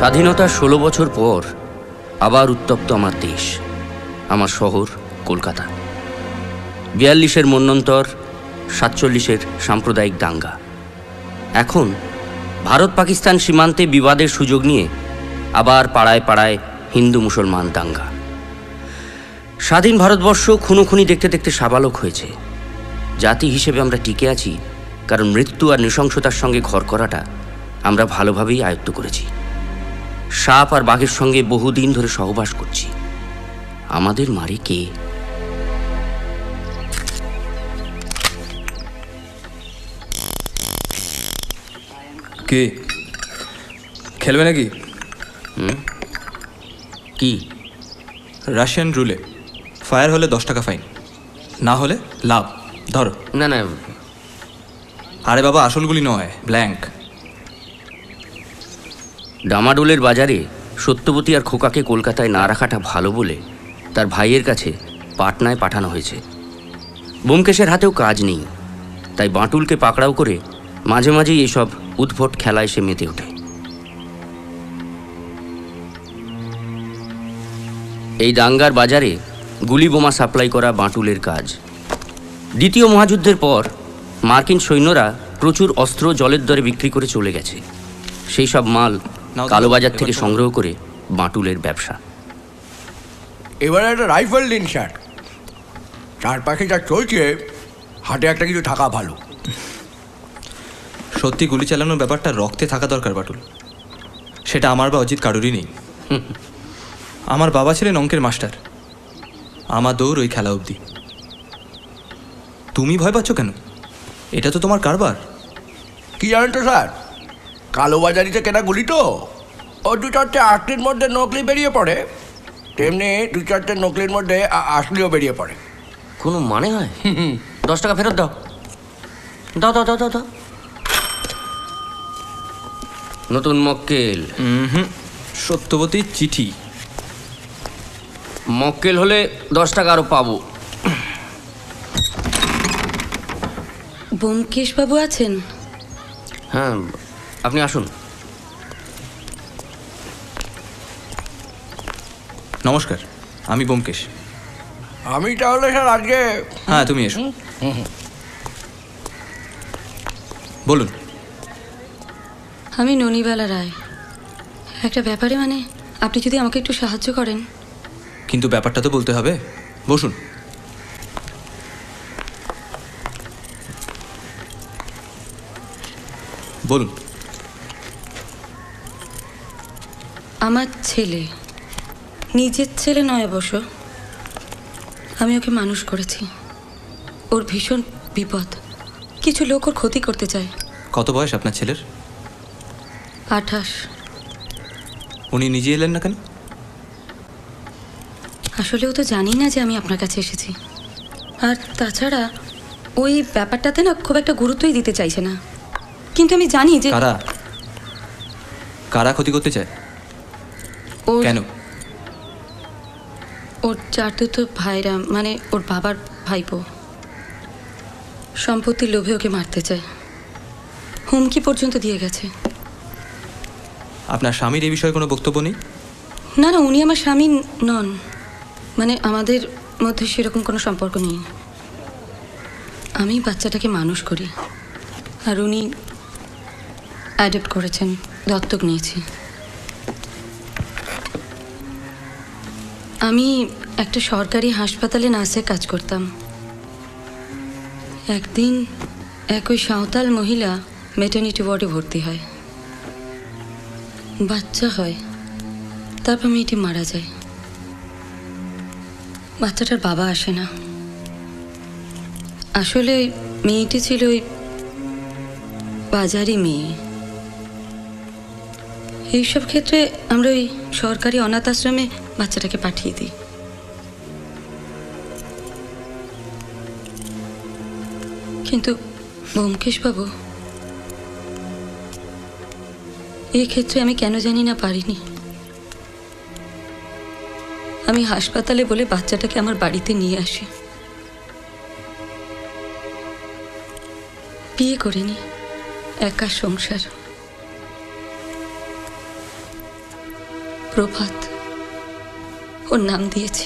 স্বাধীনতার ১৬ বছর পর আবার উত্তপ্ত আমার দেশ, আমার শহর কলকাতা। ৪২-এর মন্বন্তর, ৪৭-এর সাম্প্রদায়িক দাঙ্গা। এখন ভারত পাকিস্তান সীমান্তে বিবাদের সুযোগ নিয়ে আবার পাড়ায় পাড়ায় হিন্দু মুসলমান দাঙ্গা। স্বাধীন ভারতবর্ষ খুনোখুনি দেখতে দেখতে সাবালক হয়েছে। জাতি হিসেবে আমরা টিকে আছি কারণ মৃত্যু আর নৃশংসতার সঙ্গে ঘর করাটা আমরা ভালোভাবেই আয়ত্ত করেছি। সাপ আর বাঘের সঙ্গে বহুদিন ধরে সহবাস করছি। আমাদের মারে কে? কে খেলবে নাকি? কি? রাশিয়ান রুলে ফায়ার হলে 10 টাকা ফাইন, না হলে লাভ। ধরো। না না, আরে বাবা, আসলগুলি নয়, ব্ল্যাঙ্ক। ডামাডোলের বাজারে সত্যবতী আর খোকাকে কলকাতায় না রাখাটা ভালো বলে তার ভাইয়ের কাছে পাটনায় পাঠানো হয়েছে। ব্যোমকেশের হাতেও কাজ নেই, তাই বাঁটুলকে পাকড়াও করে মাঝে মাঝেই এসব উদ্ভট খেলায় সে মেতে ওঠে। এই দাঙ্গার বাজারে গুলি বোমা সাপ্লাই করা বাঁটুলের কাজ। দ্বিতীয় মহাযুদ্ধের পর মার্কিন সৈন্যরা প্রচুর অস্ত্র জলের দরে বিক্রি করে চলে গেছে। সেই সব মাল কালোবাজার থেকে সংগ্রহ করে বাঁটুলের ব্যবসা। এবারে একটা রাইফেল দিন স্যার, চারপাশে যা চলছে হাতে একটা কিছু থাকা ভালো। সত্যি গুলি চালানোর ব্যাপারটা রক্তে থাকা দরকার বাটুল, সেটা আমার বা অজিত কারুরই নেই। আমার বাবা ছিলেন অঙ্কের মাস্টার, আমার দৌড় ওই খেলা অবধি। তুমি ভয় পাচ্ছ কেন? এটা তো তোমার কারবার। কি জানেন তো স্যার, কালোবাজারিতে কেনা গুলি তো, ও 2-4টে আসলির মধ্যে নকলি বেরিয়ে পড়ে, তেমনি 2-4টে নকলির মধ্যে আসলিও বেরিয়ে পড়ে। কোনো মানে হয়? 10 টাকা ফেরত দাও। দাও দাও দাও দাও দাও। নতুন মক্কেল? সত্যবতীর চিঠি। মক্কেল হলে 10 টাকা আরো পাবো। ব্যোমকেশ বাবু আছেন? হ্যাঁ, আপনি আসুন। নমস্কার, আমি ব্যোমকেশ। আমি তাহলে স্যার আজকে... হ্যাঁ, তুমি এসো। বলুন। আমি ননিবালা রায়। একটা ব্যাপারে, মানে আপনি যদি আমাকে একটু সাহায্য করেন। কিন্তু ব্যাপারটা তো বলতে হবে। বসুন। বলুন। আমার ছেলে, নিজের ছেলে নয় অবশ্য, আমি ওকে মানুষ করেছি। ওর ভীষণ বিপদ, কিছু লোক ওর ক্ষতি করতে চায়। কত বয়স আপনার ছেলের? 28। উনি নিজে এলেন না কেন? আসলে ও তো জানি না যে আমি আপনার কাছে এসেছি। আর তাছাড়া ওই ব্যাপারটাতে না খুব একটা গুরুত্বই দিতে চাইছে না। কিন্তু আমি জানি যে কারা কারা ক্ষতি করতে চায়। কেন? ওর চারতুতো ভাইরা, মানে ওর বাবার ভাইপো, সম্পত্তির লোভে ওকে মারতে চায়, হুমকি পর্যন্ত দিয়ে গেছে। আপনার স্বামীর এই বিষয়ে কোনো বক্তব্য নেই? না না, উনি আমার স্বামী নন, মানে আমাদের মধ্যে সেরকম কোনো সম্পর্ক নেই। আমি বাচ্চাটাকে মানুষ করি, আর উনি অ্যাডপ্ট করেছেন, দত্তক নিয়েছি। আমি একটা সরকারি হাসপাতালে নার্সের কাজ করতাম। একদিন ওই সাঁওতাল মহিলা মেটার্নিটি ওয়ার্ডে ভর্তি হয়, বাচ্চা হয়, তারপর মেয়েটি মারা যায়। বাচ্চাটার বাবা আসে না। আসলে মেয়েটি ছিল ওই বাজারি মেয়ে। এইসব ক্ষেত্রে আমরা ওই সরকারি অনাথ আশ্রমে বাচ্চাটাকে পাঠিয়ে দিই। কিন্তু ব্যোমকেশ বাবু, এই ক্ষেত্রে আমি কেন জানি না পারিনি। আমি হাসপাতালে বলে বাচ্চাটাকে আমার বাড়িতে নিয়ে আসি। বিয়ে করিনি, একা সংসার। প্রভাত ওর নাম দিয়েছি।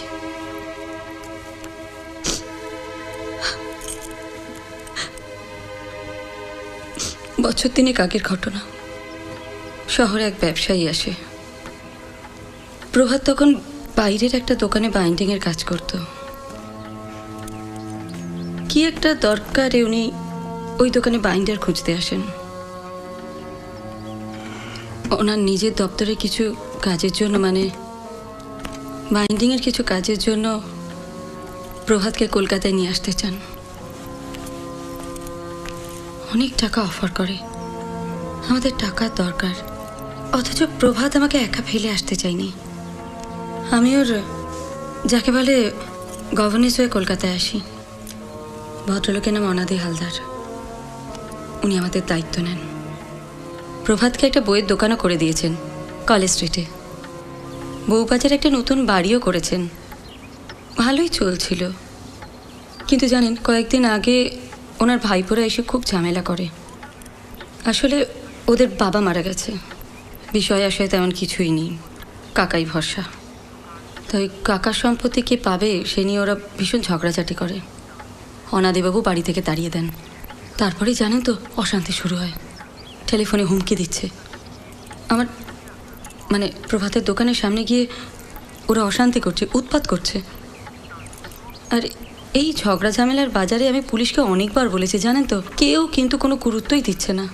বছর 3 আগের ঘটনা। শহরে এক ব্যবসায়ী আসে। প্রভাত তখন বাইরের একটা দোকানে বাইন্ডিংয়ের কাজ করত। কি একটা দরকারে উনি ওই দোকানে বাইন্ডার খুঁজতে আসেন। ওনার নিজের দপ্তরে কিছু কাজের জন্য, মানে বাইন্ডিংয়ের কিছু কাজের জন্য প্রভাতকে কলকাতায় নিয়ে আসতে চান। অনেক টাকা অফার করে। আমাদের টাকার দরকার, অথচ প্রভাত আমাকে একা ফেলে আসতে চাইনি। আমি ওর যাকে বলে গভর্নেন্স হয়ে কলকাতায় আসি। ভদ্রলোকের নাম অনাদি হালদার। উনি আমাদের দায়িত্ব নেন। প্রভাতকে একটা বইয়ের দোকানও করে দিয়েছেন কলেজ স্ট্রিটে। বউবাজার একটা নতুন বাড়িও করেছেন। ভালোই চলছিল, কিন্তু জানেন কয়েকদিন আগে ওনার ভাইপোরা এসে খুব ঝামেলা করে। আসলে ওদের বাবা মারা গেছে। বিষয় আশায় তেমন কিছুই নেই, কাকাই ভরসা। তাই কাকার সম্পত্তি কে পাবে সে নিয়ে ওরা ভীষণ ঝগড়াঝাটি করে। অনাদিবাবু বাড়ি থেকে তাড়িয়ে দেন। তারপরেই জানেন তো অশান্তি শুরু হয়। টেলিফোনে হুমকি দিচ্ছে। আমার মানে প্রভাতের দোকানের সামনে গিয়ে ওরা অশান্তি করছে, উৎপাত করছে। আর এই ঝগড়া ঝামেলার বাজারে আমি পুলিশকে অনেকবার বলেছি, জানেন তো, কেউ কিন্তু কোনো গুরুত্বই দিচ্ছে না।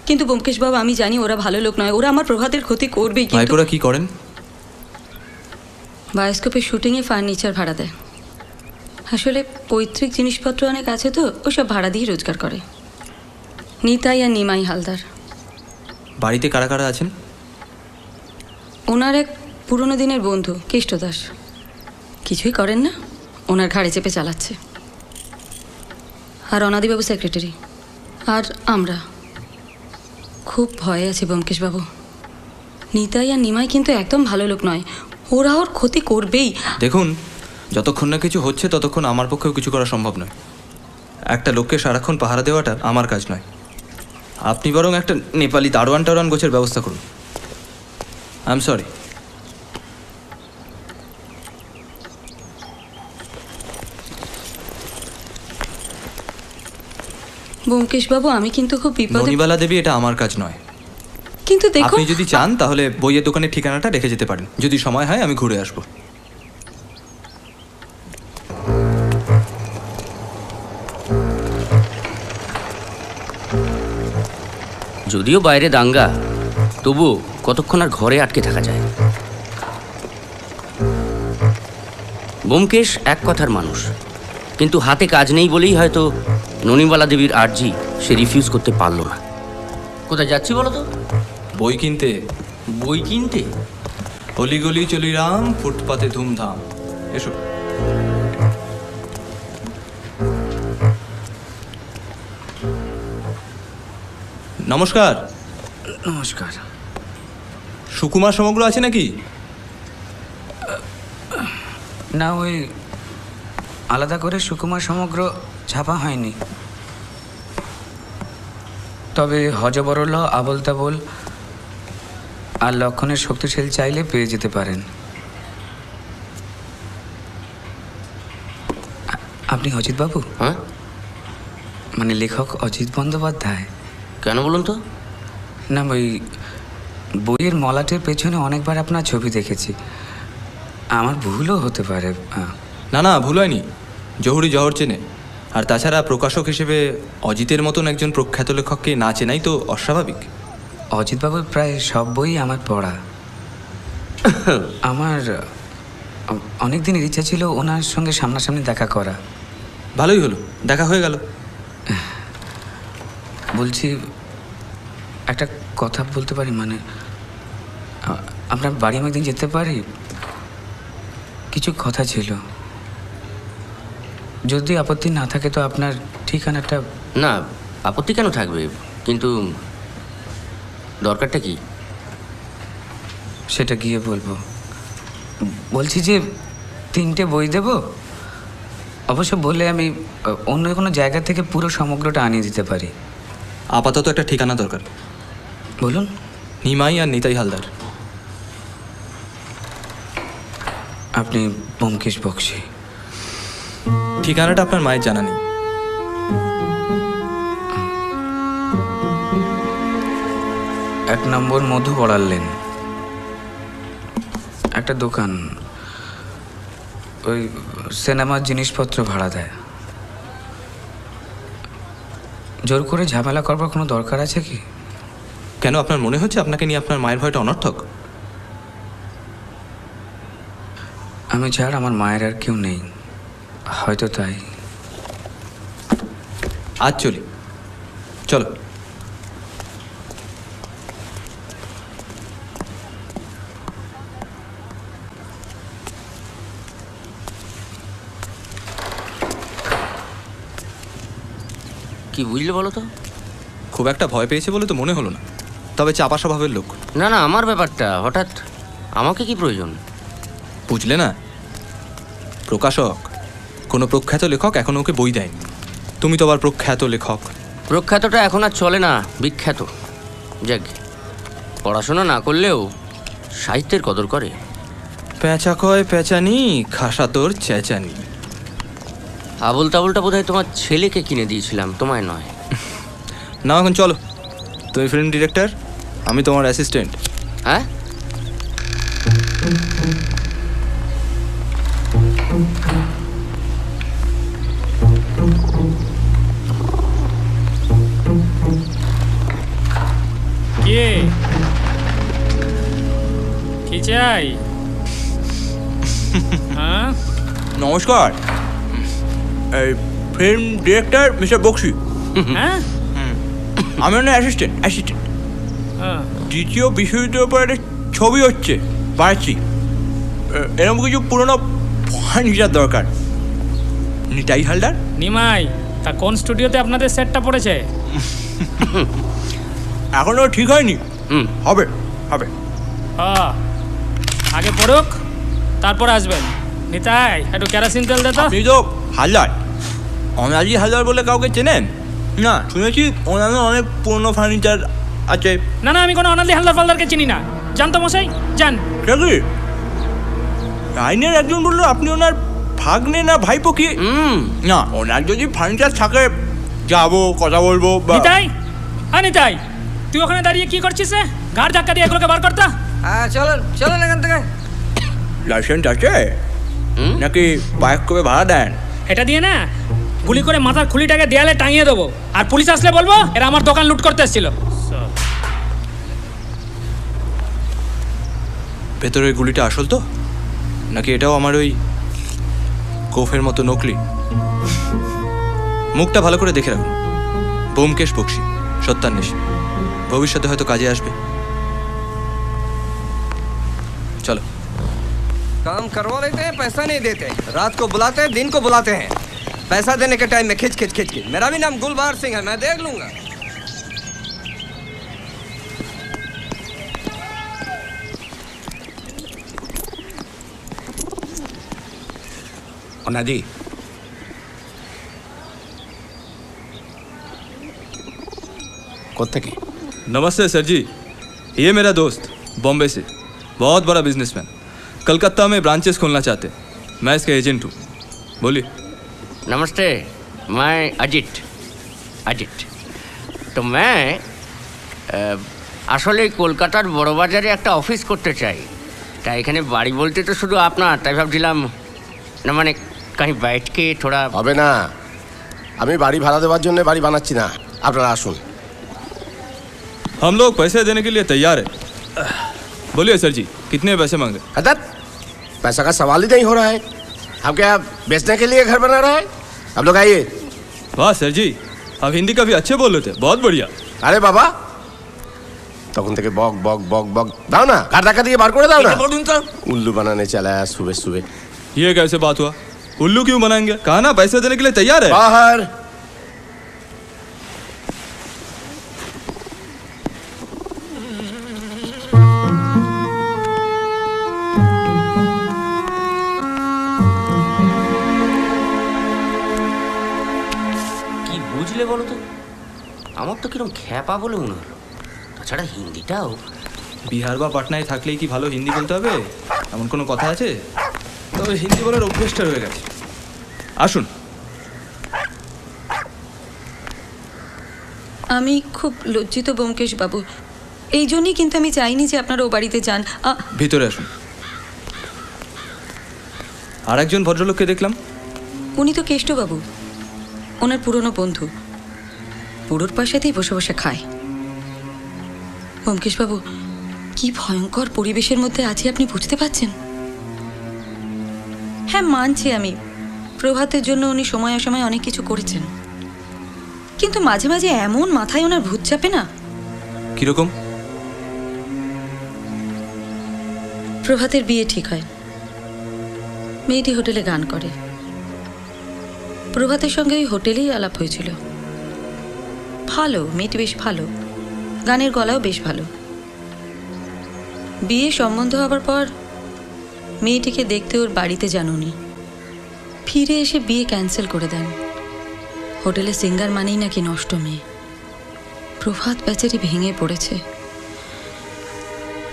কিন্তু ব্যোমকেশবাবু, আমি জানি ওরা ভালো লোক নয়, ওরা আমার প্রভাতের ক্ষতি করবেই। কিন্তু ভাইপোরা কি করেন? বায়োস্কোপের শুটিংয়ে ফার্নিচার ভাড়া দেয়। আসলে পৈতৃক জিনিসপত্র অনেক আছে তো, ওসব ভাড়া দিয়ে রোজগার করে। নিতাই আর নিমাই হালদার। বাড়িতে কারা কারা আছেন? ওনার এক পুরনো দিনের বন্ধু কেষ্ট দাস, কিছুই করেন না, ওনার ঘাড়ে চেপে চালাচ্ছে। আর অনাদিবাবু সেক্রেটারি। আর আমরা খুব ভয়ে আছি ব্যোমকেশবাবু। নিতাই আর নিমাই কিন্তু একদম ভালো লোক নয়, ওরা ওর ক্ষতি করবেই। দেখুন, যতক্ষণ না কিছু হচ্ছে ততক্ষণ আমার পক্ষেও কিছু করা সম্ভব নয়। একটা লোককে সারাক্ষণ পাহারা দেওয়াটা আমার কাজ নয়। আপনি বরং একটা নেপালি দারোয়ান গোছের ব্যবস্থা করুন। I am sorry. ব্যোমকেশবাবু, আমি কিন্তু খুব বিপদে। ননিবালা দেবী, এটা আমার কাজ নয়। কিন্তু দেখুন, আপনি যদি চান তাহলে বইয়ের দোকানের ঠিকানাটা রেখে যেতে পারেন। যদি সময় হয় আমি ঘুরে আসবো। যদিও বাইরে দাঙ্গা, তবু কতক্ষণ আর ঘরে আটকে থাকা যায়। ব্যোমকেশ এক কথার মানুষ, কিন্তু হাতে কাজ নেই বলেই হয়তো ননিবালা দেবীর আর্জি সে রিফিউজ করতে পারলো না। কোথায় যাচ্ছি বলো তো? বই কিনতে। বই কিনতে? অলিগলি চলিরাম, ফুটপাতে ধুমধাম। এসো। নমস্কার। নমস্কার। সুকুমার সমগ্র আছে নাকি? না, ওই আলাদা করে সুকুমার সমগ্র ছাপা হয়নি। তবে হজবরল, আবল তাবল আর লক্ষণের শক্তিশীল চাইলে পেয়ে যেতে পারেন। আপনি অজিত বাবু? হ্যাঁ, মানে লেখক অজিত বন্দ্যোপাধ্যায়? কেন বলুন তো? না, ওই বইয়ের মলাটের পেছনে অনেকবার আপনার ছবি দেখেছি। আমার ভুলও হতে পারে। না না, ভুল হয়নি। জহুরি জহর চেনে। আর তাছাড়া প্রকাশক হিসেবে অজিতের মতন একজন প্রখ্যাত লেখককে না চেনাই তো অস্বাভাবিক। অজিতবাবুর প্রায় সব বই আমার পড়া। আমার অনেক দিনের ইচ্ছা ছিল ওনার সঙ্গে সামনাসামনি দেখা করা। ভালোই হলো, দেখা হয়ে গেল। বলছি, একটা কথা বলতে পারি? মানে আপনার বাড়ি আমি একদিন যেতে পারি? কিছু কথা ছিল। যদি আপত্তি না থাকে তো আপনার ঠিকানাটা। না, আপত্তি কেন থাকবে, কিন্তু দরকারটা কি সেটা গিয়ে বলবো। বলছি যে 3টে বই দেব। অবশ্য বলে আমি অন্য কোনো জায়গা থেকে পুরো সমগ্রটা আনিয়ে দিতে পারি। আপাতত একটা ঠিকানা দরকার। বলুন। নিমাই আর নিতাই হালদার। আপনি ব্যোমকেশ বক্সি। ঠিকানাটা আপনার মায়ের জানা নেই? 1 নম্বর মধু বড়ার লেন, একটা দোকান, ওই সিনেমার জিনিসপত্র ভাড়া দেয়। জোর করে ঝামেলা করবার কোনো দরকার আছে কি? কেন, আপনার মনে হচ্ছে আপনাকে নিয়ে আপনার মায়ের ভয়টা অনর্থক? আমি ছাড় আমার মায়ের আর কেউ নেই, হয়তো তাই। আজ চলি, চলো। কি বুঝলে বলো তো? খুব একটা ভয় পেয়েছে বলে তো মনে হলো না, তবে চাপা স্বভাবের লোক। না না, আমার ব্যাপারটা হঠাৎ আমাকে কি প্রয়োজন? বুঝলে না, প্রকাশক, কোনো প্রখ্যাত লেখক এখনো ওকে বই দেয়নি। তুমি তো আবার প্রখ্যাত লেখক। প্রখ্যাতটা এখন আর চলে না, বিখ্যাত। যাক, পড়াশোনা না করলেও সাহিত্যের কদর করে। পেঁচা কয় পেঁচানি, খাসা তোর চেঁচানি। আবল তাবলটা বোধহয় তোমার ছেলেকে কিনে দিয়েছিলাম, তোমায় নয়। না, এখন চলো। তুমি ফিল্ম ডিরেক্টর, আমি তোমার অ্যাসিস্ট্যান্ট। হ্যাঁ, কে কি চাই? হ্যাঁ, নমস্কার, এই ফিল্ম ডিরেক্টর মিস্টার বক্সি। হ্যাঁ, আমি ওনার অ্যাসিস্ট্যান্ট। হ্যাঁ। দ্বিতীয় বিশ্বযুদ্ধের উপর একটা ছবি হচ্ছে, পারছি। এরকম কিছু পুরোনো ফার্নিচার দরকার। নিতাই হালদার। নিমাই, তা কোন স্টুডিওতে আপনাদের সেটটা পড়েছে? এখনো ঠিক হয়নি। হবে হবে। আগে পড়ুক, তারপর আসবেন। নিতাই, একটু কেরোসিন তেল দে তো। আপনি তো হালদার, অনাজি হালদার বলে কাউকে চেনেন? না, শুনেছি ওনার অনেক পুরনো ফার্নিচার আছে। না না, আমি কোনো অনাদি হালদার ফালদারকে চিনি না। জানতো মশাই, যান। দেখি লাইনের একজন বললো আপনি ওনার ভাগ্নে না ভাইপো কি? না, ওনার যদি ফার্নিচার থাকে যাবো, কথা বলবো। নিতাই, হ্যাঁ নিতাই, তুই ওখানে দাঁড়িয়ে কি করছিস রে? ঘাড় ধাক্কা দিয়ে এগুলোকে বার করতা। চলুন চলুন এখান থেকে। লাইসেন্স আছে নাকি বাইক করে ভাড়া দেন? এটা দিয়ে না গুলি করে মাথার খুলিটাকে দেয়ালে টাঙিয়ে দেবো, আর পুলিশ আসলে বলবো এরা আমার দোকান লুট করতে এসেছিল। ভেতরের গুলিটা আসল তো, নাকি এটাও আমার ওই কোফের মতো নকলি? মুখটা ভালো করে দেখে রাখুন। ব্যোমকেশ বক্সি, সত্যান্বেষী, ভবিষ্যতে হয়তো কাজে আসবে। চলো। काम करवा लेते हैं, पैसा नहीं देते। रात को बुलाते हैं, दिन को बुलाते हैं। पैसा देने के टाइम में खिंच खिंच खिंच खिंच। मेरा भी नाम गुलबार सिंह है, मैं देख लूंगा। অনাজি, কোত্থেকে? नमस्ते सर जी, ये मेरा दोस्त बॉम्बे से, बहुत बड़ा बिजनेसमैन, कलकत्ता में ब्रांचेस खोलना चाहते हैं। मैं इसका एजेंट हूँ। बोलिए। नमस्ते, मैं अजित। तो मैं আসলে কলকাতার বড় বাজারে একটা অফিস করতে চাই। তাই এখানে বাড়ি বলতে তো শুধু আপনার, তাই ভাবছিলাম না মানে কাहीं बैठ के थोड़ा। হবে না, আমি বাড়ি ভাড়া দেওয়ার জন্য বাড়ি বানাচ্ছি না, আপনারা আসুন। हम लोग पैसे देने के लिए तैयार है। बोलिए सर जी, कितने पैसे मांगे? अदर पैसा का सवाल ही नहीं हो रहा है। हम क्या बेचने के लिए घर बना रहा है? आप लोग आइए। वाह सर जी, आप हिंदी काफ़ी अच्छे बोल रहे थे, बहुत बढ़िया। আরে বাবা, তখন থেকে বক বক বক বক দাও না, ঘাট ধাক্কা দিয়ে বার করে দাও না। উল্লু বানানে চলা সুবে সুবে। ये कैसे बात हुआ? उल्लू क्यों बनाएंगे? कहा ना पैसे देने के लिए तैयार है। बाहर কি বুঝলে বলো তো? আমার তো কিরম খ্যাপা বলে মনে হলো। তাছাড়া হিন্দিটাও। বিহার বা পাটনায় থাকলেই কি ভালো হিন্দি বলতে হবে এমন কোনো কথা আছে? তবে হিন্দি বলার অভ্যেসটা রয়ে গেছে। আসুন। আমি খুব লজ্জিত ব্যোমকেশ বাবু, এই জন্যই কিন্তু আমি চাইনি যে আপনারা ও বাড়িতে যান। ভিতরে আসুন। আর একজন ভদ্রলোককে দেখলাম। উনি তো কেষ্টবাবু, ওনার পুরনো বন্ধু, বুড়োর পাশাতেই বসে বসে খায়। ব্যোমকেশ বাবু, কি ভয়ঙ্কর পরিবেশের মধ্যে আছি আপনি বুঝতে পারছেন? হ্যাঁ, মানছি আমি, প্রভাতের জন্য উনি সময় অসময় অনেক কিছু করেছেন, কিন্তু মাঝে মাঝে এমন মাথায় ওনার ভূত চাপে না। কিরকম? প্রভাতের বিয়ে ঠিক হয়, মেয়েটি হোটেলে গান করে। প্রভাতের সঙ্গে ওই হোটেলেই আলাপ হয়েছিল। ভালো মেয়েটি, বেশ ভালো, গানের গলাও বেশ ভালো। বিয়ে সম্বন্ধ হবার পর মেয়েটিকে দেখতে ওর বাড়িতে যান উনি, ফিরে এসে বিয়ে ক্যান্সেল করে দেন। হোটেলে সিঙ্গার মানেই নাকি নষ্ট মেয়ে। প্রভাত বেচারি ভেঙে পড়েছে,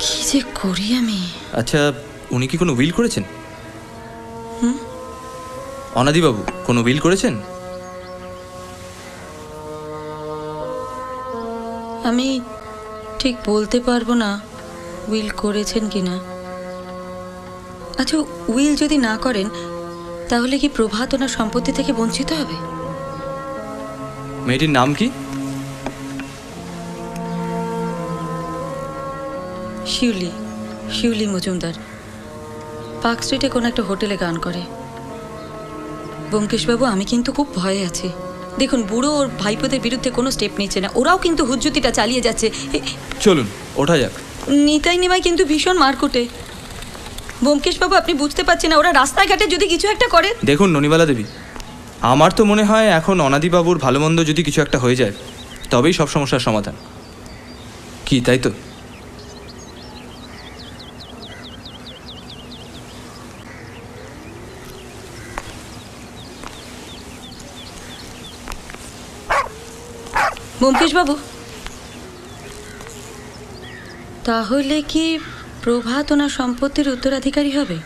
কি যে করি আমি। আচ্ছা, উনি কি কোনো উইল করেছেন? অনাদিবাবু কোনো উইল করেছেন? আমি ঠিক বলতে পারবো না উইল করেছেন কিনা। আচ্ছা, উইল যদি না করেন তাহলে কি প্রভাত ওনার সম্পত্তি থেকে বঞ্চিত হবে? মেয়েটির নাম কি? শিউলি, শিউলি মজুমদার। পার্ক স্ট্রিটে কোনো একটা হোটেলে গান করে। ব্যোমকেশবাবু, আমি কিন্তু খুব ভয়ে আছি। দেখুন, বুড়ো ওর ভাইপোদের বিরুদ্ধে কোনো স্টেপ নিচ্ছে না, ওরাও কিন্তু হুজ্জুতিটা চালিয়ে যাচ্ছে। চলুন ওঠা যাক। নিতাই নিমাই কিন্তু ভীষণ মারকুটে। ব্যোমকেশবাবু, আপনি বুঝতে পারছেন না, ওরা রাস্তাঘাটে যদি কিছু একটা করে। দেখুন ননিবালা দেবী, আমার তো মনে হয় এখন অনাদিবাবুর ভালো মন্দ যদি কিছু একটা হয়ে যায় তবেই সব সমস্যার সমাধান। কি তাই তো? ব্যোমকেশবাবু, তাহলে কি প্রভাত ওনার সম্পত্তির উত্তরাধিকারী হবে?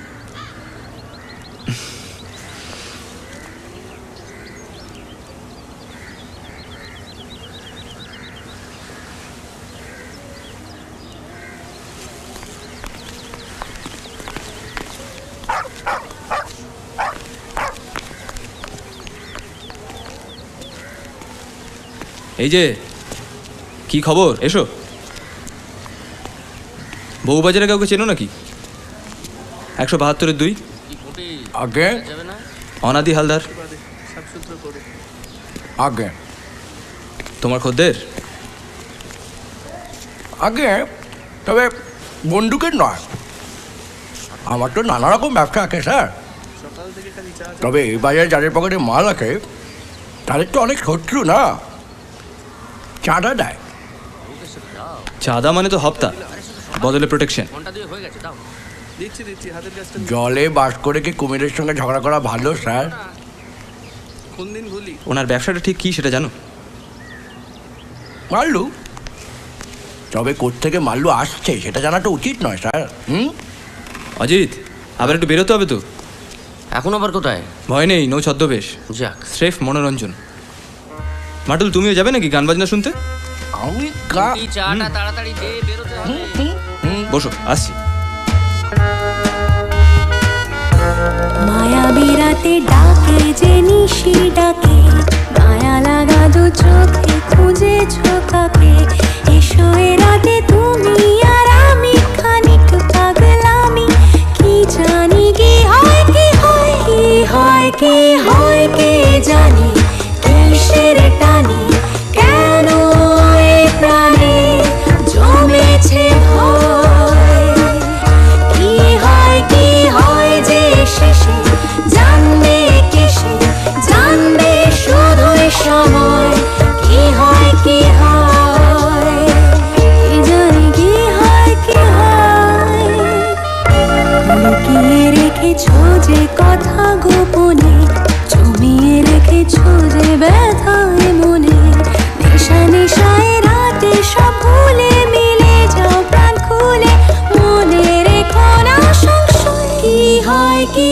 এই যে কি খবর, এসো। বউবাজারে কাউকে চেনো নাকি? 172-2 আগে অনাদি হালদার। আগে তোমার খদ্দের? আগে, তবে বন্দুকের নয়। আমার তো নানা রকম ব্যবসা আছে স্যার, তবে এই বাজারে যাদের পকেটে মাল আছে তাদের তো অনেক শত্রু না, চাঁদা দেয়। চাঁদা মানে তো হপ্তা, বদলে প্রোটেকশন। জলে বাস করে কি কুমিরের সঙ্গে ঝগড়া করা ভালো স্যার? ওনার ব্যবসাটা ঠিক কি সেটা জানো? মাল্লু, তবে কোত্থেকে মাল্লু আসছে সেটা জানাটা উচিত নয় স্যার। অজিত, আবার একটু বেরোতে হবে তো। এখন আবার কোথায়? ভয় নেই, নো ছদ্মবেশ, যাক, স্রেফ মনোরঞ্জন। মাটুল, তুমিও যাবে নাকি গান বাজনা শুনতে? আমি এই চাটা তাড়াতাড়ি দে, বেরোতে হবে। বসো, আসছি। মায়াবী রাতে ডাকে যে নিশি ডাকে, মায়া লাগা দু চোখে খুঁজেছো কাকে। এসো এ রাতে তুমি আর আমি, খানিক পাগলামি। কি জানি কি হয়, কি হয়, কি হয়, কি হয়, কে জানে। কিসের টানে, কেন এ প্রাণে জমেছে ভয়। কি হয়, কি হয় যে শেষে জানবে কেসে, জানবে শুধুই সময়। কি হয়, কি হয়, কি জানি কি হয়, কি হয়। লুকিয়ে রেখেছো যে কথা গোপনে, জমিয়ে রেখেছো যে ব্যথায় মনে। নেশা নেশায় রাতে সব ভুলে মিলে যাও প্রাণ খুলে, মনে রেখো না সংশয়। কি হয়, কি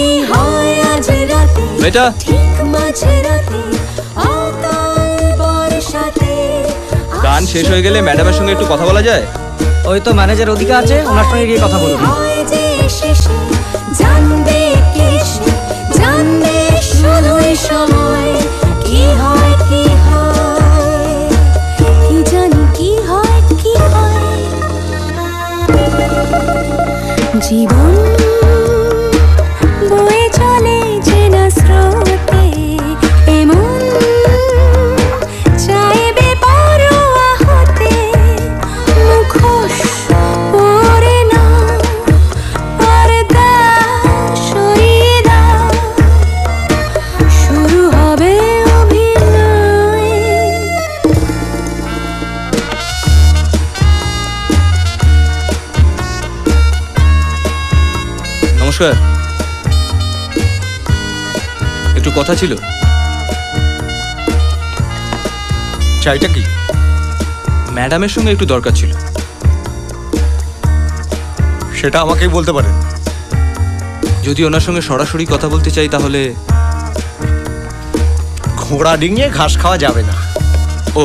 এটা ঠিক মাঝরাতে অকাল বর্ষাতে গান শেষ হয়ে গেলে ম্যাডামের সঙ্গে একটু কথা বলা যায়? ওই তো ম্যানেজার ওদিকে আছে, ওনার সঙ্গে গিয়ে কথা বলুন। হয় যে শেষে জানবে কেসে জানবে শুধুই সময় কি হয় কি হয় কি জানি কি হয় কি হয় জীবন বয়ে চলে চেনা স্রোতে এমন চাইবে পরোয়া হতে মুখোশ পরে না পর্দা সরিয়ে দাও শুরু হবে অভিনয় নমস্কার, একটু কথা ছিল। চাইটা কি? ম্যাডামের সঙ্গে একটু দরকার ছিল। সেটা আমাকেই বলতে পারেন। যদি ওনার সঙ্গে সরাসরি কথা বলতে চাই তাহলে? ঘোড়া ডিঙিয়ে ঘাস খাওয়া যাবে না। ও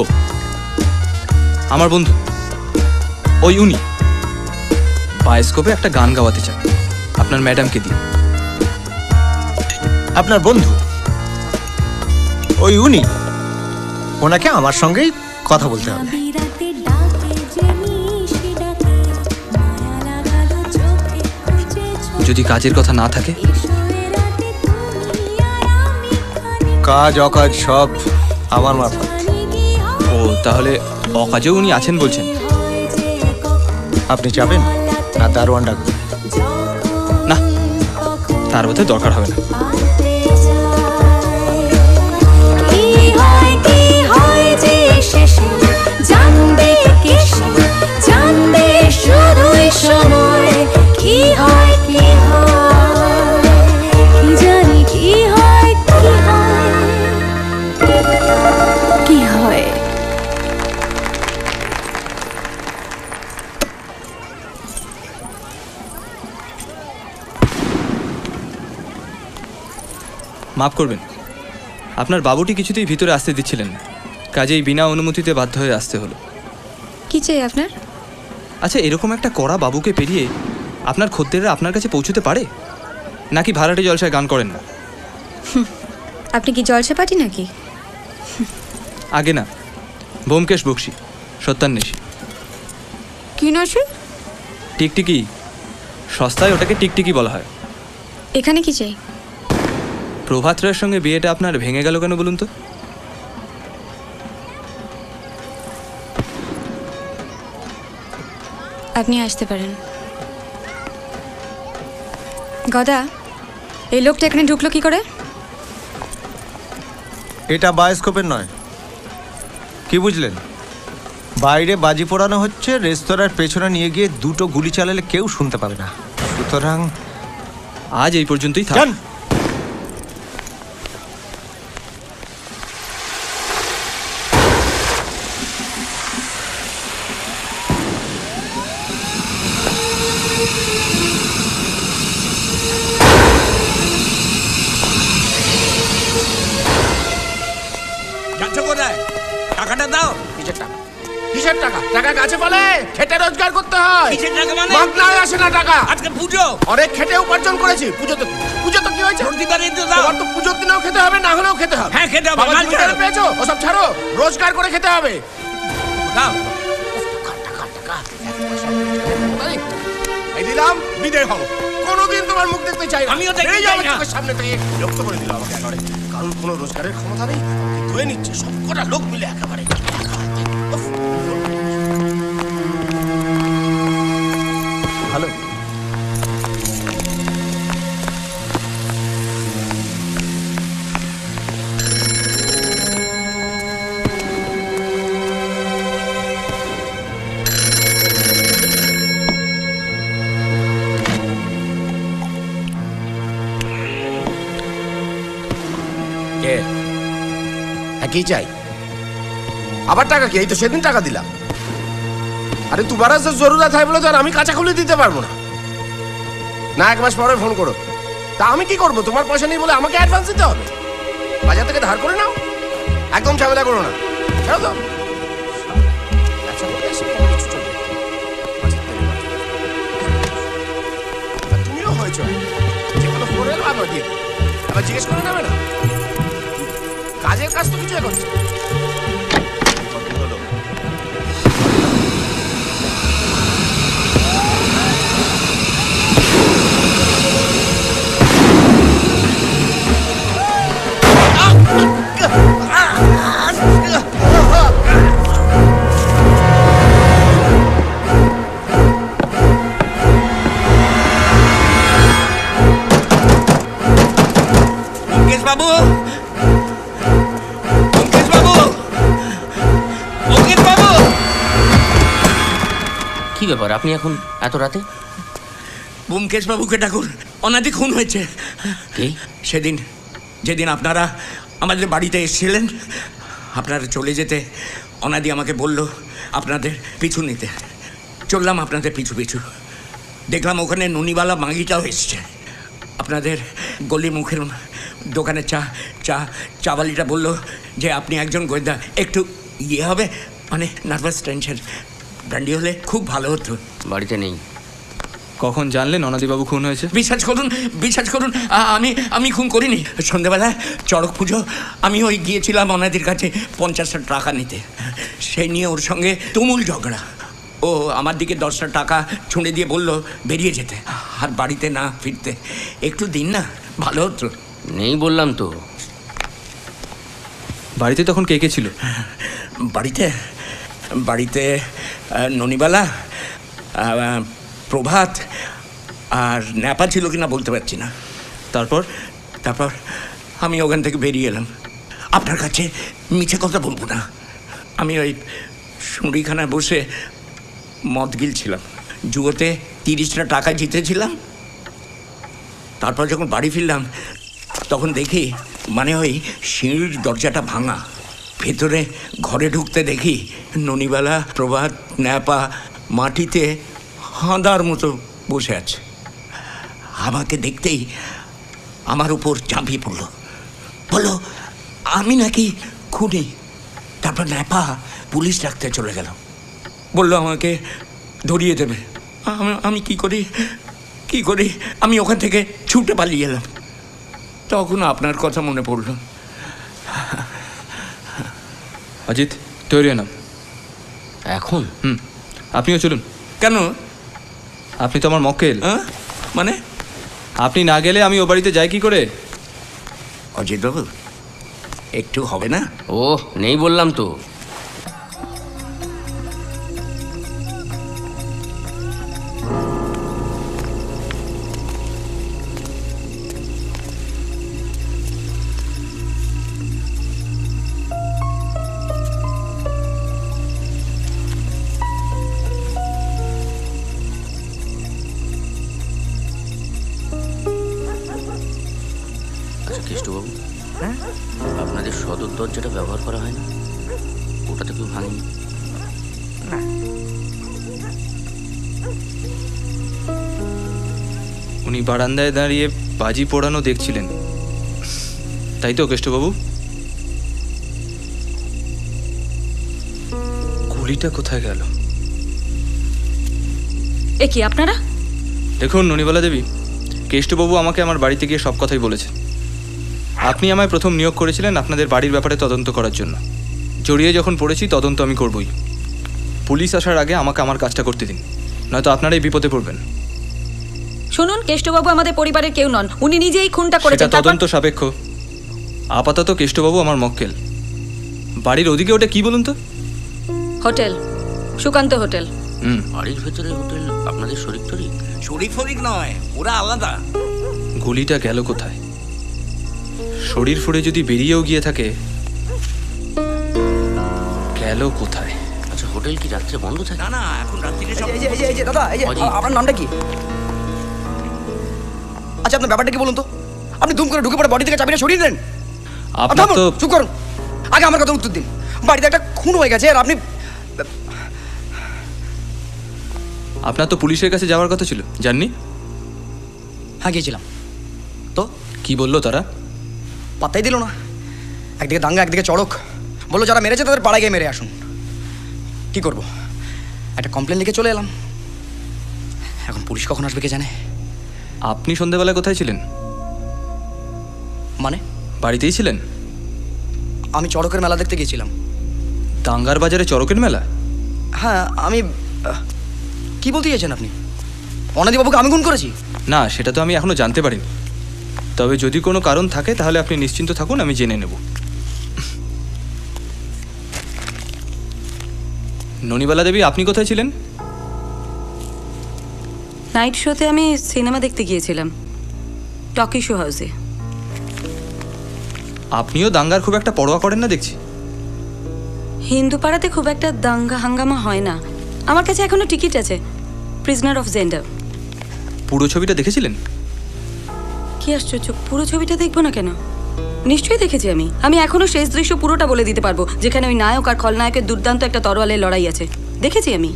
আমার বন্ধু, ওই উনি বায়োস্কোপে একটা গান গাওয়াতে চান আপনার ম্যাডামকে দিয়ে। আপনার বন্ধু ওই উনি, ওনাকে আমার সঙ্গেই কথা বলতে হবে। বিরাতে ডাকে যে মিশি ডাকে মায়া লাগালো চোখে খুঁজে যদি কাজের কথা না থাকে? ছোঁয়ে রাতে তুমি আর আমি খানি কাজ অকাজ সব আমার মাথা। খানি কি ও তাহলে অকাজেও উনি আছেন বলছেন? হয় যে আপনি যাবেন না দারোয়ান ডাকবেন? না, তার বোধ দরকার হবে না। পাল্টে যায় কি হয় যে শেষে জানবে কেসে জানবে শুধুই সময় কি হয় কি হয় কি জানি কি হয় কি হয় কি হয় মাফ করবেন, আপনার বাবুটি কিছুতেই ভিতরে আসতে দিচ্ছিলেন না, কাজেই বিনা অনুমতিতে বাধ্য হয়ে আসতে হলো। কি চাই আপনার? আচ্ছা, এরকম একটা কড়া বাবুকে পেরিয়ে আপনার খদ্দেররা আপনার কাছে পৌঁছতে পারে? নাকি ভাড়াটে জলসায় গান করেন না? আপনি কি জলসা পার্টি নাকি? আগে না, ব্যোমকেশ বক্সী, সত্যান্বেষী। কি নসে? টিকটিকি, সস্তায় ওটাকে টিকটিকি বলা হয়। এখানে কি চাই? প্রভাত রায়ের সঙ্গে বিয়েটা আপনার ভেঙে গেল কেন বলুন তো? আপনি আসতে পারেন। গদা, এই লোকটা এখানে ঢুকলো কি করে? এটা বায়োস্কোপের নয়, কি বুঝলেন? বাইরে বাজি পোড়ানো হচ্ছে, রেস্তোরাঁর পেছনে নিয়ে গিয়ে দুটো গুলি চালালে কেউ শুনতে পাবে না। সুতরাং আজ এই পর্যন্তই থাক। যান। যাচ্ছ কোথায়? টাকাটা দাও। কিসের টাকা? কিসের টাকা? টাকা গাছে বলে খেটে রোজগার করতে হয়। কিসের টাকা মানে? মাগনায় আসে না টাকা। আজকে পুজো, অনেক খেটে উপার্জন করেছি। পুজো তো কি হয়েছে? প্রতিবারই তো দাও। তোমার তো পুজোর দিনেও খেতে হবে, না হলেও খেতে হবে। হ্যাঁ খেতে হবে। বাবা জমিদার পেয়েছো, ওসব ছাড়ো, রোজগার করে খেতে হবে। দাও। এই দিলাম, বিদায় হও। কোনোদিন তোমার মুখ দেখতে চাই না। আমিও দেখতে চাই না। সামনে থেকে বিরক্ত করে দিল আমাকে একেবারে। কারণ কোনো রোজগারের ক্ষমতা নেই, ধুয়ে নিচ্ছে সব কটা লোক মিলে একেবারে। ভালো। কি চাই? আবার টাকা কি? এই তো সেদিন টাকা দিলাম। আরে তোমারা যে জরুরত হয় বলে তো আর আমি কাঁচা খুলে দিতে পারবো না। না, এক মাস পরে ফোন করো। তা আমি কি করবো? তোমার পয়সা নেই বলে আমাকে অ্যাডভান্স দিতে হবে? বাজার থেকে ধার করে নাও, একদম ঝামেলা করো না। ছাড়ো তো। ব্যবসা করতে এসে কোনো কিছু চলবে। আর তুমিও হয়েছ, যে কোনো ফোন এলো আমরা দিয়ে দেবো। আবার জিজ্ঞেস করে নেবে না, কাজের কাজ তো কিছু করছে। বাবু, মুকেশ বাবু, মুকেশ বাবু। কি ব্যাপার, আপনি এখন এত রাতে? ব্যোমকেশ বাবুকে ডাকুন, অনাদি খুন হয়েছে। কি? সেদিন যেদিন আপনারা আমাদের বাড়িতে এসেছিলেন, আপনারা চলে যেতে অনাদি আমাকে বলল আপনাদের পিছু নিতে। চললাম আপনাদের পিছু পিছু, দেখলাম ওখানে নুনিওয়ালা মাগিটাও এসছে। আপনাদের গলি মুখের দোকানে চাওয়ালিটা বলল যে আপনি একজন গোয়েন্দা, একটু ইয়ে হবে, মানে নার্ভাস টেনশন, ব্র্যান্ডি হলে খুব ভালো হতো। বাড়িতে নেই। কখন জানলেন অনাদিবাবু খুন হয়েছে? বিশ্বাস করুন, আমি খুন করিনি। সন্ধ্যেবেলায় চড়ক পুজো, আমি ওই গিয়েছিলাম অনাদির কাছে 50টা টাকা নিতে। সেই নিয়ে ওর সঙ্গে তুমুল ঝগড়া। ও আমার দিকে 10টা টাকা ছুঁড়ে দিয়ে বলল বেরিয়ে যেতে, আর বাড়িতে না ফিরতে। একটু দিন না, ভালো হতো। নেই বললাম তো। বাড়িতে তখন কে কে ছিল? বাড়িতে ননিবালা, প্রভাত আর ন্যাপা ছিল কিনা বলতে পারছি না। তারপর আমি ওখান থেকে বেরিয়ে এলাম। আপনার কাছে মিছে কথা বলবো না, আমি ওই সুঁড়িখানায় বসে মদ গিলছিলাম। জুয়োতে 30টা টাকা জিতেছিলাম। তারপর যখন বাড়ি ফিরলাম তখন দেখি, মানে ওই সিঁড়ির দরজাটা ভাঙা। ভেতরে ঘরে ঢুকতে দেখি ননিবালা, প্রভাত, ন্যাপা মাটিতে হাঁদার মতো বসে আছে। আমাকে দেখতেই আমার উপর ঝাঁপিয়ে পড়লো, বললো আমি নাকি খুনি। তারপর ন্যাপা পুলিশ ডাকতে চলে গেল, বললো আমাকে ধরিয়ে দেবে। আমি কি করি আমি ওখান থেকে ছুটে পালিয়ে এলাম। তখন আপনার কথা মনে পড়ল। অজিত, তৈরি নাম এখন? আপনিও চলুন। কেন? আপনি তো আমার মক্কেল। মানে? আপনি না গেলে আমি ও বাড়িতে যাই কি করে? অজিত বাবু, একটু হবে না? ও নেই বললাম তো। কেষ্টবাবু, আপনাদের সদর দরজাটা ব্যবহার করা হয় না, ওটা তো কেউ ভাঙেনি? উনি বারান্দায় দাঁড়িয়ে বাজি পোড়ানো দেখছিলেন, তাই তো কেষ্টবাবু? গুলিটা কোথায় গেল? এ কি আপনারা? দেখুন ননিবালা দেবী, কেষ্টবাবু আমাকে আমার বাড়িতে গিয়ে সব কথাই বলেছে। আপনি আমায় প্রথম নিয়োগ করেছিলেন আপনাদের বাড়ির ব্যাপারে তদন্ত করার জন্য। জড়িয়ে যখন পড়েছি, তদন্ত আমি করবই। পুলিশ আসার আগে আমাকে আমার কাজটা করতে দিন, নয়তো আপনারাই বিপদে পড়বেন। শুনুন, কেষ্টবাবু আমাদের পরিবারের কেউ নন, উনি নিজেই খুনটা করেছেন। তদন্ত সাপেক্ষ। আপাতত কেষ্টবাবু আমার মক্কেল। বাড়ির ওদিকে ওটা কি বলুন তো? Hotel, Sukanta hotel. বাড়ির ভেতরে হোটেল আপনাদের শরিক টরিক? শরিক নয়, ওরা আলাদা। গুলিটা গেল কোথায়? শরীর ফুড়ে যদি বেরিয়েও গিয়ে থাকে, গেল কোথায়? আচ্ছা, হোটেল কি রাত্রে বন্ধ থাকে? না, এখন রাত্রিরে সব। এই যে দাদা, এই যে আপনার নামটা কি? আচ্ছা, আপনার ব্যাপারটা কি বলুন তো? আপনি দুম করে ঢুকে পড়ে বডি থেকে চাবিটা সরিয়ে দেন। আপনার তো চুপ করুন, আগে আমার কথা উত্তর দিন। বাড়িতে একটা খুন হয়ে গেছে, আর আপনি... আপনার তো পুলিশের কাছে যাওয়ার কথা ছিল, জাননি? হ্যাঁ, গিয়েছিলাম। তো কি বললো তারা? পাত্তাই দিল না। একদিকে দাঙ্গা একদিকে চড়ক, বললো যারা মেরেছে তাদের পাড়ায় গিয়ে মেরে আসুন। কি করব, একটা কমপ্লেন লিখে চলে এলাম। এখন পুলিশ কখন আসবে কে জানে। আপনি সন্ধেবেলায় কোথায় ছিলেন? মানে বাড়িতেই ছিলেন? আমি চড়কের মেলা দেখতে গিয়েছিলাম। দাঙ্গার বাজারে চড়কের মেলা? হ্যাঁ আমি কি বলতে চাইছেন আপনি? অনাদিবাবুকে আমি খুন করেছি? না, সেটা তো আমি এখনো জানতে পারিনি। তবে যদি কোনো কারণ থাকে তাহলে আপনি নিশ্চিন্ত থাকুন, আমি জেনে নেব। ননিবালা দেবী, আপনি কোথায় ছিলেন? নাইট শোতে আমি সিনেমা দেখতে গিয়েছিলাম, টকি শো হাউসে। আপনিও দাঙ্গার খুব একটা পরোয়া করেন না দেখছি। হিন্দু পাড়াতে খুব একটা দাঙ্গা হাঙ্গামা হয় না। আমার কাছে এখনো টিকিট আছে, প্রিজনার অফ জেন্ডার। পুরো ছবিটা দেখেছিলেন? কি আশ্চর্য, পুরো ছবিটা দেখবো না কেন? নিশ্চয়ই দেখেছি আমি। আমি এখনো শেষ দৃশ্য পুরোটা বলে দিতে পারবো, যেখানে ওই নায়ক আর খলনায়কের দুর্দান্ত একটা তরোয়ালের লড়াই আছে। দেখেছি আমি।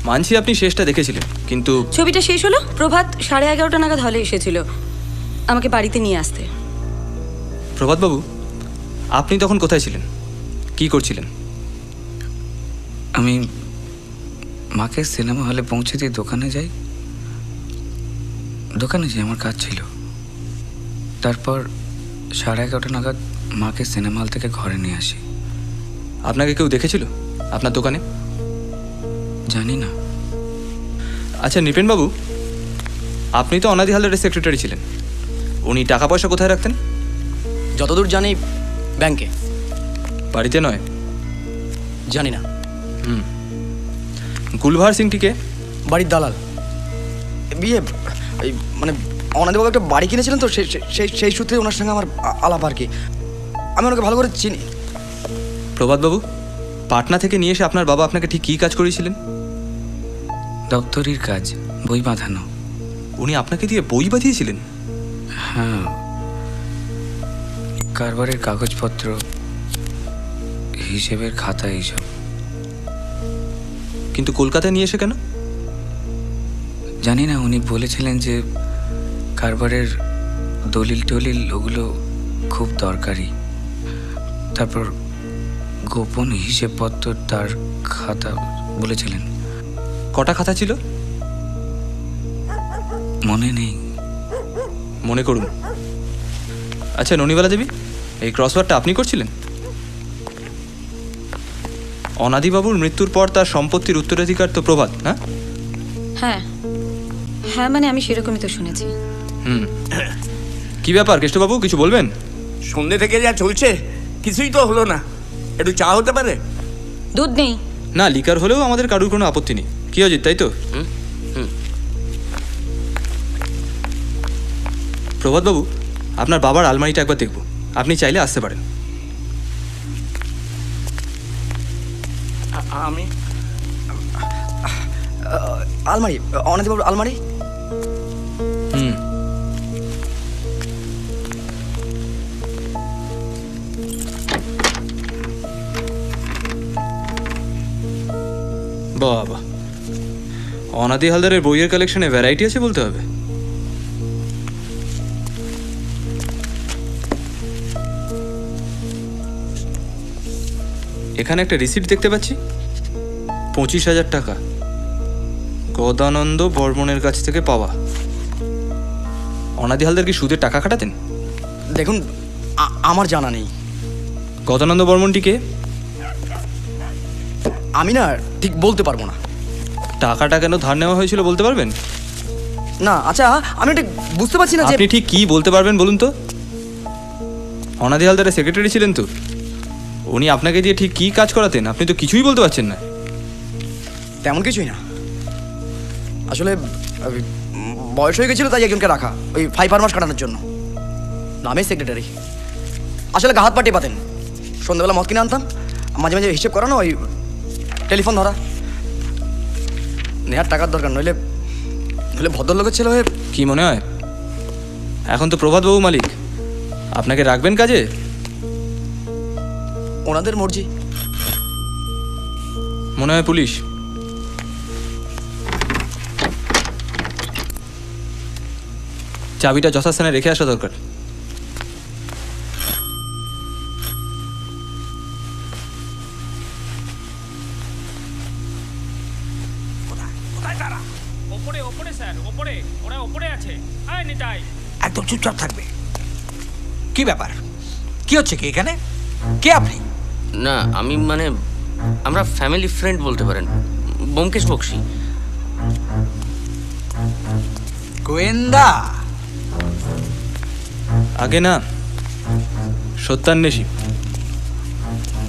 মানছি আপনি শেষটা দেখেছিলেন, কিন্তু ছবিটা শেষ হলো প্রভাত 11:30 নাগাদ হলে এসেছিল আমাকে বাড়িতে নিয়ে আসতে। প্রভাতবাবু, আপনি তখন কোথায় ছিলেন, কি করছিলেন? আমি মাকে সিনেমা হলে পৌঁছে দিয়ে দোকানে যাই। আমার কাজ ছিল। তারপর 11:30 নাগাদ মাকে সিনেমা হল থেকে ঘরে নিয়ে আসি। আপনাকে কেউ দেখেছিল আপনার দোকানে? জানি না। আচ্ছা নৃপেনবাবু, আপনি তো অনাদি হালদারের সেক্রেটারি ছিলেন। উনি টাকা পয়সা কোথায় রাখতেন? যতদূর জানি ব্যাংকে। বাড়িতে নয়? জানি না। গুলভার সিংটিকে? বাড়ির দালাল। বিয়ে এই মানে অনাদিবাবু একটা বাড়ি কিনেছিলেন তো, সেই সূত্রে ওনার সঙ্গে আমার আলাপ আর কি। আমি ওনাকে ভালো করে চিনি। প্রভাতবাবু, পাটনা থেকে নিয়ে এসে আপনার বাবা আপনাকে ঠিক কী কাজ করেছিলেন? দপ্তরির কাজ, বই বাঁধানো। উনি আপনাকে দিয়ে বই বাঁধিয়েছিলেন? হ্যাঁ, কারবারের কাগজপত্র, হিসেবের খাতা, এইসব। কিন্তু কলকাতায় নিয়ে এসে কেন? জানি না, উনি বলেছিলেন যে কারবারের দলিল টলিল ওগুলো খুব দরকারি। তারপর গোপন হিসেবপত্র, তার খাতা বলেছিলেন। কটা খাতা ছিল? মনে নেই। মনে করুন। আচ্ছা ননিবালা দেবী, এই ক্রসওয়ার্ডটা আপনি করছিলেন? অনাদিবাবুর মৃত্যুর পর তার সম্পত্তির উত্তরাধিকার তো প্রভাত, না? হ্যাঁ হ্যাঁ, মানে আমি সেরকমই তো শুনেছি। কি ব্যাপার কেষ্টবাবু, কিছু বলবেন? সন্ধ্যে থেকে যা চলছে কিছুই তো হলো না, একটু চা হতে পারে? দুধ নেই? না, লিকার হলেও আমাদের কারুর কোনো আপত্তি নেই। কি অজিত, তাই তো? প্রভাতবাবু, আপনার বাবার আলমারিটা একবার দেখব, আপনি চাইলে আসতে পারেন। আমি আলমারি, অনাদিবাবুর আলমারি। বাবা, অনাদি হালদারের বইয়ের কালেকশনে ভ্যারাইটি আছে বলতে হবে। এখানে একটা রিসিপ্ট দেখতে পাচ্ছি, 25,000 টাকা, গদানন্দ বর্মনের কাছ থেকে পাওয়া। অনাদি হালদার কি সুদের টাকা খাটাতেন? দেখুন, আমার জানা নেই। গদানন্দ বর্মনটি কে? আমি না ঠিক বলতে পারবো না। টাকাটা কেন ধার নেওয়া হয়েছিল বলতে পারবেন? না। আচ্ছা, আমি ঠিক বুঝতে পারছি না যে আপনি ঠিক কি বলতে পারবেন বলুন তো? অনাদি হালদারের সেক্রেটারি ছিলেন তো, উনি আপনাকে দিয়ে ঠিক কি কাজ করাতেন আপনি তো কিছুই বলতে পারছেন না। তেমন কিছুই না। আসলে বয়স হয়ে গেছিল, তাই একজনকে রাখা ওই 5 মাস কাটানোর জন্য। নামে সেক্রেটারি। আসলে গা হাত পাটিয়ে পাতেন। সন্ধ্যাবেলা মদ কিনে আনতাম, মাঝে মাঝে হিসেব করানো, ওই টেলিফোন ধরা। নেওয়ার টাকার দরকার, নইলে ভদ্রলোকের ছেলে হয়ে। কি মনে হয় এখন তো প্রভাতবাবু মালিক, আপনাকে রাখবেন কাজে? ওনাদের মর্জি। মনে হয় পুলিশ। চাবিটা যথাস্থানে রেখে আসা দরকার। ওপরে স্যার, ওপরে, ওরা ওপরে আছে। আয় নিতাই। একদম চুপচাপ থাকবে। কি ব্যাপার, কি হচ্ছে কি এখানে? কে আপনি? না আমি মানে আমরা ফ্যামিলি ফ্রেন্ড বলতে পারেন, ব্যোমকেশ বক্সী। গোয়েন্দা? আগে না, সত্যান্বেষী।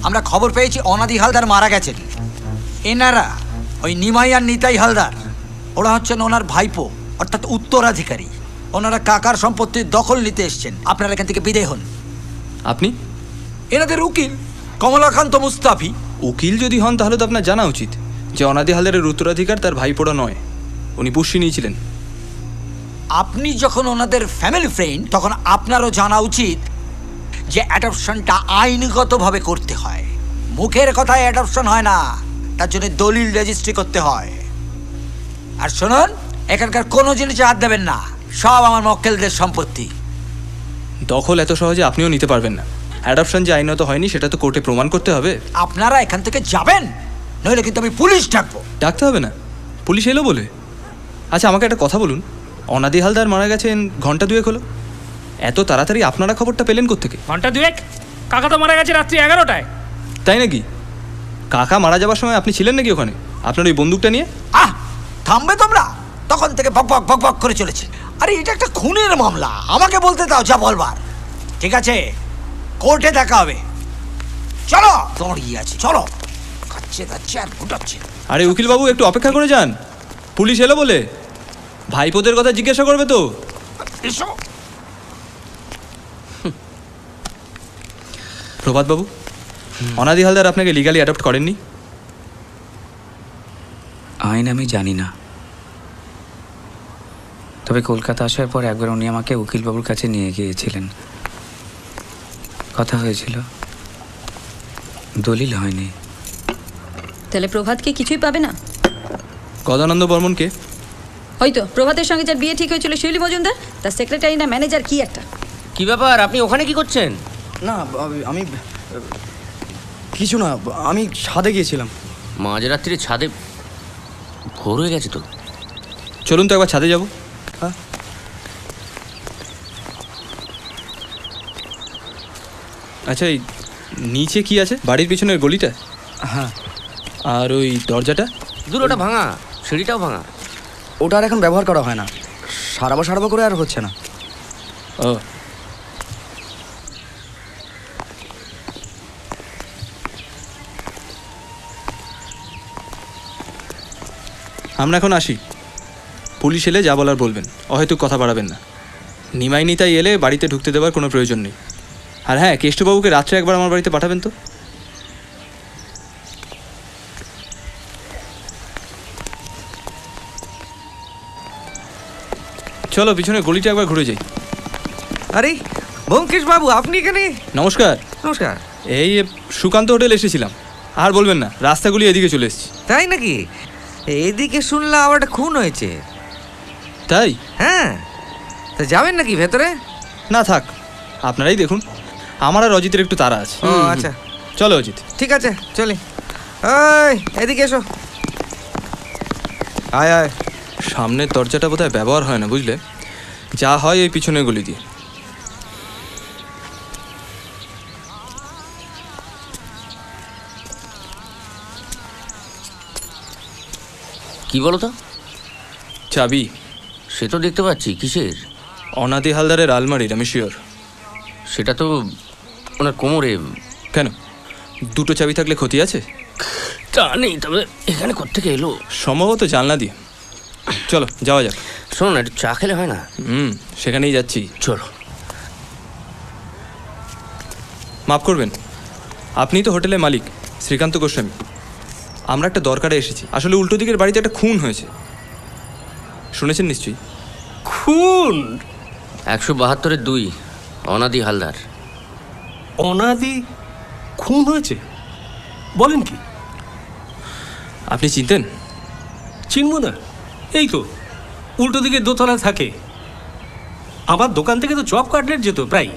আমরা খবর পেয়েছি অনাদি হালদার মারা গেছেন। এনারা ওই নিমাই আর নিতাই হালদার, ওরা হচ্ছেন ওনার ভাইপো অর্থাৎ উত্তরাধিকারী। ওনারা কাকার সম্পত্তির দখল নিতে এসছেন। আপনারা এখান থেকে বিদায় হন। আপনি? এনাদের উকিল কমলাকান্ত মুস্তাফি। উকিল যদি হন তাহলে তো আপনার জানা উচিত যে অনাদি হালদারের উত্তরাধিকার তার ভাইপোড়া নয়, উনি পুষ্যি নিয়েছিলেন। আপনি যখন ওনাদের ফ্যামিলি ফ্রেন্ড তখন আপনারও জানা উচিত যে অ্যাডপশনটা আইনগতভাবে করতে হয়। মুখের কথায় অ্যাডপশন হয় না, তার জন্য দলিল রেজিস্ট্রি করতে হয়। আর শুনুন, এখানকার কোনো জিনিসে হাত দেবেন না, সব আমার মক্কেলদের সম্পত্তি। দখল এত সহজে আপনিও নিতে পারবেন না। অ্যাডপশন যে আইনত হয়নি সেটা তো কোর্টে প্রমাণ করতে হবে। আপনারা এখান থেকে যাবেন, নইলে কিন্তু আমি পুলিশ ডাকবো। ডাকতে হবে না, পুলিশ এলো বলে। আচ্ছা আমাকে একটা কথা বলুন, অনাদি হালদার মারা গেছেন ঘন্টা দুয়েক হলো, এত তাড়াতাড়ি আপনারা খবরটা পেলেন কোত্থেকে? ঘন্টা দুয়েক? কাকা তো মারা গেছে রাত্রি 11টায়। তাই নাকি? কাকা মারা যাবার সময় আপনি ছিলেন নাকি ওখানে আপনার ওই বন্দুকটা নিয়ে? থামবে তোমরা? তখন থেকে বক বক বক বক করে চলেছে। আরে এটা একটা খুনের মামলা, আমাকে বলতে দাও যা বলবার। ঠিক আছে, কোর্টে দেখা হবে। চলো, দড়িয়ে আছে, চলো। খাচ্ছে খাচ্ছে আর ফুটাচ্ছে। আরে উকিল বাবু একটু অপেক্ষা করে যান, পুলিশ এলো বলে। ভাইপোদের কথা জিজ্ঞাসা করবে তো। এসো। প্রভাত বাবু, অনাদি হালদার আপনাকে লিগালি অ্যাডপ্ট করেননি? আইন আমি জানি না, তবে কলকাতা আসার পর একবার উনি আমাকে উকিলবাবুর কাছে নিয়ে গিয়েছিলেন, কথা হয়েছিল, দলিল হয়নি। তাহলে প্রভাতকে কিছুই পাবে না? গদানন্দ বর্মনকে? হয়তো প্রভাতের সঙ্গে যার বিয়ে ঠিক হয়েছিল শিউলি মজুমদার, তার সেক্রেটারি না ম্যানেজার কি একটা। কি ব্যাপার, আপনি ওখানে কি করছেন? না আমি কিছু না, আমি ছাদে গিয়েছিলাম। মাঝরাত্রিরে ছাদে? ভোর হয়ে গেছে তো। চলুন তো একবার ছাদে যাব। হ্যাঁ আচ্ছা এই নিচে কি আছে? বাড়ির পিছনের গলিটা? হ্যাঁ। আর ওই দরজাটা? দূর, ওটা ভাঙা, সিঁড়িটাও ভাঙা। ওটা আর এখন ব্যবহার করা হয় না, সারাবো করে আর হচ্ছে না। ও আমরা এখন আসি, পুলিশ এলে যা বলার বলবেন, হয়তো কথা বাড়াবেন না। নিমাই নিতাই এলে বাড়িতে ঢুকতে দেওয়ার কোনো প্রয়োজন নেই। আর হ্যাঁ, কেষ্টবাবুকে রাত্রে একবার আমার বাড়িতে পাঠাবেন তো। চলো পিছনে গলিটা একবার ঘুরে যাই। আরে ব্যোমকেশ বাবু, আপনি এখানে? নমস্কার। নমস্কার। এই সুকান্ত হোটেল এসেছিলাম। আর বলবেন না, রাস্তাগুলি এদিকে চলে এসেছি। তাই নাকি? এদিকে শুনলাম আবার একটা খুন হয়েছে। তাই? হ্যাঁ, তা যাবেন নাকি ভেতরে? না থাক, আপনারাই দেখুন, আমার আর অজিতের একটু তাড়া আছে। ও আচ্ছা, চলো অজিত। ঠিক আছে চলি। ওই এদিকে এসো। আয় আয়। সামনের দরজাটা বোধহয় ব্যবহার হয় না, বুঝলে? যা হয় ওই পিছনের গলি দিয়ে। কি বলো তো? চাবি? সে তো দেখতে পাচ্ছি। কিসের? অনাদি হালদারের আলমারির, আমি শিওর। সেটা তো ওনার কোমরে। কেন, দুটো চাবি থাকলে ক্ষতি আছে? তা নেই, তবে এখানে কোত্থেকে এলো? সম্ভবত জানলা দিয়ে। চলো যাওয়া যাক। শোনো না, একটু চা খেলে হয় না? সেখানেই যাচ্ছি। চলো। মাফ করবেন, আপনি তো হোটেলের মালিক শ্রীকান্ত গোস্বামী। আমরা একটা দরকারে এসেছি। আসলে উল্টো দিকের বাড়িতে একটা খুন হয়েছে, শুনেছেন নিশ্চয়ই? খুন? 172-2 অনাদি হালদার। অনাদি খুন হয়েছে? বলেন কি? আপনি চিনতেন? চিনব না? এই তো উল্টো দিকে দোতলা থাকে, আমার দোকান থেকে তো চপ কাটলেট যেত প্রায়।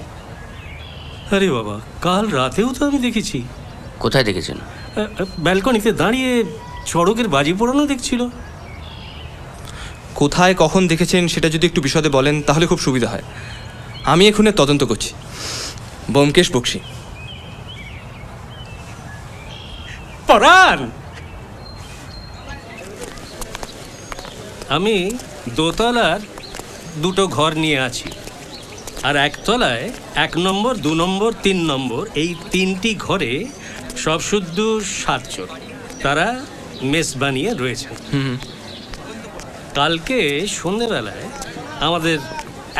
আরে বাবা, কাল রাতেও তো আমি দেখেছি। কোথায় দেখেছেন? ব্যালকনিতে দাঁড়িয়ে চড়কের বাজি পোড়ানো দেখছিল। কোথায় কখন দেখেছেন সেটা যদি একটু বিশদে বলেন তাহলে খুব সুবিধা হয়। আমি এখানে তদন্ত করছি। ব্যোমকেশ বক্সী। পরাণ, আমি দোতলার দুটো ঘর নিয়ে আছি, আর একতলায় 1 নম্বর 2 নম্বর 3 নম্বর এই 3টি ঘরে সব শুদ্ধ 7 জন, তারা মেস বানিয়ে রয়েছেন। কালকে সন্ধ্যেবেলায় আমাদের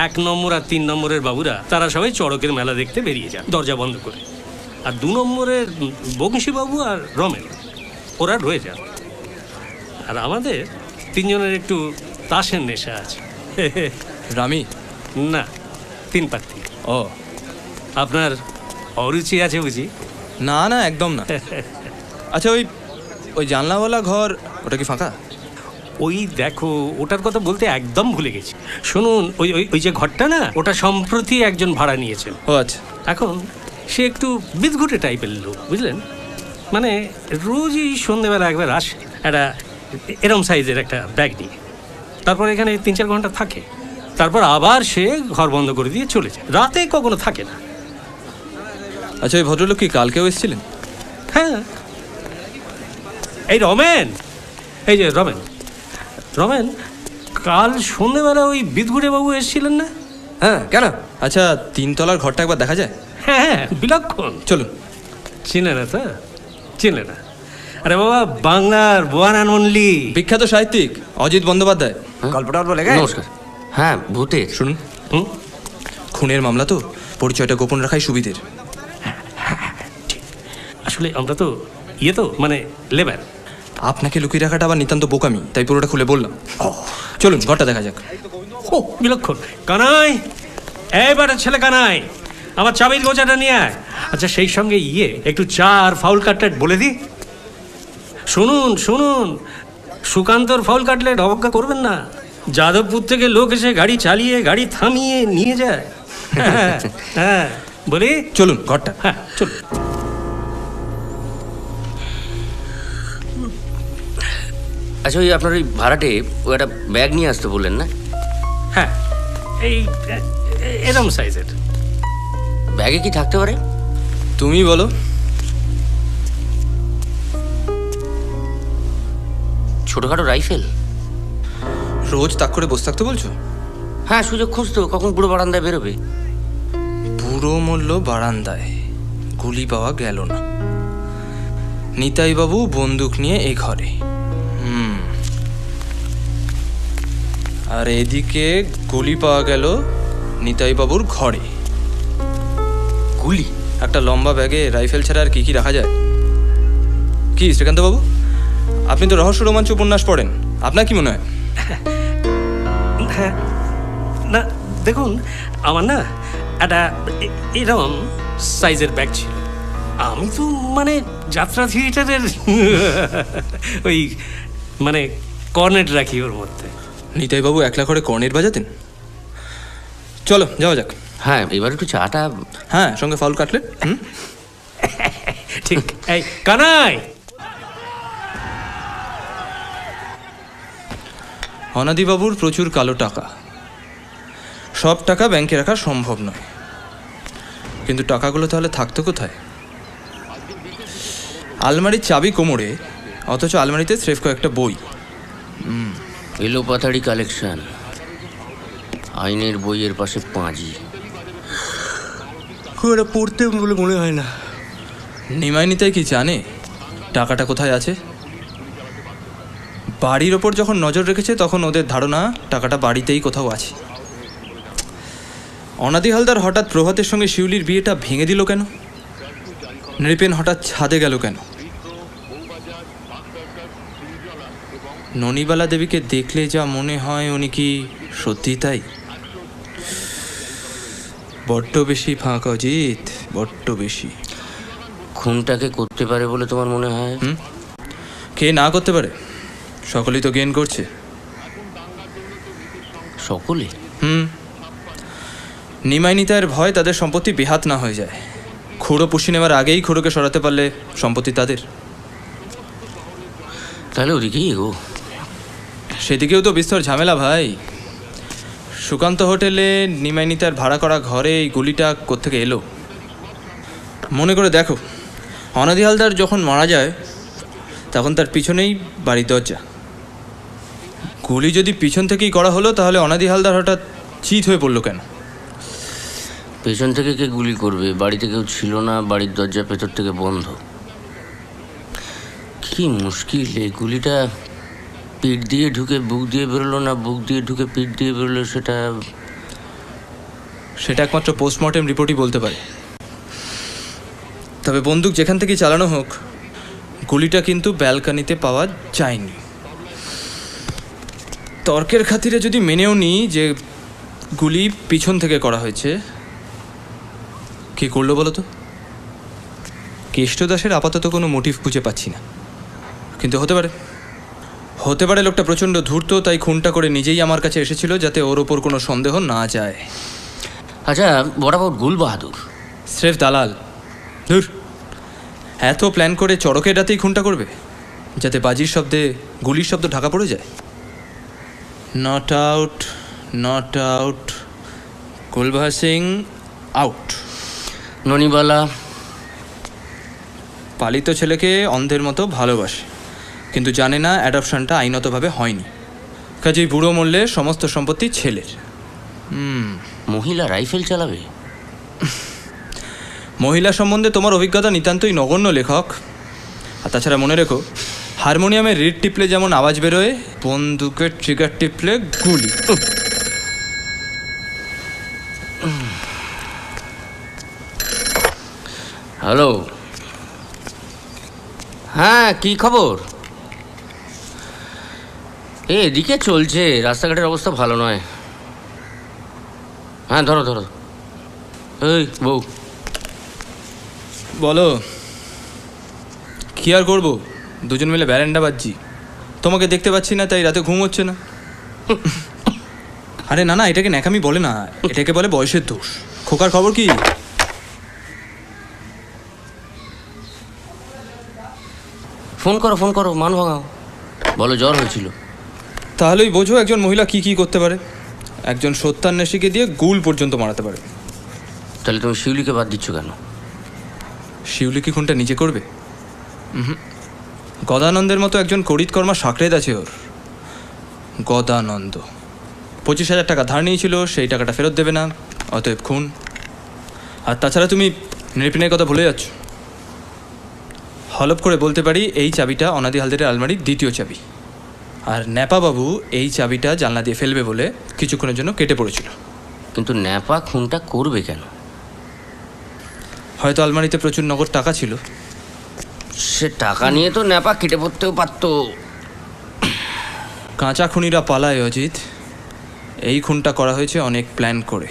1 নম্বর আর 3 নম্বরের বাবুরা তারা সবাই চড়কের মেলা দেখতে বেরিয়ে যান দরজা বন্ধ করে, আর 2 নম্বরের বংশীবাবু আর রমেন ওরা রয়ে যান, আর আমাদের 3 জনের একটু তাসের নেশা আছে। রামি না, 3 পাত্তি। ও, আপনার অরুচি আছে বুঝি? না না, একদম না। আচ্ছা, ওই জানলাওয়ালা ঘর ওটা কি ফাঁকা? ওই দেখো, ওটার কথা বলতে একদম ভুলে গেছি। শুনুন, ওই ওই ওই যে ঘরটা না, ওটা সম্প্রতি একজন ভাড়া নিয়েছেন। ও আচ্ছা। এখন সে একটু বিদঘুটে টাইপের লোক, বুঝলেন? মানে রোজই সন্ধ্যেবেলা একবার আসে একটা এরম সাইজের একটা ব্যাগ নিয়ে, তারপর এখানে 3-4 ঘন্টা থাকে, তারপর আবার সে ঘর বন্ধ করে দিয়ে চলে যায়, রাতে কখনো থাকে না। আচ্ছা, ওই ভদ্রলোক কি কালকেও এসেছিলেন? হ্যাঁ, এই রমেন, এই যে রমেন, রমেন কাল সন্ধ্যেবেলা ওই বিদঘুটে বাবু এসেছিলেন না? হ্যাঁ, কেন? আচ্ছা, 3 তলার ঘরটা একবার দেখা যায়? হ্যাঁ, বিলক্ষণ। চলুন। চিনে না তো? চিনলে না? আরে বাবা, বাংলার ওয়ান অ্যান্ড অনলি বিখ্যাত সাহিত্যিক অজিত বন্দ্যোপাধ্যায়। গল্পটা বলে নমস্কার। হ্যাঁ, ভূতের। শুনুন, খুনের মামলা তো, পরিচয়টা গোপন রাখাই সুবিধের। আসলে আমরা তো তো মানে লেবার। আপনাকে লুকিয়ে রাখাটা আবার নিতান্ত বোকামি, তাই পুরোটা খুলে বললাম। চলুন, ঘরটা দেখা যাক। ও, বিলক্ষণ। কানাই, এইবারে ছেলে কানাই, আমার চাবির গোছাটা নিয়ে আয়। আচ্ছা, সেই সঙ্গে একটু চা আর ফাউল কাটলেট বলে দি। শুনুন শুনুন, সুকান্তর ফাউল কাটলেট অবজ্ঞা করবেন না। যাদবপুর থেকে লোক এসে গাড়ি চালিয়ে গাড়ি থামিয়ে নিয়ে যায়। হ্যাঁ, বলি চলুন ঘরটা। হ্যাঁ, চলুন। আচ্ছা, ওই আপনার ওই ভাড়াটে ও একটা ব্যাগ নিয়ে আসতে বললেন না? হ্যাঁ, এই এরম সাইজের ব্যাগে কি থাকতে পারে? তুমি বলো। ছোটখাটো রাইফেল? রোজ তাক করে বসে থাকতে বলছো? হ্যাঁ, সুযোগ খুঁজতো, কখন বুড়ো বারান্দায় বেরোবে। বুড়ো মূল্য বারান্দায়, গুলি পাওয়া গেল না। নিতাইবাবু বন্দুক নিয়ে এই ঘরে। আর এদিকে গুলি পাওয়া গেল নিতাইবাবুর ঘরে। গুলি? একটা লম্বা ব্যাগে রাইফেল ছাড়া আর কি কি রাখা যায়? কি শ্রীকান্তবাবু, আপনি তো রহস্য রোমাঞ্চ উপন্যাস পড়েন, আপনার কি মনে হয়? হ্যাঁ, না দেখুন, আমার না একটা এরকম সাইজের ব্যাগ ছিল। আমি তো মানে যাত্রা থিয়েটারের ওই মানে কর্নেট রাখি ওর মধ্যে। নিতাইবাবু একলা করে কর্নেট বাজাতেন? চলো যাওয়া যাক। হ্যাঁ, এবার একটু চাটা। হ্যাঁ, সঙ্গে ফাউল কাটলেট। ঠিক। এই কানাই, অনাদিবাবুর প্রচুর কালো টাকা, সব টাকা ব্যাংকে রাখা সম্ভব নয়, কিন্তু টাকাগুলো তাহলে থাকতো কোথায়? আলমারির চাবি কোমরে, অথচ আলমারিতে স্রেফ কয়েকটা বই। এলোপাতাড়ি কালেকশন, আইনের বইয়ের পাশে পাঁজি। খুব একটা পড়তে বলে মনে হয় না। নিমাই নিতাই কি জানে টাকাটা কোথায় আছে? বাড়ির ওপর যখন নজর রেখেছে তখন ওদের ধারণা টাকাটা বাড়িতেই কোথাও আছে। অনাদি হালদার হঠাৎ প্রভাতের সঙ্গে শিউলির বিয়েটা ভেঙে দিল কেন? নৃপেন হঠাৎ ছাদে গেল কেন? ননিবালা দেবীকে দেখলে যা মনে হয় উনি কি সত্যি তাই? বড্ড বেশি ফাঁকা অজিত, বড্ড বেশি। খুনটাকে করতে পারে বলে তোমার মনে হয়? কে না করতে পারে? সকলেই তো গেন করছে। সকলে? নিমাই নিতাইয়ের ভয় তাদের সম্পত্তি বেহাত না হয়ে যায়। খুঁড়ো পুষি নেওয়ার আগেই খুঁড়োকে সরাতে পারলে সম্পত্তি তাদের। তাহলে ওদিকেই এগো। সেদিকেও তো বিস্তর ঝামেলা ভাই। সুকান্ত হোটেলে নিমাইনি তার ভাড়া করা ঘরে এই গুলিটা কোত্থেকে এলো মনে করে দেখো। অনাদি হালদার যখন মারা যায় তখন তার পিছনেই বাড়ির দরজা। গুলি যদি পিছন থেকেই করা হলো তাহলে অনাদি হালদার হঠাৎ চিত হয়ে পড়লো কেন? পেছন থেকে কে গুলি করবে? বাড়িতে কেউ ছিল না, বাড়ির দরজা ভেতর থেকে বন্ধ। কি মুশকিল! এই গুলিটা পিঠ দিয়ে ঢুকে বুক দিয়ে বেরোলো না বুক দিয়ে ঢুকে পিঠ দিয়ে বেরোলো, সেটা একমাত্র পোস্টমর্টেম রিপোর্টই বলতে পারে। তবে বন্দুক যেখান থেকে চালানো হোক, গুলিটা কিন্তু ব্যালকানিতে পাওয়া যায়নি। তর্কের খাতিরে যদি মেনেও নিই যে গুলি পিছন থেকে করা হয়েছে, কে করলো বলো তো? কেষ্ট দাসের আপাতত কোনো মোটিভ খুঁজে পাচ্ছি না, কিন্তু হতে পারে লোকটা প্রচণ্ড ধূর্ত, তাই খুনটা করে নিজেই আমার কাছে এসেছিল যাতে ওর ওপর কোনো সন্দেহ না যায়। আচ্ছা, হোয়াট অ্যাবাউট গুল বাহাদুর? স্রেফ দালাল। ধুর, এত প্ল্যান করে চড়কের রাতেই খুনটা করবে যাতে বাজির শব্দে গুলির শব্দ ঢাকা পড়ে যায়। Not out. Gulbahar Singh out. Nanibala Palit ছেলেকে অন্ধের মতো ভালোবাসে, কিন্তু জানে না অ্যাডপশনটা আইনতভাবে হয়নি। কাজেই বুড়ো মরলে সমস্ত সম্পত্তি ছেলের। মহিলা রাইফেল চালাবে? মহিলা সম্বন্ধে তোমার অভিজ্ঞতা নিতান্তই নগণ্য লেখক। আর তাছাড়া মনে রেখো, হারমোনিয়ামের রিড টিপলে যেমন আওয়াজ বেরোয়, বন্দুকের ট্রিগার টিপলে গুলি। হ্যালো, হ্যাঁ, কি খবর? এদিকে চলছে, রাস্তাঘাটের অবস্থা ভালো নয়। হ্যাঁ, ধরো। এই বউ, বলো। কি আর করবো, দুজন মিলে ব্যারেন্ডা বাজছি। তোমাকে দেখতে পাচ্ছি না, তাই রাতে ঘুম হচ্ছে না। আরে না, এটাকে ন্যাকামি বলে না, এটাকে বলে বয়সের দোষ। খোকার খবর কি? ফোন করো, মান ভাঙাও, বলো জ্বর হয়েছিল। তাহলেই বোঝো একজন মহিলা কি করতে পারে। একজন সত্যান্বেষীকে দিয়ে গুল পর্যন্ত মারাতে পারে। তাহলে তুমি শিউলিকে বাদ দিচ্ছ কেন? শিউলি কি খুনটা নিজে করবে? গদানন্দের মতো একজন করিতকর্মা সাকরেদ আছে ওর। গদানন্দ 25,000 টাকা ধার নিয়েছিল, সেই টাকাটা ফেরত দেবে না, অতএব খুন। আর তাছাড়া তুমি নৃপিনের কথা ভুলে যাচ্ছ। হলপ করে বলতে পারি এই চাবিটা অনাদি হালদারের আলমারির দ্বিতীয় চাবি। আর ন্যাপাবাবু এই চাবিটা জানলা দিয়ে ফেলবে বলে কিছুক্ষণের জন্য কেটে পড়েছিল। কিন্তু ন্যাপা খুনটা করবে কেন? হয়তো আলমারিতে প্রচুর নগদ টাকা ছিল। সে টাকা নিয়ে তো ন্যাপা কেটে পড়তেও পারত। কাঁচা খুনিরা পালায় অজিত। এই খুনটা করা হয়েছে অনেক প্ল্যান করে,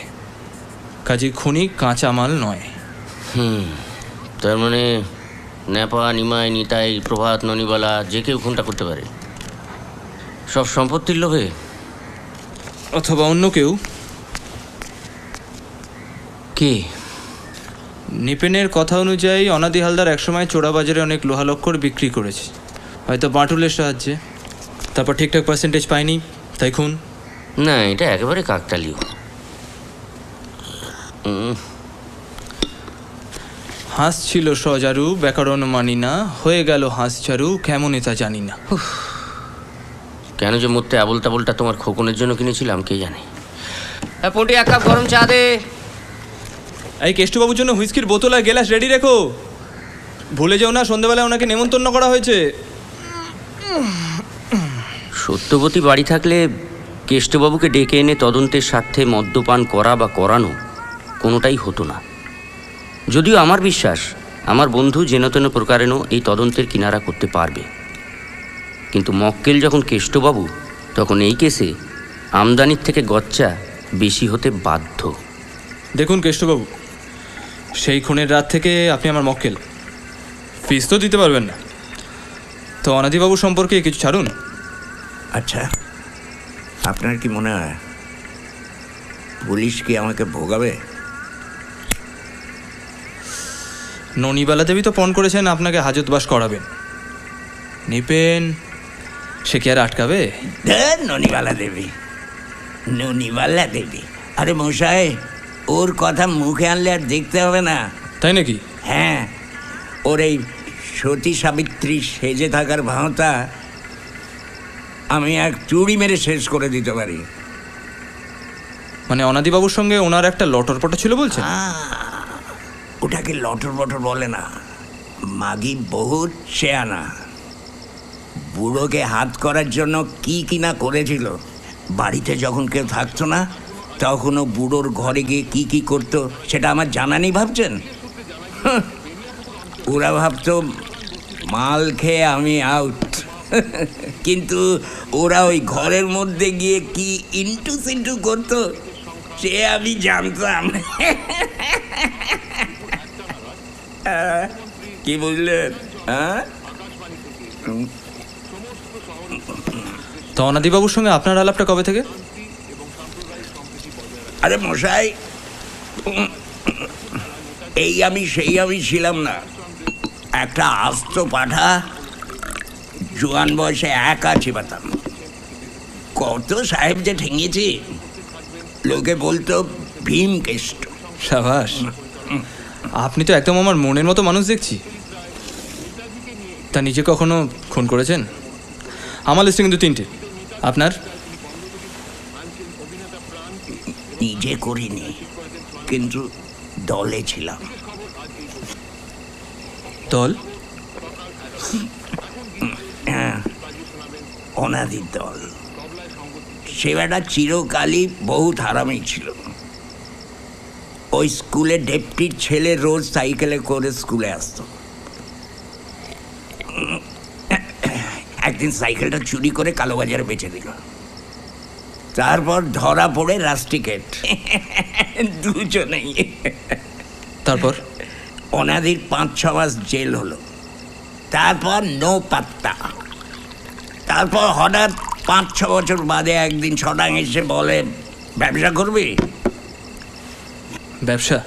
কাজী খুনি কাঁচা মাল নয়। তার মানে ন্যাপা, নিমাই, নিতাই, প্রভাত, ননিবালা যে কেউ খুনটা করতে পারে, সব সম্পত্তির লোভে, অথবা অন্য কেউ। কে? নিপেনের কথা অনুযায়ী অনাদি হালদার একসময় চোরাবাজারে অনেক লোহালক্কর বিক্রি করেছে, হয়তো বাটুলের সাহায্যে। তারপর ঠিকঠাক পার্সেন্টেজ পায়নি, তাই খুন। না, এটা একেবারে কাকতালীয়। হাসছিল সজারু, ব্যাকরণ মানি না, হয়ে গেল হাঁসঝাড়ু, কেমন তা জানি না। কেন যে মরতে আবল তাবলটা তোমার খোকনের জন্য কিনেছিলাম কে জানে। পটি, 1 কাপ গরম চা দে। এই কেষ্টবাবুর জন্য হুইস্কির বোতল আর গেলাস রেডি রেখো। ভুলে যেও না সন্ধ্যাবেলায় ওনাকে নেমন্তন্ন করা হয়েছে। সত্যবতী বাড়ি থাকলে কেষ্টবাবুকে ডেকে এনে তদন্তের স্বার্থে মদ্যপান করা বা করানো কোনোটাই হতো না। যদিও আমার বিশ্বাস আমার বন্ধু যেনতেন প্রকারেণও এই তদন্তের কিনারা করতে পারবে, কিন্তু মক্কেল যখন কেষ্টবাবু, তখন এই কেসে আমদানির থেকে গচ্চা বেশি হতে বাধ্য। দেখুন কেষ্টবাবু, সেই খুনের রাত থেকে আপনি আমার মক্কেল, ফিস তো দিতে পারবেন না, তো অনাদিবাবু সম্পর্কে কিছু ছাড়ুন। আচ্ছা, আপনার কি মনে হয় পুলিশ কি আমাকে ভোগাবে? ননিবালা দেবী তো পণ করেছেন আপনাকে হাজতবাস করাবেন। নিপেন সে কি আর আটকাবে? ননিবালা দেবী, ননিবালা দেবী। আরে মশাই, ওর কথা মুখে আনলে আর দেখতে হবে না। তাই নাকি? হ্যাঁ, ওর এই সতী সাবিত্রী সেজে থাকার ভাঁওতা আমি এক চুড়ি মেরে শেষ করে দিতে পারি। মানে অনাদিবাবুর সঙ্গে ওনার একটা লটরপটো ছিল বলছে? ওটাকে লটর বটর বলে না, মাগি বহুত শেয়ানা। বুড়োকে হাত করার জন্য কি কিনা করেছিল। বাড়িতে যখন কেউ থাকতো না তখনও বুড়োর ঘরে গিয়ে কি কি করতো সেটা আমার জানা নেই ভাবছেন? ওরা ভাবতো মাল খেয়ে আমি আউট, কিন্তু ওরা ওই ঘরের মধ্যে গিয়ে কি ইন্টু সিন্টু করতো সে আমি জানতাম। কি বুঝলেন? হ্যাঁ, তো অনাদিবাবুর সঙ্গে আপনার আলাপটা কবে থেকে? আরে মশাই, এই আমি সেই আমি ছিলাম না। একটা আস্ত পাঠা, জোয়ান বয়সে একা চিবাতাম। কত সাহেব যে ঠেঙেছি, লোকে বলতো ভীমকেষ্ট। সাবাস, আপনি তো একদম আমার মনের মতো মানুষ দেখছি। তা নিজে কখনো খুন করেছেন? আমার লিস্টে কিন্তু 3টে। আপনার? নিজে করিনি, কিন্তু দলে ছিলাম। দল? হ্যাঁ, অনাদির দল। সে বেটা চিরকালই বহুত হারামি ছিল। ওই স্কুলে ডেপুটির ছেলে রোজ সাইকেলে করে স্কুলে আসতো। একদিন সাইকেলটা চুরি করে কালোবাজারে বেচে দিল। তারপর ধরা পড়ে রাস্টিকেট, দুজনেই। তারপর অনাদির 5-6 মাস জেল হলো। তারপর নো পাত্তা। তারপর হঠাৎ 5-6 বছর বাদে একদিন ছটাং এসে বলে, ব্যবসা করবি? ব্যবসা?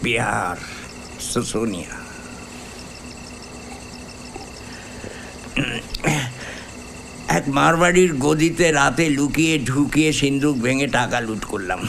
বিহার, সুসুনিয়া। এক মারবাড়ির গদিতে রাতে লুকিয়ে ঢুকিয়ে সিন্দুক ভেঙে টাকা লুট করলাম।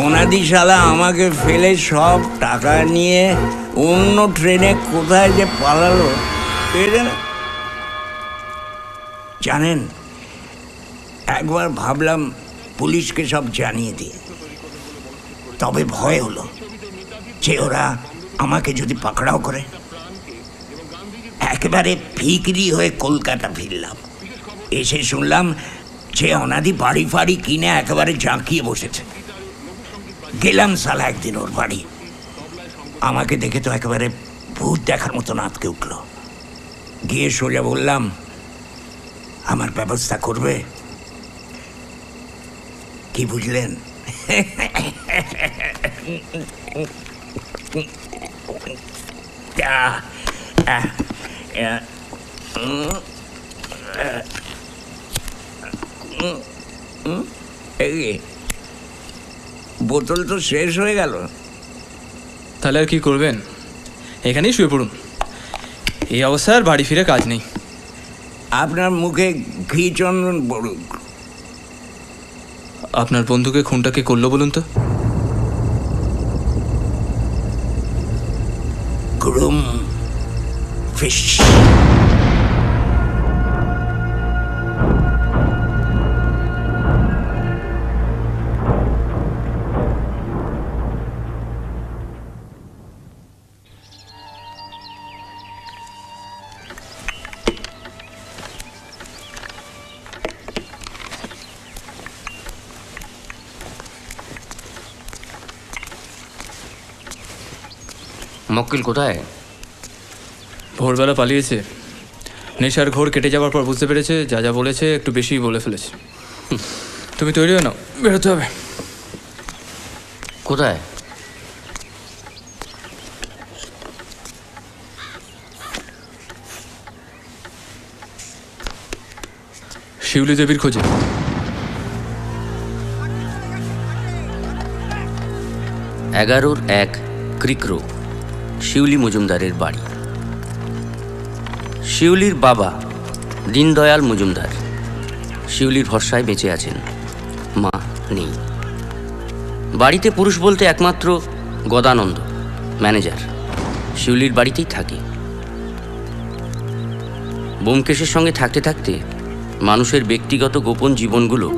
ওনাদি শালা আমাকে ফেলে সব টাকা নিয়ে অন্য ট্রেনে কোথায় যে পালালো জানেন। একবার ভাবলাম পুলিশকে সব জানিয়ে দিই, তবে ভয় হলো যে ওরা আমাকে যদি পাকড়াও করে। একেবারে ফিকরি হয়ে কলকাতা ফিরলাম। এসে শুনলাম যে অনাদি বাড়ি ফাড়ি কিনে একেবারে জাঁকিয়ে বসেছে। গেলাম সালা একদিন ওর বাড়ি। আমাকে দেখে তো একেবারে ভূত দেখার মতো আঁতকে উঠল। গিয়ে সোজা বললাম, আমার ব্যবস্থা করবে? কি বুঝলেন? বোতল তো শেষ হয়ে গেল। তাহলে আর কি করবেন? এখানেই শুয়ে পড়ুন। এই অবস্থায় বাড়ি ফিরে কাজ নেই। আপনার মুখে ঘি চন্দন পড়ুক। আপনার বন্ধুকে খুনটা কে করলো বলুন তো? Groom fish. মক্কেল কোথায়? ভোরবেলা পালিয়েছে। নেশার ঘোর কেটে যাওয়ার পর বুঝতে পেরেছে যা যা বলেছে একটু বেশিই বলে ফেলেছে। তুমি তৈরি হয়ে নাও, বেরোতে হবে। কোথায়? শিউলি দেবীর খোঁজে। এগারোর 1 ক্রিকরো শিউলি মজুমদারের বাড়ি। শিউলির বাবা দীনদয়াল মজুমদার শিউলির ভরসায় বেঁচে আছেন, মা নেই। বাড়িতে পুরুষ বলতে একমাত্র গদানন্দ ম্যানেজার, শিউলির বাড়িতেই থাকে। ব্যোমকেশের সঙ্গে থাকতে থাকতে মানুষের ব্যক্তিগত গোপন জীবনগুলো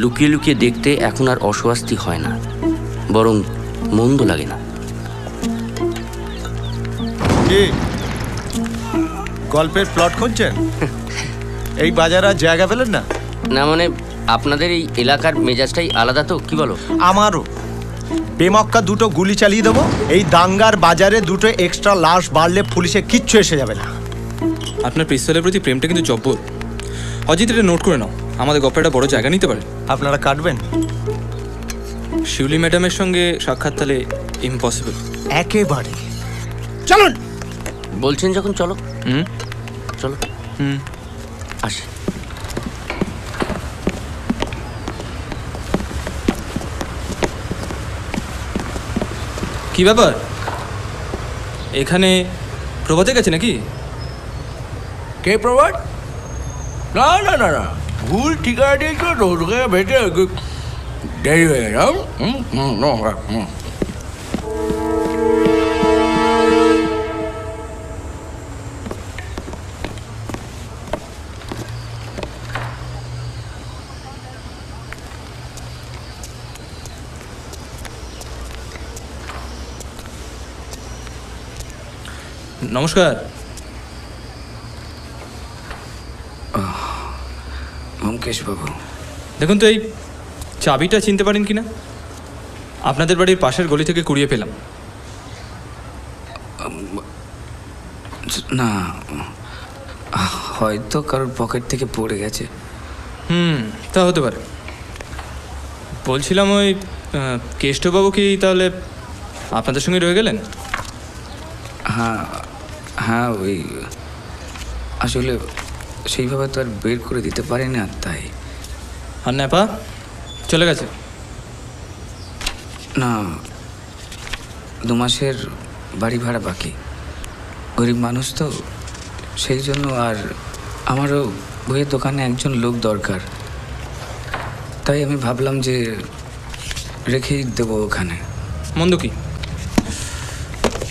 লুকিয়ে লুকিয়ে দেখতে এখন আর অস্বস্তি হয় না, বরং মন্দ লাগে না। গল্পের প্লট খুঁজছেন? এই বাজারে আর জায়গা পেলেন না? না মানে আপনাদের এই এলাকার মেজাজটাই আলাদা, তো কি বলো? আমারও। বেমক্কা দুটো গুলি চালিয়ে দেবো, এই দাঙ্গার বাজারে দুটো এক্সট্রা লাশ বাড়লে পুলিশে কিচ্ছু এসে যাবে না। আপনার পিস্তলের প্রতি প্রেমটা কিন্তু জব্বর। অজিত, এটা নোট করে নাও, আমাদের গল্পে একটা বড় জায়গা নিতে পারে। আপনারা কাটবেন? শিউলি ম্যাডামের সঙ্গে সাক্ষাৎ তাহলে ইম্পসিবল। একেবারে। চলুন বলছেন যখন, চলো। চলো আসি। কি ব্যাপার, এখানে প্রভাতে গেছে নাকি? কে প্রভাত? না না না না, ভুল ঠিকানা দিয়েছ তো, তোকে ভেটে দেরি হয়ে গেল। নমস্কার। ব্যোমকেশ বাবু, দেখুন তো এই চাবিটা চিনতে পারেন কিনা? আপনাদের বাড়ির পাশের গলি থেকে কুড়িয়ে পেলাম। না, হয়তো কারোর পকেট থেকে পড়ে গেছে। তা হতে পারে। বলছিলাম ওই কেষ্টবাবু কি তাহলে আপনাদের সঙ্গে রয়ে গেলেন? হ্যাঁ হ্যাঁ, ওই আসলে সেইভাবে তো আর বের করে দিতে পারি না, তাই। আর ন্যাপা চলে গেছে? না, 2 মাসের বাড়ি ভাড়া বাকি। গরিব মানুষ তো, সেই জন্য। আর আমারও বইয়ের দোকানে একজন লোক দরকার, তাই আমি ভাবলাম যে রেখেই দেবো ওখানে। মন্দ কি?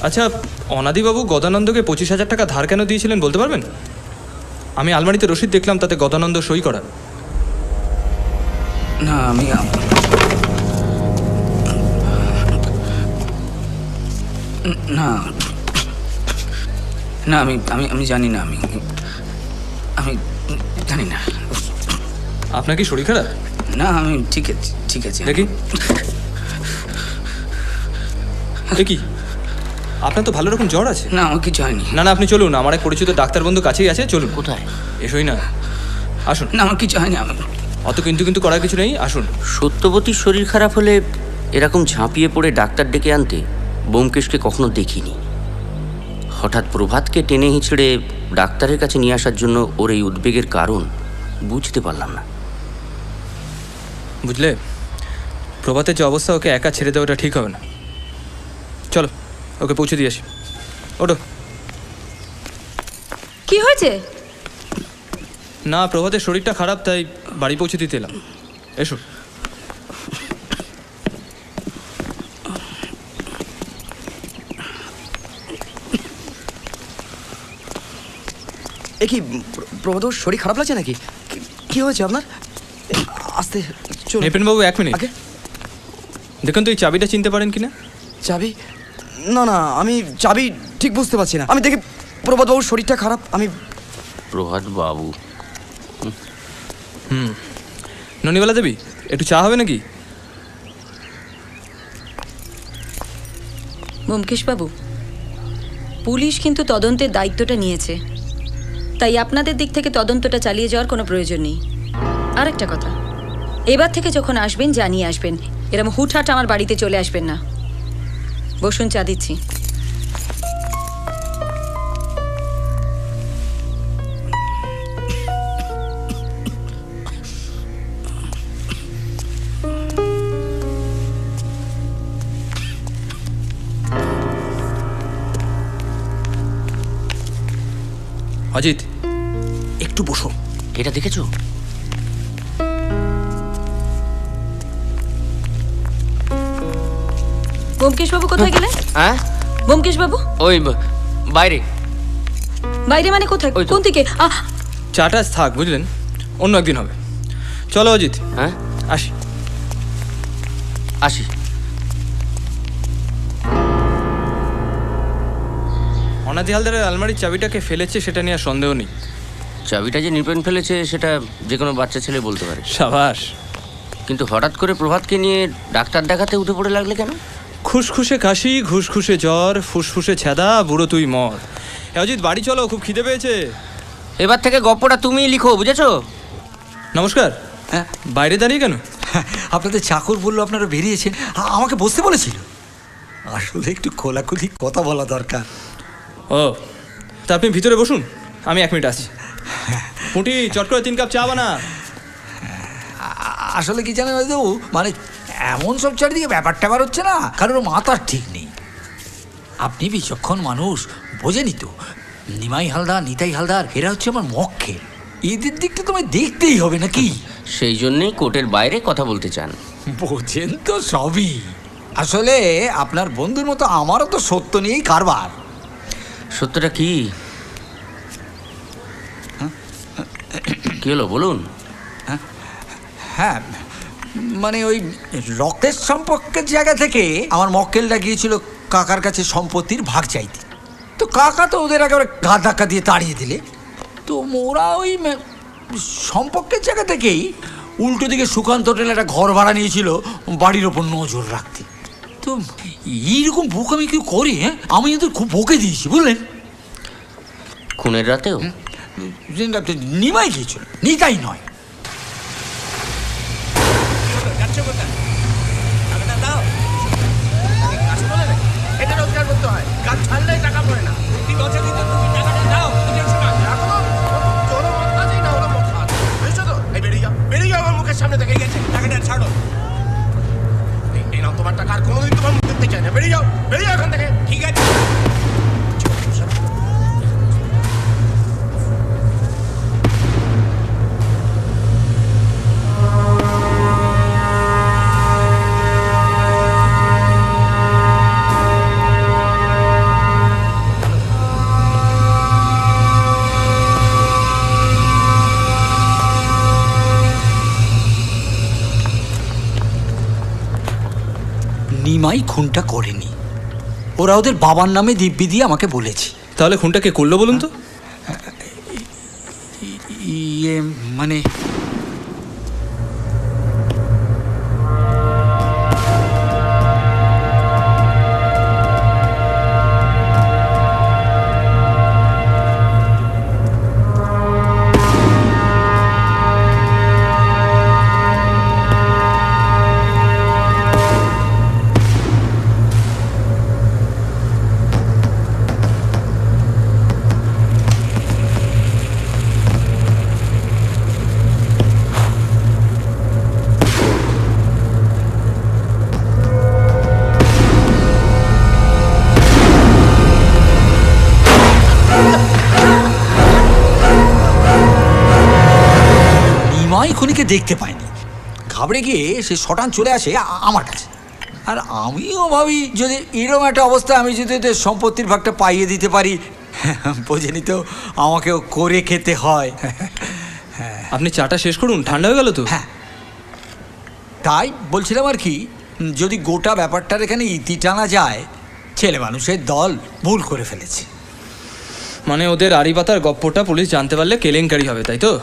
আচ্ছা, অনাদিবাবু গদানন্দকে 25,000 টাকা ধার কেন দিয়েছিলেন বলতে পারবেন? আমি আলমারিতে রসিদ দেখলাম, তাতে গদানন্দ সই করা। না, আমি না না আমি আমি আমি জানি না, আমি আমি জানি না। আপনার কি শরীর খারাপ? না, আমি ঠিক আছে, ঠিক আছে। দেখি দেখি, আপনার তো ভালো রকম জ্বর আছে। না, আমার কিছু হয়নি। না না, আপনি চলুন, আমার এক পরিচিত ডাক্তার বন্ধু কাছেই আছে, চলুন। কোথায়? এসোই না, আসুন। না, আমার কিছু হয়নি। অত কিন্তু কিন্তু করার কিছু নেই, আসুন। সত্যবতীর শরীর খারাপ হলে এরকম ঝাঁপিয়ে পড়ে ডাক্তার ডেকে আনতে ব্যোমকেশকে কখনো দেখিনি। হঠাৎ প্রভাতকে টেনে হিঁচড়ে ডাক্তারের কাছে নিয়ে আসার জন্য ওর এই উদ্বেগের কারণ বুঝতে পারলাম না। বুঝলে, প্রভাতের যে অবস্থা, ওকে একা ছেড়ে দেওয়াটা ঠিক হবে না। চলো, ওকে পৌঁছে দিয়ে আসি। ওটো। কি হয়েছে? না, প্রভাতের শরীরটা খারাপ, তাই বাড়ি পৌঁছে দিতে এলাম। এসো। এ কি প্রভাত, শরীর খারাপ লাগছে নাকি? কি হয়েছে আপনার? আস্তে চলুন। নেপেনবাবু, 1 মিনিট। দেখুন তো এই চাবিটা চিনতে পারেন কিনা? চাবি? না না, আমি চাবি ঠিক বুঝতে পারছি না। আমি দেখি প্রভাতবাবুর শরীরটা খারাপ। আমি প্রভাত বাবু। ননিবালা দেবী, একটু চা হবে নাকি? ব্যোমকেশ বাবু, পুলিশ কিন্তু তদন্তের দায়িত্বটা নিয়েছে, তাই আপনাদের দিক থেকে তদন্তটা চালিয়ে যাওয়ার কোনো প্রয়োজন নেই। আরেকটা কথা, এবার থেকে যখন আসবেন জানিয়ে আসবেন, এরকম হুটহাট আমার বাড়িতে চলে আসবেন না। বসুন, চা দিচ্ছি। অজিত একটু বসো। এটা দেখেছো? ব্যোমকেশ বাবু কোথায় গেলেন? হ্যাঁ, ব্যোমকেশ বাবু ওই বাইরে। বাইরে মানে কোথায়, কোন দিকে? চাটা থাক, বুঝলেন, অন্য একদিন হবে। চলো অজিত। হ্যাঁ, আসি আসি। অনাদি হালদারের আলমারির চাবিটাকে ফেলেছে সেটা নিয়ে আর সন্দেহ নেই। চাবিটা যে নিপেন ফেলেছে সেটা যে কোনো বাচ্চা ছেলে বলতে পারে। সাবাস। কিন্তু হঠাৎ করে প্রভাতকে নিয়ে ডাক্তার দেখাতে উঠে পড়ে লাগলে কেন? খুশখুশে কাশি, ঘুষখুশে জ্বর, ফুসফুসে ছেদা, বুড়ো তুই মর। অজিত বাড়ি চলো, খুব খিদে পেয়েছে। এবার থেকে গপ্পটা তুমিই লিখো, বুঝেছো? নমস্কার। হ্যাঁ, বাইরে দাঁড়িয়ে কেন? আপনাদের চাকর বললো আপনারা বেরিয়েছেন, আমাকে বসতে বলেছিল। আসলে একটু খোলাখুলি কথা বলা দরকার। ও, তা আপনি ভিতরে বসুন, আমি 1 মিনিট আসছি। পুঁটি, চট করে 3 কাপ চা বানা। আসলে কি জানেন বাবু, মানে এমন সব চারিদিকে ব্যাপার ট্যাপার হচ্ছে না, কারোর মাথার ঠিক নেই। আপনি বিচক্ষণ মানুষ, বোঝেনি তো? নিমাই হালদার, নিতাই হালদার, এরা হচ্ছে আমার মক্কেল। এদের দিকটা তোমায় দেখতেই হবে নাকি? সেই জন্যই কোর্টের বাইরে কথা বলতে চান। বোঝেন তো সবই। আসলে আপনার বন্ধুর মতো আমারও তো সত্য নিয়েই কারবার। সত্যটা কি? কি হলো বলুন? হ্যাঁ, মানে ওই রক্তের সম্পর্কের জায়গা থেকে আমার মক্কেলটা গিয়েছিল কাকার কাছে সম্পত্তির ভাগ চাইতে। তো কাকা তো ওদের একেবারে ঘাত ধাক্কা দিয়ে তাড়িয়ে দিলে। তো ওরা ওই সম্পর্কের জায়গা থেকেই উল্টো দিকে সুকান্ত হোটেলে একটা ঘর ভাড়া নিয়েছিল বাড়ির ওপর নজর রাখতে। তো এইরকম বোকামি কেউ করে? হ্যাঁ, আমি ওদের খুব বকে দিয়েছি, বুঝলেন। খুনের রাতেও নিমাই গিয়েছিল, নিতাই নয়। এটা রোজগার করতে হয়, কাজ ছাড়লেই টাকা পড়ে না। প্রতি বছর কিন্তু তুমি টাকাটা দাও, টেনশন আছে। এখনো তোরও মত আছেই না, ওরও মত আছে, বুঝছো তো? এই বেরিয়ে যাও, বেরিয়ে যাও, আমার মুখের সামনে থেকে গেছে। টাকাটা ছাড়ো। এই নাও তোমার টাকা, আর কোনোদিন তোমার মুখ দেখতে চাই না। বেরিয়ে যাও, বেরিয়ে যাও এখান থেকে। ঠিক আছে। নিমাই খুনটা করেনি, ওরা ওদের বাবার নামে দিব্যি দিয়ে আমাকে বলেছে। তাহলে খুনটা কে করলো বলুন তো? ইয়ে মানে খুনিকে দেখতে পায়নি, ঘাবড়ে গিয়ে সে শটান চলে আসে আমার কাছে। আর আমিও ভাবি যদি এরকম একটা অবস্থায় আমি যদি ওদের সম্পত্তির ভাগটা পাইয়ে দিতে পারি, বোঝেনি তো আমাকেও করে খেতে হয়। আপনি চাটা শেষ করুন, ঠান্ডা হয়ে গেল তো। হ্যাঁ, তাই বলছিলাম আর কি, যদি গোটা ব্যাপারটার এখানে ইতি টানা যায়, ছেলে মানুষের দল ভুল করে ফেলেছে। মানে ওদের আড়ি পাতার গপ্পটা পুলিশ জানতে পারলে কেলেঙ্কারি হবে, তাই তো?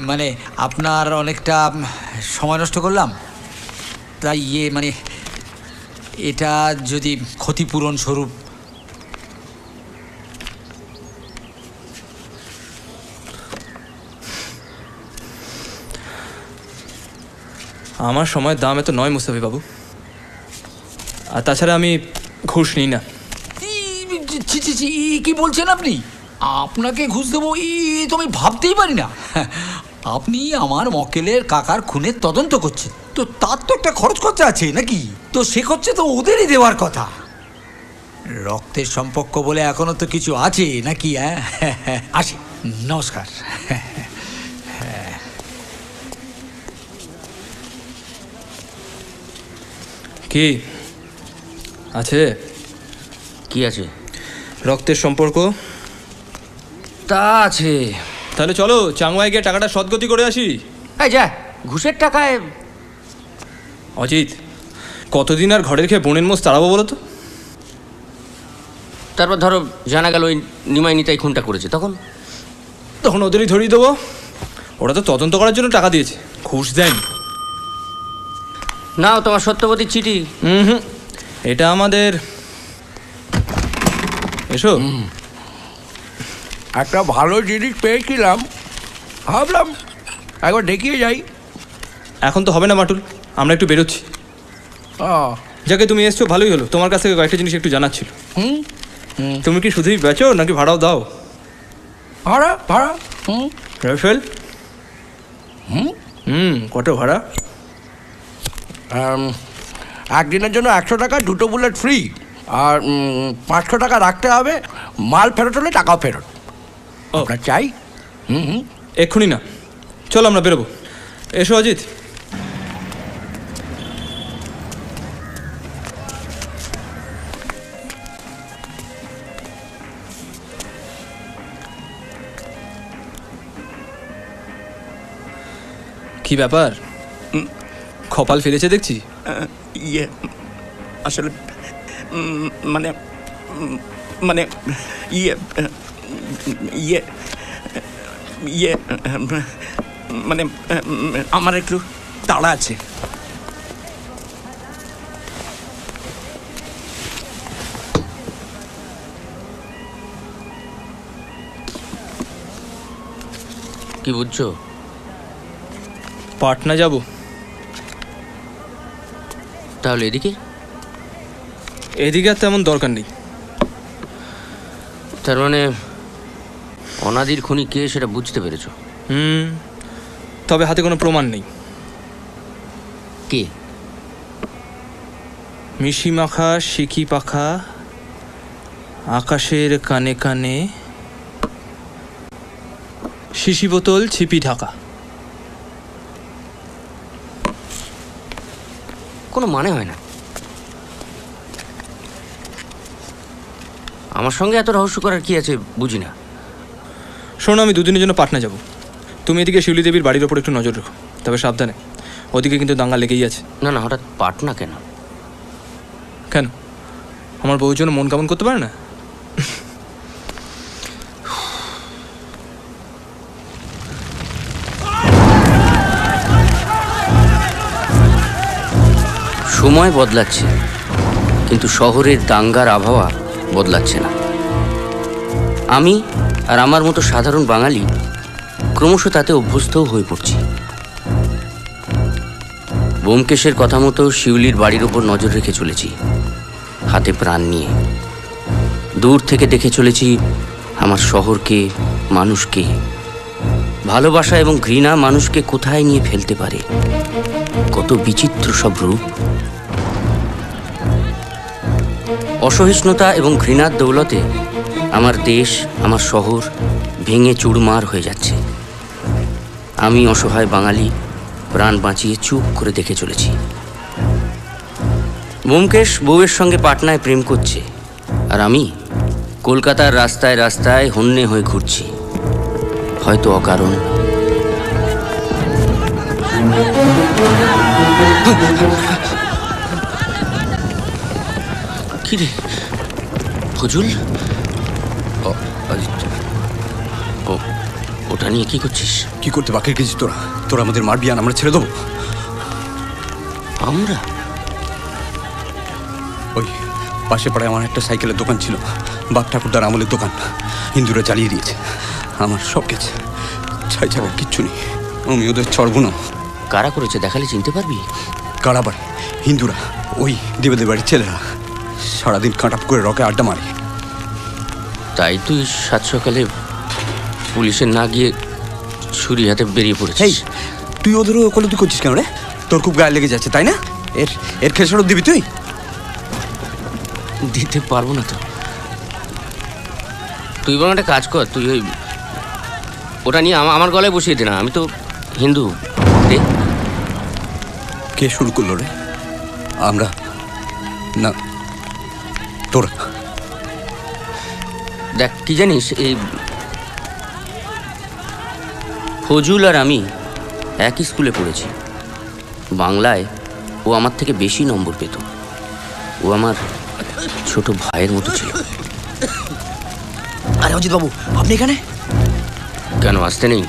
মানে আপনার অনেকটা সময় নষ্ট করলাম, তাই মানে এটা যদি ক্ষতিপূরণ স্বরূপ। আমার সময়ের দাম এত নয় মুস্তাফি বাবু, আর তাছাড়া আমি ঘুষ নিই না। কি বলছেন আপনি? আপনাকে ঘুষ দেবো তো আমি ভাবতেই পারি না। আপনি আমার মক্কেলের কাকার খুনের তদন্ত করছেন, তো তার তো একটা খরচ খরচা আছে নাকি? তো সে খরচা তো ওদেরই দেওয়ার কথা। রক্তের সম্পর্ক বলে এখনো তো কিছু আছে নাকি? হ্যাঁ, আসি, নমস্কার। কি আছে? কি আছে? রক্তের সম্পর্ক তা আছে। তাহলে চলো চাংমাই গিয়ে টাকাটা সদ্গতি করে আসি। এই যা, ঘুষের টাকায়। অজিত, কতদিন আর ঘরের খেয়ে বোনের মোষ তাড়াবো বলো তো? তারপর ধরো জানা গেল ওই নিমাই নিতাই খুনটা করেছে, তখন ওদেরই ধরিয়ে দেবো। ওরা তো তদন্ত করার জন্য টাকা দিয়েছে, ঘুষ দেয়নি। নাও তোমার সত্যবতীর চিঠি। হুম, এটা আমাদের। এসো। একটা ভালো জিনিস পেয়েছিলাম, ভাবলাম একবার দেখিয়ে যাই। এখন তো হবে না মাটুল, আমরা একটু বেরোচ্ছি। যাকে তুমি এসছো ভালোই হলো, তোমার কাছ থেকে কয়েকটা জিনিস একটু জানার ছিল। তুমি কি শুধুই বেচো নাকি ভাড়াও দাও? ভাড়া ভাড়া। রাফেল? কত ভাড়া? একদিনের জন্য 100 টাকা, 2টো বুলেট ফ্রি, আর 500 টাকা রাখতে হবে। মাল ফেরত হলে টাকাও ফেরত। আপনার চাই? এক্ষুনি না, চলো আমরা বেরোবো। এসো অজিত। কি ব্যাপার, কপাল ফেলেছে দেখছি। ইয়ে আসলে মানে মানে ইয়ে ইয়ে ইয়ে মানে আমার একটু তাড়া আছে। কি বুঝছো? পাটনা যাব। তাহলে এদিকে? এদিকে আর তেমন দরকার নেই। তার মানে অনাদির খুনি কে সেটা বুঝতে পেরেছো? তবে হাতে কোনো প্রমাণ নেই। কে? মিশি মাখা শিখি পাখা, আকাশের কানে কানে, শিশি বোতল ছিপি ঢাকা। কোনো মানে হয় না। আমার সঙ্গে এত রহস্য করার কি আছে বুঝি না। শোনো, আমি দুদিনের জন্য পাটনা যাব। তুমি এদিকে শিউলি দেবীর বাড়ির ওপর একটু নজর রেখো, তবে সাবধানে। ওদিকে কিন্তু দাঙ্গা লেগেই আছে। না না, হঠাৎ পাটনা কেন? কেন, আমার বউর জন্য মন কেমন করতে পারে না? সময় বদলাচ্ছে, কিন্তু শহরের দাঙ্গার আবহাওয়া বদলাচ্ছে না। আমি আর আমার মতো সাধারণ বাঙালি ক্রমশ তাতে অভ্যস্তও হয়ে পড়ছি। ব্যোমকেশের কথা মতো শিউলির বাড়ির ওপর নজর রেখে চলেছি, হাতে প্রাণ নিয়ে। দূর থেকে দেখে চলেছি আমার শহরকে, মানুষকে। ভালোবাসা এবং ঘৃণা মানুষকে কোথায় নিয়ে ফেলতে পারে, কত বিচিত্র সব রূপ। অসহিষ্ণুতা এবং ঘৃণার দৌলতে আমার দেশ, আমার শহর ভেঙে চুরমার হয়ে যাচ্ছে। আমি অসহায় বাঙালি প্রাণ বাঁচিয়ে চুপ করে দেখে চলেছি। ব্যোমকেশ বউয়ের সঙ্গে পাটনায় প্রেম করছে, আর আমি কলকাতার রাস্তায় রাস্তায় হন্যে হয়ে ঘুরছি, হয়তো অকারণ। কি রে ফজুল? ওটা নিয়ে কি করছিস? কি করতে বাকি রেখেছিস তোরা? তোরা আমাদের মারবি আর আমরা ছেড়ে দেবো? আমরা? ওই পাশে পাড়ায় আমার একটা সাইকেলের দোকান ছিল, বাপ ঠাকুরদার আমলের দোকান। হিন্দুরা জ্বালিয়ে দিয়েছে, আমার সব গেছে, ছাই ছাড়া কিচ্ছু নেই। আমি ওদের চড়বো না। কারা করেছে দেখালে চিনতে পারবি? কারা বাড়ি? হিন্দুরা, ওই দেবেদের বাড়ির ছেলেরা সারাদিন কাঁটাপ করে রকে আড্ডা মারে। তাই তুই সাত সকালে পুলিশে না গিয়ে ছুরি হাতে বেরিয়ে পড়েছিস? তুই ওদেরও ওকলতি করছিস কেন রে? তোর খুব গায়ে লেগে যাচ্ছে তাই না? এর খেসারত দিবি তুই? দিতে পারবো না তো। তুই বরং একটা কাজ কর, তুই ওই ওটা নিয়ে আমার গলায় বসিয়ে দে না, আমি তো হিন্দু। দে। কে শুরু করলো রে? আমরা না তোরা? দেখ কি জানিস, এই ফজুল আর আমি একই স্কুলে পড়েছি। বাংলায় ও আমার থেকে বেশি নম্বর পেত। ও আমার ছোট ভাইয়ের মতো ছিল। আরে অজিত বাবু, আপনি এখানে? কেন আসতে নেই?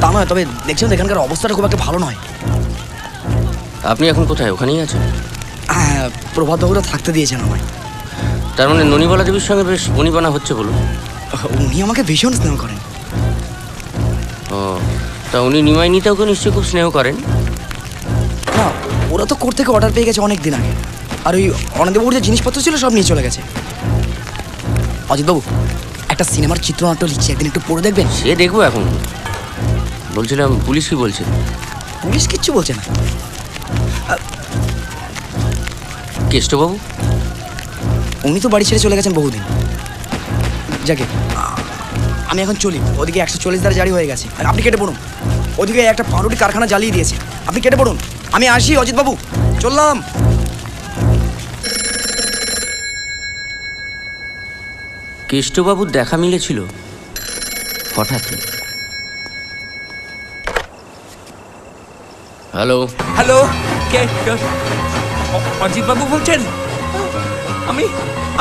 তা নয়, তবে দেখছেন এখানকার অবস্থাটা খুব একটা ভালো নয়। আপনি এখন কোথায়? ওখানেই আছেন? হ্যাঁ, প্রভাত বাবুরা থাকতে দিয়েছেন আমায়। তার মানে ননিবালা দেবীর সঙ্গে বেশ বনিবনা হচ্ছে বলুন? উনি আমাকে ভীষণ স্নেহ করেন। ও, তা উনি নিমাই নিতেওকে নিশ্চয়ই খুব স্নেহ করেন? না, ওরা তো কোর্ট থেকে অর্ডার পেয়ে গেছে অনেক দিন আগে। আর ওই অনন্তবাবুর যে জিনিসপত্র ছিল সব নিয়ে চলে গেছে। অজিতবাবু, একটা সিনেমার চিত্রনাট্য লিখছি, একদিন একটু পড়ে দেখবেন? সে দেখবো। এখন বলছিলাম, পুলিশ কি বলছে? পুলিশ কিচ্ছু বলছে না। কেষ্টবাবু? উনি তো বাড়ি ছেড়ে চলে গেছেন বহুদিন। যাকে আমি এখন চলি। ওদিকে 140 ধারা জারি হয়ে গেছে। আর আপনি কেটে পড়ুন। ওদিকে একটা পাউরুটি কারখানা জ্বালিয়ে দিয়েছে, আপনি কেটে পড়ুন। আমি আসি অজিতবাবু, চললাম। কেষ্টবাবুর দেখা মিলেছিল হঠাৎ। হ্যালো হ্যালো, কে? অজিত বাবু বলছেন? আমি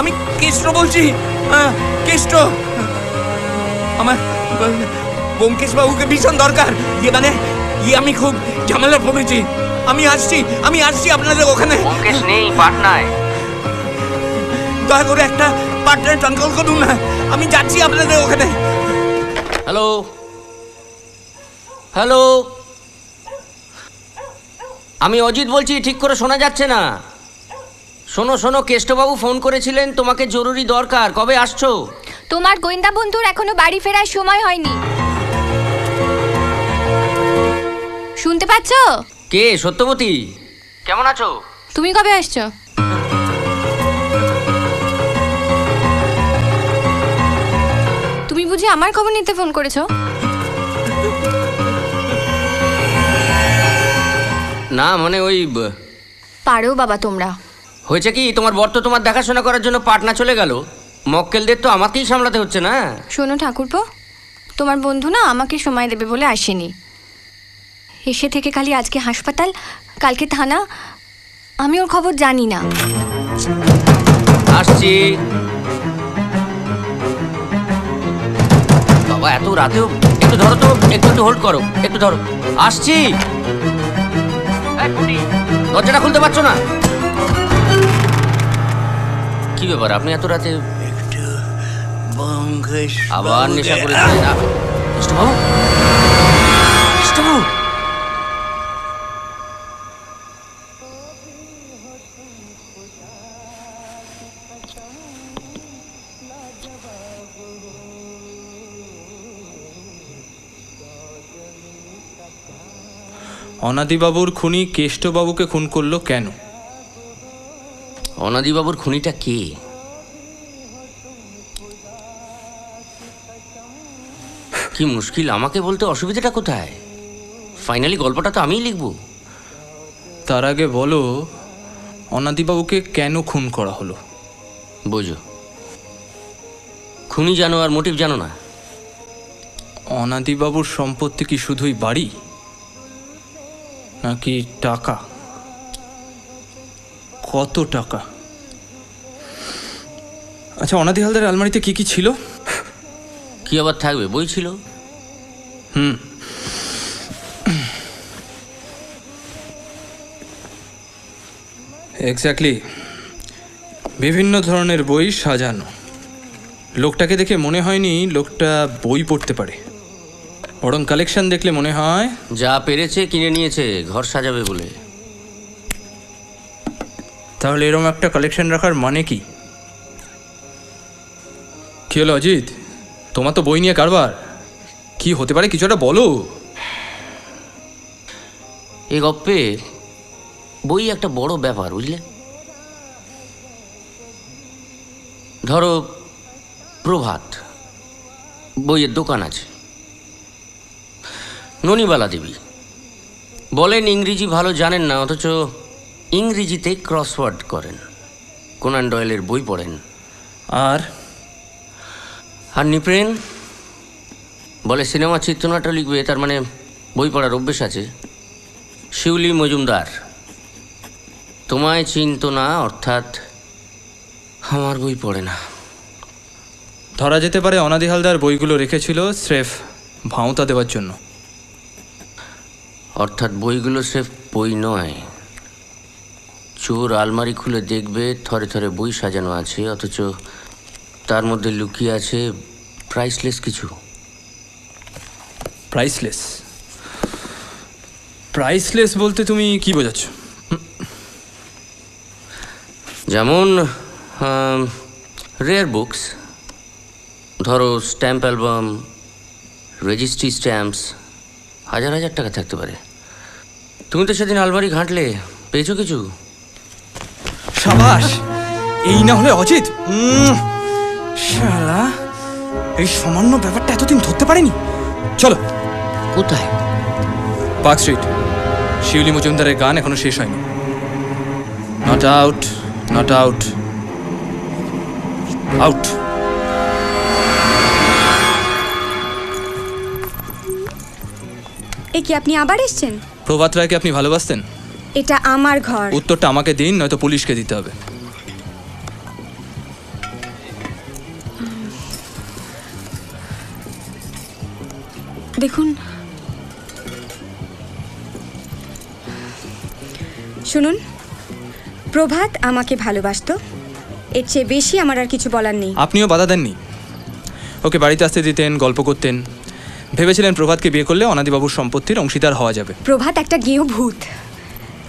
আমি কেষ্ট বলছি। কেষ্ট, আমার ব্যোমকেশ বাবুকে ভীষণ দরকার। আমি খুব ঝামেলা পড়েছি। আমি আসছি আপনাদের ওখানে। ব্যোমকেশ নেই পাটনায়। দয়া করে একটা পার্টনার ট্রান্সফার করুন না, আমি যাচ্ছি আপনাদের ওখানে। হ্যালো হ্যালো, আমি অজিত বলছি, ঠিক করে শোনা যাচ্ছে না। শোনো, কেষ্টবাবু ফোন করেছিলেন, তোমাকে জরুরি দরকার। কবে আসছো? তোমার গোয়েন্দা বন্ধুর এখনো বাড়ি ফেরার সময় হয়নি। শুনতে পাচ্ছ? কে? সত্যবতী, কেমন আছো? তুমি কবে আসছো? তুমি বুঝি আমার খবর নিতে ফোন করেছো? না মানে ওই পারো বাবা তোমরা। হয়েছে কি, তোমার বর তো তোমার দেখাশোনা করার জন্য পাটনা চলে গেল। মক্কেলদের তো আমাকেই সামলাতে হচ্ছে না। শোনো ঠাকুরপো, তোমার বন্ধু না আমাকে সময় দেবে বলে আসেনি। এসে থেকে খালি আজকে হাসপাতাল, কালকে থানা। আমি ওর খবর জানি না। আসছি। বাবা এত রাতেও? একটু ধরো তো, একটু হোল্ড করো, একটু ধরো। আসছি। দরজাটা খুলতে পারছো না? কি ব্যাপার, আপনি এত রাতে? আবার নেশা করেছিলেন? কৃষ্ণবাবু, কৃষ্ণবাবু, অনাদিবাবুর খুনি কেষ্টবাবুকে খুন করলো কেন? অনাদিবাবুর খুনিটা কে? কি মুশকিল, আমাকে বলতে অসুবিধাটা কোথায়? ফাইনালি গল্পটা তো আমিই লিখবো। তার আগে বলো, অনাদিবাবুকে কেন খুন করা হলো? বোঝো, খুনি জানো আর মোটিভ জানো না। অনাদিবাবুর সম্পত্তি কি শুধুই বাড়ি, নাকি টাকা? কত টাকা? আচ্ছা, অনাদি হালদার আলমারিতে কি কি ছিল? কি আবার থাকবে, বই ছিল। এক্স্যাক্টলি, বিভিন্ন ধরনের বই সাজানো। লোকটাকে দেখে মনে হয়নি লোকটা বই পড়তে পারে, বরং কালেকশন দেখলে মনে হয় যা পেরেছে কিনে নিয়েছে ঘর সাজাবে বলে। তাহলে এরকম একটা কালেকশন রাখার মানে কি? কি হলো অজিত, তোমার তো বই নিয়ে কারবার, কি হতে পারে কিছুটা বলো। এই গপ্পে বই একটা বড় ব্যাপার, বুঝলে? ধরো প্রভাত বইয়ের দোকান আছে, ননিবালা দেবী বলেন ইংরেজি ভালো জানেন না, অথচ ইংরেজিতে ক্রসওয়ার্ড করেন, কোনান ডয়েলের বই পড়েন। আর নিপ্রেন বলে সিনেমা চিত্রনাট্য লিখবে, তার মানে বই পড়ার অভ্যেস আছে। শিউলি মজুমদার তোমায় চিনত না, অর্থাৎ আমার বই পড়ে না। ধরা যেতে পারে অনাদি হালদার বইগুলো রেখেছিল স্রেফ ভাঁওতা দেওয়ার জন্য। অর্থাৎ বইগুলো স্রেফ বই নয়, চোর আলমারি খুলে দেখবে থরে থরে বই সাজানো আছে, অথচ তার মধ্যে লুকিয়ে আছে প্রাইসলেস কিছু। প্রাইসলেস? প্রাইসলেস বলতে তুমি কি বোঝাচ্ছ? যেমন রেয়ার বুকস, ধরো স্ট্যাম্প অ্যালবাম, রেজিস্ট্রি স্ট্যাম্পস, হাজার হাজার টাকা থাকতে পারে। তুমি তো সেদিন আলমারি ঘাঁটলে, পেয়েছো কিছু? সাবাস! এই না হলে অজিত, শালা এই সামান্য ব্যাপারটা এতদিন ধরতে পারেনি। চলো। কোথায়? Park street. শিউলি মজুমদারের গান এখনো শেষ হয়নি। Not out, not out, out. এ কি আপনি আবার এসেছেন? প্রভাত রায়কে আপনি ভালোবাসতেন? এটা আমার ঘর। উত্তরটা আমাকে দিন, নয়তো পুলিশকে দিতে হবে। দেখুন, শুনুন, প্রভাত আমাকে ভালোবাসতো, এর চেয়ে বেশি আমার আর কিছু বলার নেই। আপনিও বাধা দেননি, ওকে বাড়িতে আসতে দিতেন, গল্প করতেন, ভেবেছিলেন প্রভাতকে বিয়ে করলে অনাদিবাবুর সম্পত্তির অংশীদার হওয়া যাবে। প্রভাত একটা গেঁয়ো ভূত।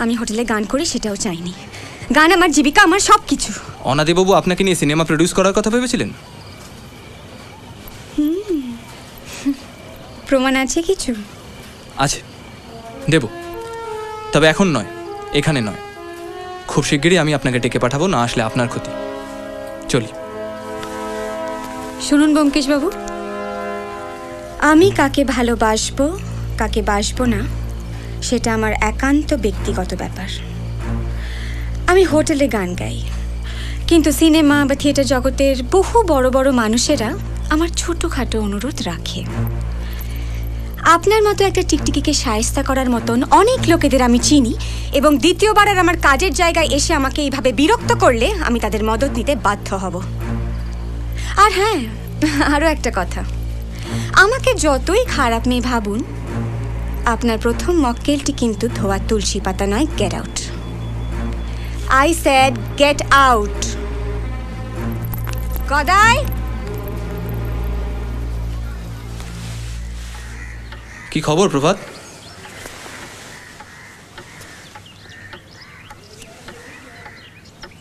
আমি হোটেলে গান করি সেটাও চাইনি। গান আমার জীবিকা, আমার সব কিছু। অনাদিবাবু আপনাকে নিয়ে সিনেমা প্রডিউস করার কথা ভেবেছিলেন? প্রমাণ আছে কিছু? আছে, দেব, তবে এখন নয়, এখানে নয়। খুব শিগগিরই আমি আপনাকে ডেকে পাঠাবো, না আসলে আপনার ক্ষতি। চলি। শুনুন ব্যোমকেশবাবু, আমি কাকে ভালোবাসবো কাকে বাসবো না সেটা আমার একান্ত ব্যক্তিগত ব্যাপার। আমি হোটেলে গান গাই, কিন্তু সিনেমা বা থিয়েটার জগতের বহু বড় বড় মানুষেরা আমার ছোটোখাটো অনুরোধ রাখে। আপনার মতো একটা টিকটিকিকে শায়েস্তা করার মতন অনেক লোকেদের আমি চিনি, এবং দ্বিতীয়বার আর আমার কাজের জায়গায় এসে আমাকে এইভাবে বিরক্ত করলে আমি তাদের মদত নিতে বাধ্য হব। আর হ্যাঁ, আরও একটা কথা, আমাকে যতই খারাপ মেয়ে ভাবুন, আপনার প্রথম মক্কেলটি কিন্তু ধোয়া তুলসী পাতা নয়। Get out, I said get out. Gadai, কি খবর প্রভাত?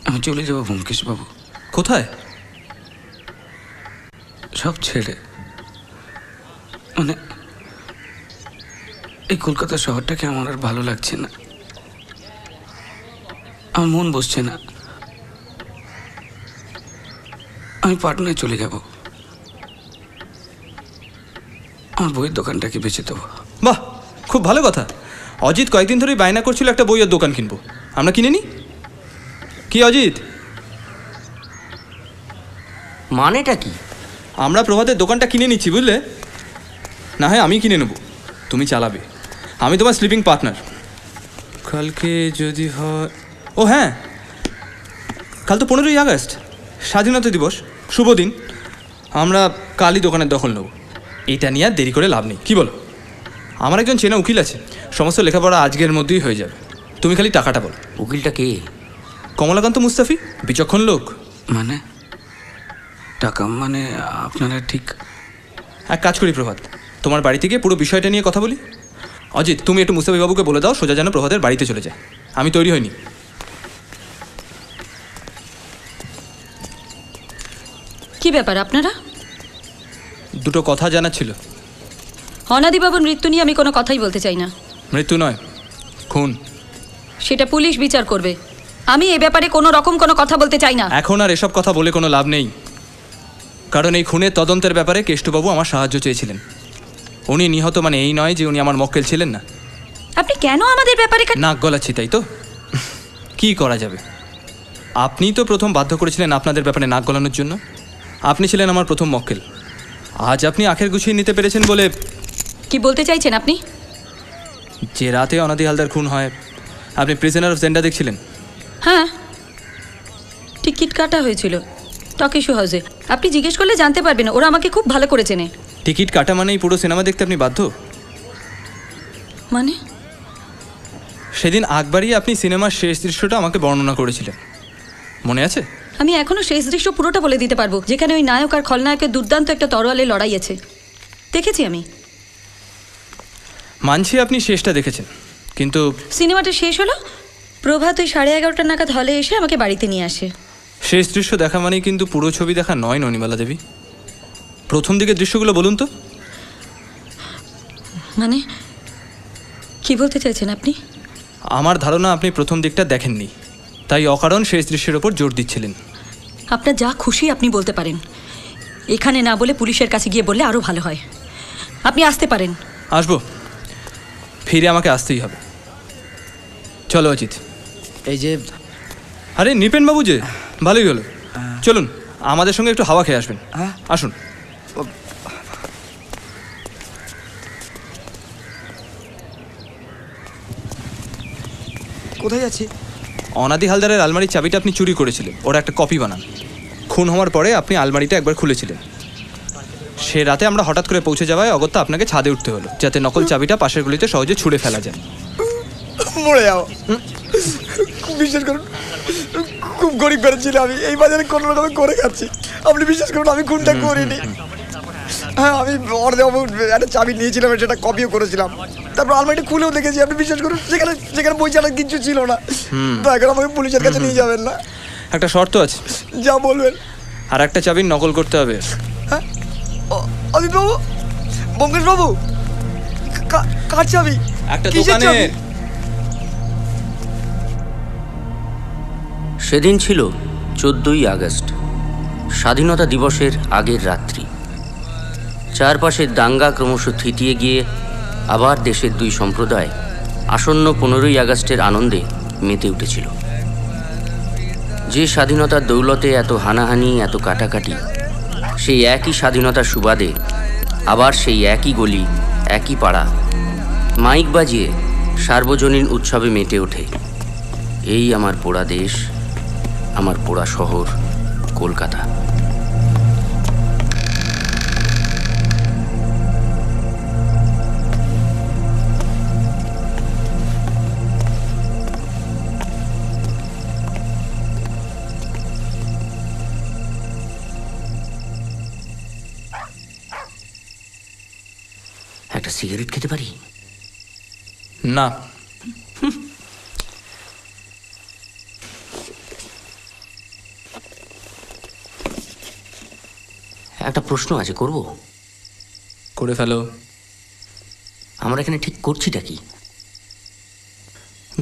আমি চলে যাবো ব্যোমকেশবাবু। কোথায়? সব ছেড়ে, মানে এই কলকাতা শহরটাকে আমার আর ভালো লাগছে না, আমার মন বসছে না। আমি পাটনায় চলে যাব, আমার বইয়ের দোকানটাকে বেচে দেবো। বাহ, খুব ভালো কথা। অজিত কয়েকদিন ধরেই বায়না করছিল একটা বইয়ের দোকান কিনবো, আমরা কিনে নি। কি অজিত, মানেটা কি? আমরা প্রভাতের দোকানটা কিনে নিচ্ছি, বুঝলে? না হয় আমি কিনে নেব, তুমি চালাবে, আমি তোমার স্লিপিং পার্টনার। কালকে যদি হয়, ও হ্যাঁ, কাল তো 15ই আগস্ট, স্বাধীনতা দিবস, শুভ দিন। আমরা কালই দোকানের দখল নেব, এটা নিয়ে আর দেরি করে লাভ নেই, কি বলো? আমার একজন চেনা উকিল আছে, সমস্ত লেখাপড়া আজকের মধ্যেই হয়ে যাবে, তুমি খালি টাকাটা বলো। উকিলটা কে? কমলাকান্ত মুস্তাফি, বিচক্ষণ লোক। মানে টাকা মানে আপনারা ঠিক? এক কাজ করি প্রভাত, তোমার বাড়ি থেকে পুরো বিষয়টা নিয়ে কথা বলি। অজিত, তুমি একটু মুস্তাফি বাবুকে বলে দাও সোজা যেন প্রভাতের বাড়িতে চলে যায়, আমি তৈরি হইনি। কি ব্যাপার আপনারা? দুটো কথা জানার ছিল। অনাদিবাবুর মৃত্যু নিয়ে আমি কোনো কথাই বলতে চাই না। মৃত্যু নয়, খুন। সেটা পুলিশ বিচার করবে, আমি এ ব্যাপারে কোনো রকম কোনো কথা বলতে চাই না। এখন আর এসব কথা বলে কোনো লাভ নেই। কারণ এই খুনের তদন্তের ব্যাপারে কেষ্টবাবু আমার সাহায্য চেয়েছিলেন। উনি নিহত মানে এই নয় যে উনি আমার মক্কেল ছিলেন না। আপনি কেন আমাদের ব্যাপারে নাক গলাচ্ছি তাই তো? কি করা যাবে? আপনি তো প্রথম বাধ্য করেছিলেন আপনাদের ব্যাপারে নাক গলানোর জন্য। আপনি ছিলেন আমার প্রথম মক্কেল। আজ আপনি আখের গুছিয়ে নিতে পেরেছেন বলে। কি বলতে চাইছেন আপনি? যে রাতে অনাদি হালদার খুন হয় আপনি প্রিজনার অফ জেন্ডা দেখছিলেন? হ্যাঁ, টিকিট কাটা হয়েছিল টকিশো হাউসে। আপনি জিজ্ঞেস করলে জানতে পারবেন, ওরা আমাকে খুব ভালো করে চেনে। টিকিট কাটা মানেই পুরো সিনেমা দেখতে আপনি বাধ্য? মানে সেদিন আকবারই আপনি সিনেমার শেষ দৃশ্যটা আমাকে বর্ণনা করেছিলেন, মনে আছে? আমি এখনো শেষ দৃশ্য পুরোটা বলে দিতে পারবো, যেখানে ওই নায়ক আর খলনায়কের দুর্দান্ত একটা তরোয়ালে লড়াই আছে। দেখেছি আমি। মানছি আপনি শেষটা দেখেছেন, কিন্তু সিনেমাটা শেষ হলো, প্রভাত ওই 11:30 নাগাদ হলে এসে আমাকে বাড়িতে নিয়ে আসে। শেষ দৃশ্য দেখা মানেই কিন্তু পুরো ছবি দেখা নয় ননিমালা দেবী। প্রথম দিকের দৃশ্যগুলো বলুন তো। মানে কি বলতে চাইছেন আপনি? আমার ধারণা আপনি প্রথম দিকটা দেখেননি, তাই অকারণ শেষ দৃশ্যের ওপর জোর দিচ্ছিলেন। আপনার যা খুশি আপনি বলতে পারেন, এখানে না বলে পুলিশের কাছে গিয়ে বললে আরও ভালো হয়। আপনি আসতে পারেন। আসবো, ফিরে আমাকে আসতেই হবে। চলো অজিত। এই যে আরে নিপেন বাবু যে, ভালোই হলো। চলুন আমাদের সঙ্গে একটু হাওয়া খেয়ে আসবেন। আসুন। কোথায় যাচ্ছি? অনাদি হালদারের আলমারির চাবিটা আপনি চুরি করেছিলেন, ওরা একটা কপি বানান। খুন হওয়ার পরে আপনি আলমারিটা একবার খুলেছিলেন। সে রাতে আমরা হঠাৎ করে পৌঁছে যাওয়ায় অগত্যা আপনাকে ছাদে উঠতে হলো, যাতে নকল চাবিটা পাশের গুলিতে সহজে ছুঁড়ে ফেলা যায়। মরে যাও। বিশ্বাস করুন, খুব গরিব ঘরে ছিল আমি, এই বাজারে কোনো রকমে করে খাচ্ছি। আপনি বিশ্বাস করুন আমি খুনটা করিনি। হ্যাঁ, আমি একটা চাবি নিয়েছিলাম, সেটা কপিও করেছিলাম। তারপর আলমারিটা খুলেও দেখেছি। আপনি বিশ্বাস করুন, যেখানে বই ছাড়া কিছু ছিল না। তো এখন আমাকে পুলিশের কাছে নিয়ে যাবেন না? একটা শর্ত আছে। যা বলবেন। আর একটা চাবির নকল করতে হবে। হ্যাঁ অজিত বাবু, ব্যোমকেশ বাবু, কার চাবি? একটা দোকানের। সেদিন ছিল 14ই আগস্ট, স্বাধীনতা দিবসের আগের রাত্রি। চারপাশের দাঙ্গা ক্রমশ থিতিয়ে গিয়ে আবার দেশের দুই সম্প্রদায় আসন্ন 15ই আগস্টের আনন্দে মেতে উঠেছিল। যে স্বাধীনতার দৌলতে এত হানাহানি, এত কাটাকাটি, সেই একই স্বাধীনতার সুবাদে আবার সেই একই গলি, একই পাড়া মাইক বাজিয়ে সার্বজনীন উৎসবে মেতে ওঠে। এই আমার পোড়া দেশ, আমার পোড়া শহর কলকাতা। একটা সিগারেট খেতে পারি? না। একটা প্রশ্ন আছে, করব? করে ফেলো। আমরা এখানে ঠিক করছিটা কি?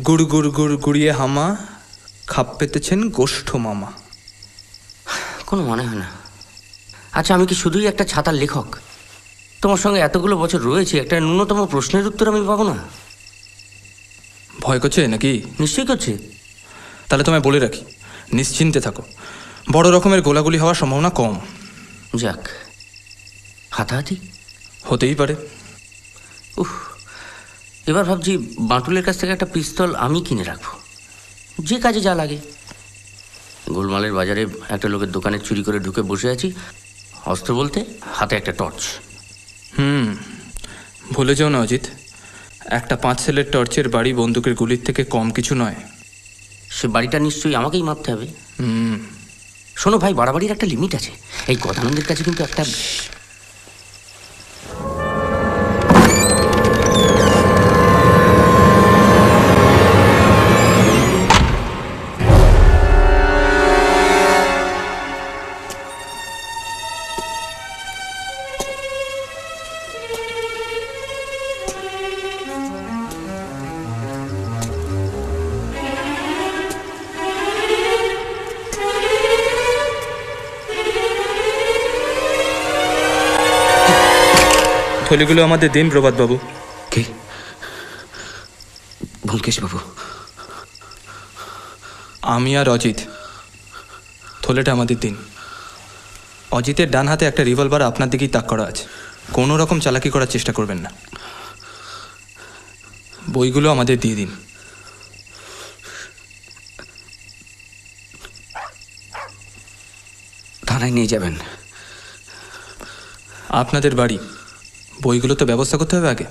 গুড় গুড় গুড় গুড়িয়ে হামা খাপ পেতেছেন গোষ্ঠ মামা। কোনো মনে হয় না। আচ্ছা, আমি কি শুধুই একটা ছাতার লেখক? তোমার সঙ্গে এতগুলো বছর রয়েছে, একটা ন্যূনতম প্রশ্নের উত্তর আমি পাবো না? ভয় করছে নাকি? নিশ্চয়ই করছে। তাহলে তোমায় বলে রাখি, নিশ্চিন্তে থাকো, বড় রকমের গোলাগুলি হওয়ার সম্ভাবনা কম। যাক, হাতাহাতি হতেই পারে। এবার ভাবছি বাঁটুলের কাছ থেকে একটা পিস্তল আমি কিনে রাখবো, যে কাজে যা লাগে। গোলমালের বাজারে একটা লোকের দোকানে চুরি করে ঢুকে বসে আছি, অস্ত্র বলতে হাতে একটা টর্চ। ভুলে যাও না অজিত, একটা 5 সেলের টর্চের বাড়ি বন্দুকের গুলির থেকে কম কিছু নয়। সে বাড়িটা নিশ্চয়ই আমাকেই মারতে হবে। শোনো ভাই, বাড়াবাড়ির একটা লিমিট আছে। এই গদানন্দের কাছে কিন্তু একটা থলিগুলো আমাদের দিন প্রভাতবাবু। কে? ব্যোমকেশবাবু? আমি আর অজিত, থলেটা আমাদের দিন। অজিতের ডান হাতে একটা রিভলভার আপনার দিকেই তাক করা আছে, কোনো রকম চালাকি করার চেষ্টা করবেন না। বইগুলো আমাদের দিয়ে দিন। থানায় নিয়ে যাবেন? আপনাদের বাড়ি, বইগুলো তো ব্যবস্থা করতে হবে আগে।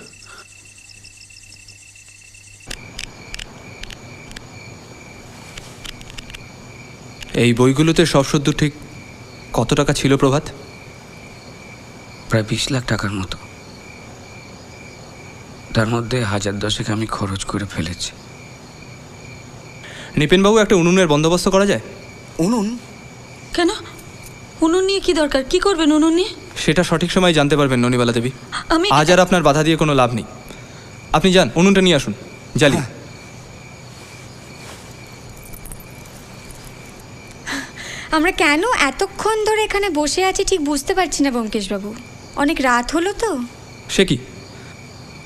এই বইগুলোতে সব শুদ্ধ ঠিক কত টাকা ছিল প্রভাত? প্রায় 20 লাখ টাকার মতো। তার মধ্যে 1010 আমি খরচ করে ফেলেছি। নিপেনবাবু, একটা উনুনের বন্দোবস্ত করা যায়? উনুন? কেন? উনুন নিয়ে কি দরকার? কি করবেন উনুন নিয়ে? সেটা সঠিক সময় জানতে পারবেন ননিবালা দেবী। আমি আজ আর আপনার বাধা দিয়ে কোনো লাভ নেই। আপনি যান, উনুনটা নিয়ে আসুন, জ্বালি। আমরা কেন এতক্ষণ ধরে এখানে বসে আছি ঠিক বুঝতে পারছি না ব্যোমকেশবাবু। অনেক রাত হলো তো। সে কি,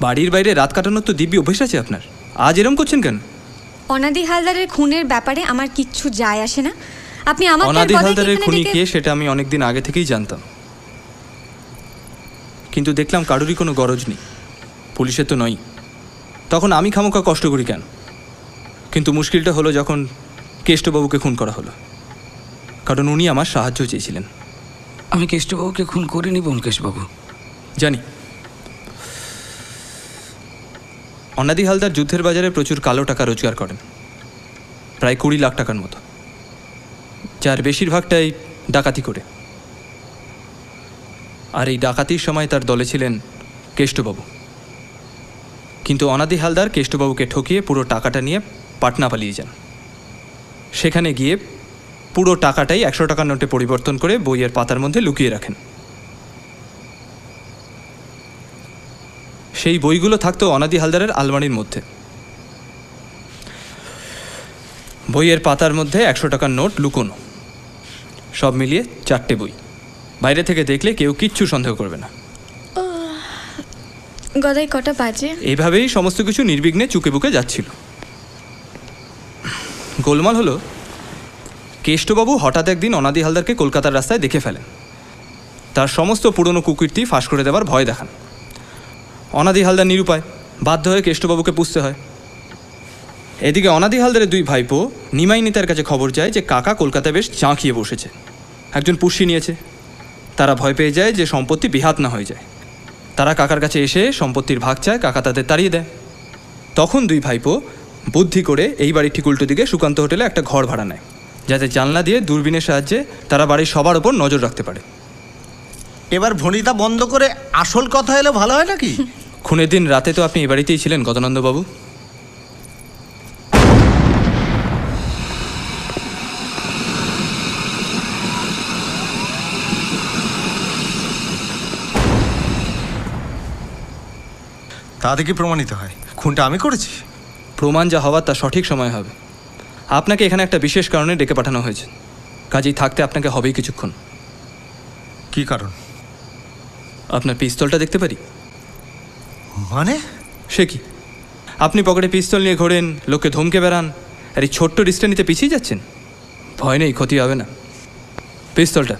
বাড়ির বাইরে রাত কাটানোর তো দিব্যি অভ্যেস আছে আপনার, আজ এরম করছেন কেন? অনাদি হালদারের খুনের ব্যাপারে আমার কিচ্ছু যায় আসে না। আপনি আমাকে অনাদি হালদারের খুনি কে সেটা আমি অনেকদিন আগে থেকেই জানতাম, কিন্তু দেখলাম কারোরই কোনো গরজ নেই, পুলিশের তো নয়। তখন আমি খামোকা কষ্ট করি কেন? কিন্তু মুশকিলটা হলো যখন কেষ্টবাবুকে খুন করা হলো, কারণ উনি আমার সাহায্য চেয়েছিলেন। আমি কেষ্টবাবুকে খুন করিনি ব্যোমকেশবাবু। জানি। অনাদি হালদার যুদ্ধের বাজারে প্রচুর কালো টাকা রোজগার করেন, প্রায় 20 লাখ টাকার মতো, যার বেশিরভাগটাই ডাকাতি করে। আর এই ডাকাতির সময় তার দলে ছিলেন কেষ্টবাবু। কিন্তু অনাদি হালদার কেষ্টবাবুকে ঠকিয়ে পুরো টাকাটা নিয়ে পাটনা পালিয়ে যান। সেখানে গিয়ে পুরো টাকাটাই 100 টাকার নোটে পরিবর্তন করে বইয়ের পাতার মধ্যে লুকিয়ে রাখেন। সেই বইগুলো থাকতো অনাদি হালদারের আলমারির মধ্যে। বইয়ের পাতার মধ্যে 100 টাকার নোট লুকোনো, সব মিলিয়ে 4টে বই। বাইরে থেকে দেখলে কেউ কিচ্ছু সন্দেহ করবে না। গদাই কটা বাজে? এইভাবেই সমস্ত কিছু নির্বিঘ্নে চুকে বুকে যাচ্ছিল। গোলমাল হলো, কেষ্টবাবু হঠাৎ একদিন অনাদি হালদারকে কলকাতার রাস্তায় দেখে ফেলেন। তার সমস্ত পুরনো কুকীর্তি ফাঁস করে দেওয়ার ভয় দেখান। অনাদি হালদার নিরুপায়, বাধ্য হয়ে কেষ্টবাবুকে পুষতে হয়। এদিকে অনাদি হালদারের 2 ভাইপো নিমাই নেতার কাছে খবর যায় যে কাকা কলকাতায় বেশ জাঁকিয়ে বসেছে, একজন পুষি নিয়েছে। তারা ভয় পেয়ে যায় যে সম্পত্তি বিহাত না হয়ে যায়। তারা কাকার কাছে এসে সম্পত্তির ভাগ চায়, কাকা তাদের তাড়িয়ে দেয়। তখন 2 ভাইপো বুদ্ধি করে এই বাড়ির ঠিক উল্টো দিকে সুকান্ত হোটেলে একটা ঘর ভাড়া নেয়, যাতে জানলা দিয়ে দূরবীনের সাহায্যে তারা বাড়ির সবার ওপর নজর রাখতে পারে। এবার ভনিতা বন্ধ করে আসল কথা এলে ভালো হয় নাকি? খুনের দিন রাতে তো আপনি এই বাড়িতেই ছিলেন গদানন্দবাবু। তাতে কি প্রমাণিত হয় খুনটা আমি করেছি? প্রমাণ যা হওয়ার তা সঠিক সময় হবে। আপনাকে এখানে একটা বিশেষ কারণে ডেকে পাঠানো হয়েছে, কাজেই থাকতে আপনাকে হবেই কিছুক্ষণ। কি কারণ? আপনার পিস্তলটা দেখতে পারি? মানে? সে কি, আপনি পকেটে পিস্তল নিয়ে ঘোরেন, লোককে ধমকে বেড়ান, আর এই ছোট্ট রিস্কটা নিতে পিছিয়ে যাচ্ছেন? ভয় নেই, ক্ষতি হবে না। পিস্তলটা।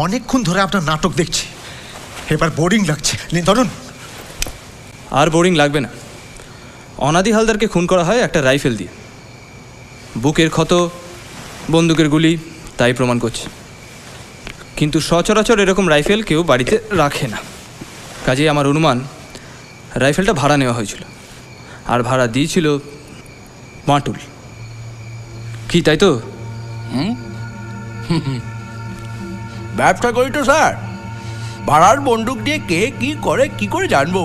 অনেকক্ষণ ধরে আপনার নাটক দেখছি, এবার বোরিং লাগছে। ধরুন। আর বোরিং লাগবে না। অনাদি হালদারকে খুন করা হয় একটা রাইফেল দিয়ে। বুকের ক্ষত, বন্দুকের গুলি তাই প্রমাণ করছে। কিন্তু সচরাচর এরকম রাইফেল কেউ বাড়িতে রাখে না, কাজেই আমার অনুমান রাইফেলটা ভাড়া নেওয়া হয়েছিল, আর ভাড়া দিয়েছিল মাটুল। কি তাই তো? ব্যবসা করি তো স্যার, ভাড়ার বন্দুক দিয়ে কে কি করে কি করে জানবো?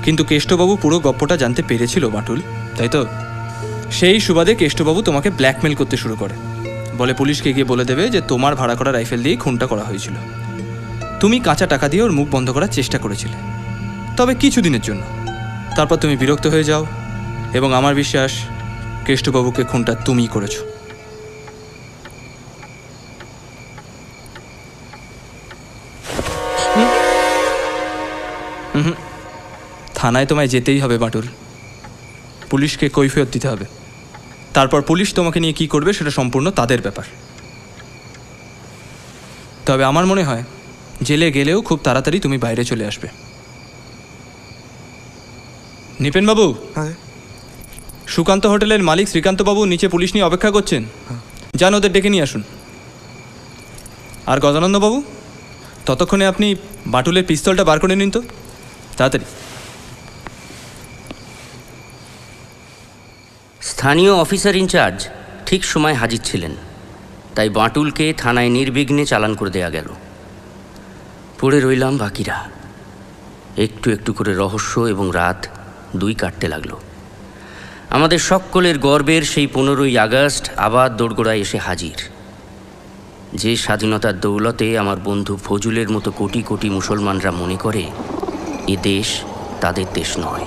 কিন্তু কেষ্টবাবু পুরো গপ্পটা জানতে পেরেছিল মাটুল, তাই তো? সেই সুবাদে কেষ্টবাবু তোমাকে ব্ল্যাকমেল করতে শুরু করে, বলে পুলিশকে গিয়ে বলে দেবে যে তোমার ভাড়া করা রাইফেল দিয়েই খুনটা করা হয়েছিল। তুমি কাঁচা টাকা দিয়ে ওর মুখ বন্ধ করার চেষ্টা করেছিলে, তবে কিছুদিনের জন্য। তারপর তুমি বিরক্ত হয়ে যাও, এবং আমার বিশ্বাস কেষ্টবাবুকে খুনটা তুমিই করেছো। থানায় তোমায় যেতেই হবে বাটুল। পুলিশকে কৈফিয়ত দিতে হবে। তারপর পুলিশ তোমাকে নিয়ে কি করবে সেটা সম্পূর্ণ তাদের ব্যাপার। তবে আমার মনে হয় জেলে গেলেও খুব তাড়াতাড়ি তুমি বাইরে চলে আসবে। নিপেন বাবু, সুকান্ত হোটেলের মালিক শ্রীকান্ত বাবু নিচে পুলিশ নিয়ে অপেক্ষা করছেন, যান ওদের ডেকে নিয়ে আসুন। আর গজানন্দ বাবু, ততক্ষণে আপনি বাটুলের পিস্তলটা বার করে নিন তো, তাড়াতাড়ি। স্থানীয় অফিসার ইনচার্জ ঠিক সময় হাজির ছিলেন, তাই বাটুলকে থানায় নির্বিঘ্নে চালান করে দেয়া গেল। পড়ে রইলাম বাকিরা। একটু একটু করে রহস্য এবং রাত দুই কাটতে লাগলো। আমাদের সকলের গর্বের সেই 15ই আগস্ট আবার দোরগোড়ায় এসে হাজির। যে স্বাধীনতার দৌলতে আমার বন্ধু ফজুলের মতো কোটি কোটি মুসলমানরা মনে করে এ দেশ তাদের দেশ নয়,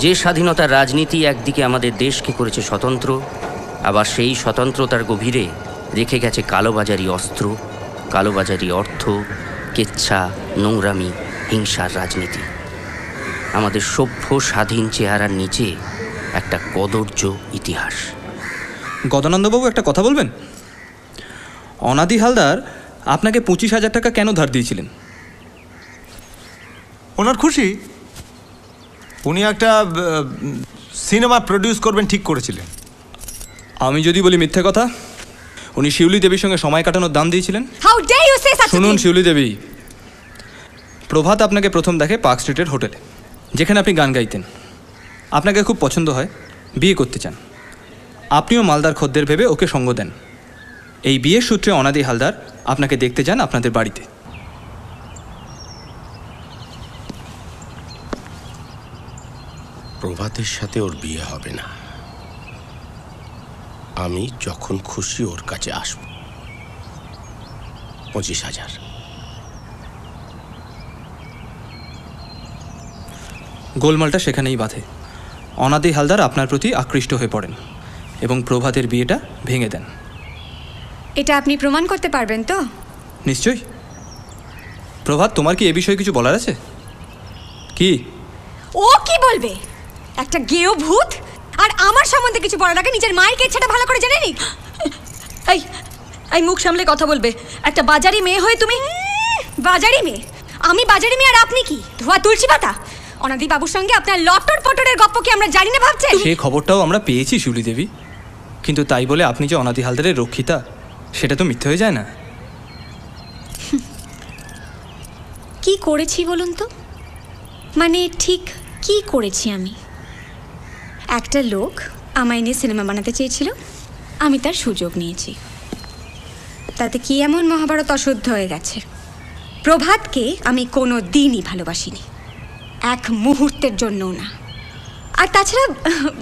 যে স্বাধীনতার রাজনীতি একদিকে আমাদের দেশকে করেছে স্বতন্ত্র, আবার সেই স্বতন্ত্রতার গভীরে রেখে গেছে কালোবাজারি অস্ত্র, কালোবাজারি অর্থ, কেচ্ছা, নোংরামি, হিংসার রাজনীতি। আমাদের সভ্য স্বাধীন চেহারার নিচে একটা কদর্য ইতিহাস। গদানন্দবাবু, একটা কথা বলবেন? অনাদি হালদার আপনাকে 25,000 টাকা কেন ধার দিয়েছিলেন? ওনার খুশি, উনি একটা সিনেমা প্রডিউস করবেন ঠিক করেছিলেন। আমি যদি বলি মিথ্যে কথা, উনি শিউলি দেবীর সঙ্গে সময় কাটানোর দাম দিয়েছিলেন। How dare you say such? শুনুন শিউলি দেবী, প্রভাত আপনাকে প্রথম দেখে পার্ক স্ট্রিটের হোটেলে, যেখানে আপনি গান গাইতেন। আপনাকে খুব পছন্দ হয়, বিয়ে করতে চান। আপনিও মালদার খদ্দের ভেবে ওকে সঙ্গ দেন। এই বিয়ের সূত্রে অনাদি হালদার আপনাকে দেখতে যান আপনাদের বাড়িতে। প্রভাতের সাথে ওর বিয়ে হবে না। আমি যখন খুশি ওর কাছে আসব। 25,000। গোলমালটা সেখানেই বাধে। অনাদি হালদার আপনার প্রতি আকৃষ্ট হয়ে পড়েন এবং প্রভাতের বিয়েটা ভেঙে দেন। এটা আপনি প্রমাণ করতে পারবেন তো? নিশ্চয়ই। প্রভাত, তোমার কি এ বিষয়ে কিছু বলার আছে? কি? ও কি বলবে? একটা গেও ভূত, আর আমার সম্বন্ধে কিছু বলার আগে নিজের মায়ের কেচ্ছাটা ভালো করে জেনে নি। এই মুখ সামলে কথা বলবে। একটা বাজারি মেয়ে হয়ে তুমি। বাজারি মেয়ে? আমি বাজারি মেয়ে আর আপনি কি ধোয়া তুলসী পাতা? অনাদি বাবুর সঙ্গে আপনার লটর পটরের গপ্প কি আমরা জানি না ভাবছেন? সেই খবরটাও আমরা পেয়েছি শিউলি দেবী, কিন্তু তাই বলে আপনি যে অনাদি হালদারের রক্ষিতা সেটা তো মিথ্যে হয়ে যায় না। কি করেছি বলুন তো? মানে ঠিক কি করেছি আমি? একটা লোক আমায় নিয়ে সিনেমা বানাতে চেয়েছিল, আমি তার সুযোগ নিয়েছি। তাতে কি এমন মহাভারত অশুদ্ধ হয়ে গেছে? প্রভাতকে আমি কোনো দিনই ভালোবাসিনি, এক মুহূর্তের জন্যও না। আর তাছাড়া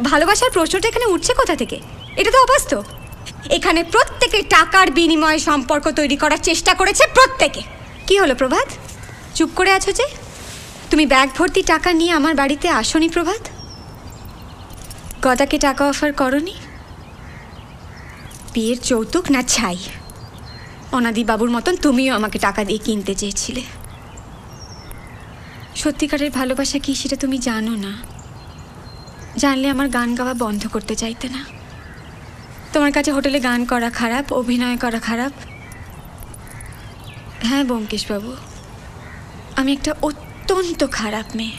ভালোবাসার প্রশ্নটা এখানে উঠছে কোথা থেকে? এটা তো অবাস্তব। এখানে প্রত্যেকে টাকার বিনিময়ে সম্পর্ক তৈরি করার চেষ্টা করেছে, প্রত্যেকে। কি হলো প্রভাত, চুপ করে আছো যে? তুমি ব্যাগ ভর্তি টাকা নিয়ে আমার বাড়িতে আসোনি প্রভাত? গদাকে টাকা অফার করনি? বিয়ের যৌতুক না ছাই? অনাদি বাবুর মতন তুমিও আমাকে টাকা দিয়ে কিনতে চেয়েছিলে। সত্যিকারের ভালোবাসা কি সেটা তুমি জানো না। জানলে আমার গান গাওয়া বন্ধ করতে চাইতে না। তোমার কাছে হোটেলে গান করা খারাপ, অভিনয় করা খারাপ। হ্যাঁ ব্যোমকেশবাবু, আমি একটা অত্যন্ত খারাপ মেয়ে।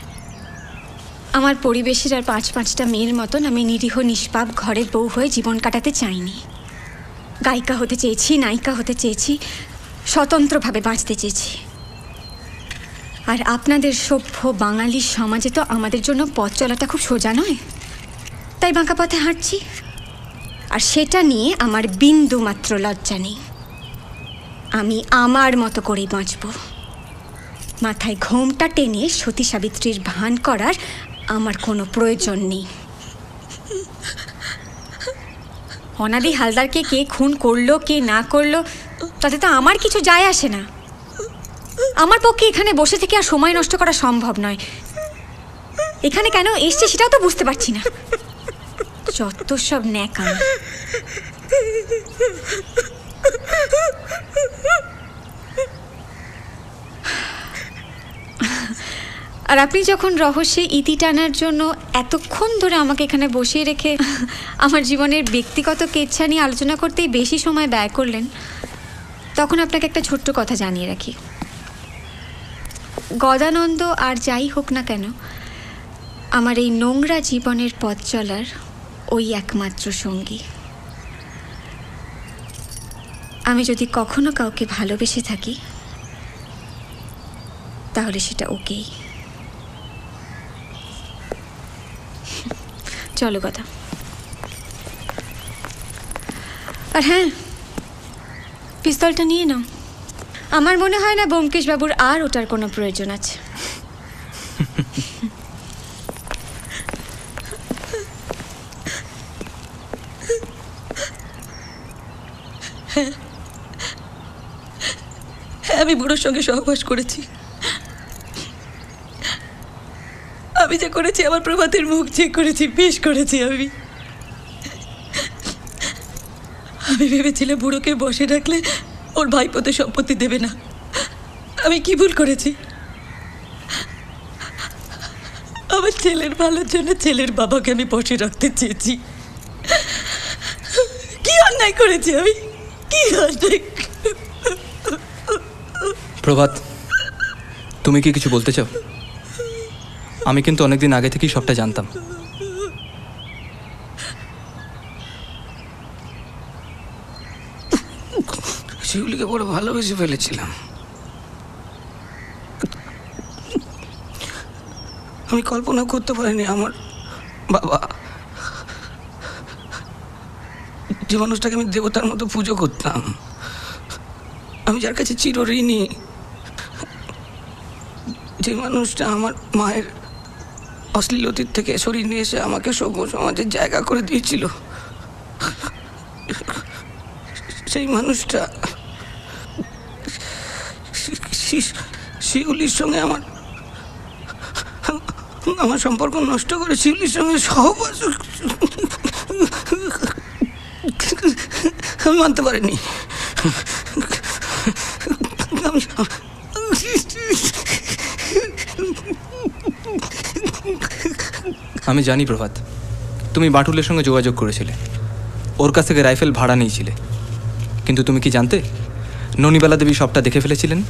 আমার পরিবেশের আর 5-5টা মেয়ের মতন আমি নিরীহ নিষ্পাপ ঘরের বউ হয়ে জীবন কাটাতে চাইনি। গায়িকা হতে চেয়েছি, নায়িকা হতে চেয়েছি, স্বতন্ত্রভাবে বাঁচতে চেয়েছি। আর আপনাদের সভ্য বাঙালি সমাজে তো আমাদের জন্য পথ চলাটা খুব সোজা নয়, তাই বাঁকা পথে হাঁটছি। আর সেটা নিয়ে আমার বিন্দু মাত্র লজ্জা নেই। আমি আমার মতো করেই বাঁচব। মাথায় ঘোমটা টেনে সতী সাবিত্রীর ভান করার আমার কোনো প্রয়োজন নেই। অনাদি হালদারকে কে খুন করলো কে না করলো তাতে তো আমার কিছু যায় আসে না। আমার পক্ষে এখানে বসে থেকে আর সময় নষ্ট করা সম্ভব নয়। এখানে কেন এসছে সেটাও তো বুঝতে পারছি না। যত সব ন্যাকা। আর আপনি যখন রহস্যে ইতি টানার জন্য এতক্ষণ ধরে আমাকে এখানে বসিয়ে রেখে আমার জীবনের ব্যক্তিগত কেচ্ছা নিয়ে আলোচনা করতেই বেশি সময় ব্যয় করলেন, তখন আপনাকে একটা ছোট্ট কথা জানিয়ে রাখি। গদানন্দ আর যাই হোক না কেন, আমার এই নোংরা জীবনের পথ চলার ওই একমাত্র সঙ্গী। আমি যদি কখনো কাউকে ভালোবেসে থাকি তাহলে সেটা ওকেই। চলো কথা। আর হ্যাঁ, পিস্তলটা নিয়ে নাও। আমার মনে হয় না ব্যোমকেশ বাবুর আর ওটার কোনো প্রয়োজন আছে। হ্যাঁ, আমি বুড়োর সঙ্গে সহবাস করেছি। আমি যা করেছি, আমার প্রভাতের মুখ চেক করেছি, বেশ করেছি। আমি ভেবেছিলাম বুড়োকে বসে রাখলে ওর ভাইপোতে সম্পত্তি দেবে না। আমি কি ভুল করেছি? আমার ছেলের ভালোর জন্য ছেলের বাবাকে আমি বসে রাখতে চেয়েছি। কি অন্যায় করেছি আমি, কি অন্যায়! প্রভাত, তুমি কি কিছু বলতে চাও? আমি কিন্তু অনেকদিন আগে থেকেই সবটা জানতাম। শিউলিকে বড় ভালোবেসে ফেলেছিলাম। আমি কল্পনা করতে পারিনি আমার বাবা, যে মানুষটাকে আমি দেবতার মতো পুজো করতাম, আমি যার কাছে চিরঋণী, যে মানুষটা আমার মায়ের অশ্লীল অতীত থেকে সরিয়ে নিয়ে এসে আমাকে সভ্য সমাজের জায়গা করে দিয়েছিল, সেই মানুষটা শিউলির সঙ্গে আমার সম্পর্ক নষ্ট করে শিউলির সঙ্গে সহবাস আমি মানতে পারিনি। আমি জানি প্রভাত, তুমি বাটুলের সঙ্গে যোগাযোগ করেছিলে, ওর কাছ থেকে রাইফেল ভাড়া নিয়েছিলে, কিন্তু তুমি কি জানতে ননিবালা দেবী সবটা দেখে ফেলেছিলেন?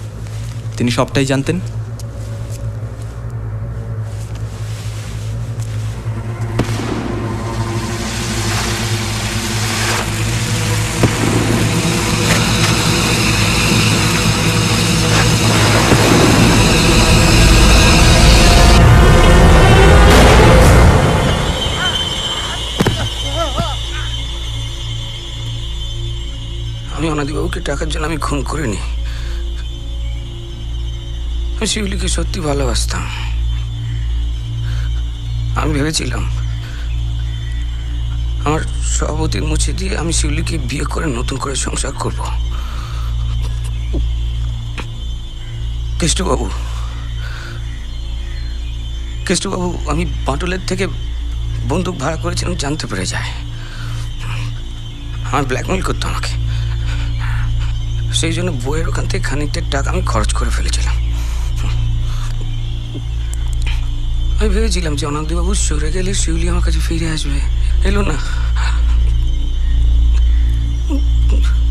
তিনি সবটাই জানতেন। আমি অনাদিবাবুকে টাকার জন্য আমি খুন করিনি। আমি শিউলিকে সত্যি ভালোবাসতাম। আমি ভেবেছিলাম আমার সব অতীত মুছে দিয়ে আমি শিউলিকে বিয়ে করে নতুন করে সংসার করব। কেষ্টবাবু, আমি বাটুলের থেকে বন্দুক ভাড়া করেছিলাম জানতে পেরে যায়। আমার ব্ল্যাকমেল করতো আমাকে, সেই জন্য বইয়ের ওখান থেকে খানিকটা টাকা আমি খরচ করে ফেলেছিলাম। আমি ভেবেছিলাম যে অনন্তবাবু সরে গেলে শিউলি আমার কাছে ফিরে আসবে, এলো না।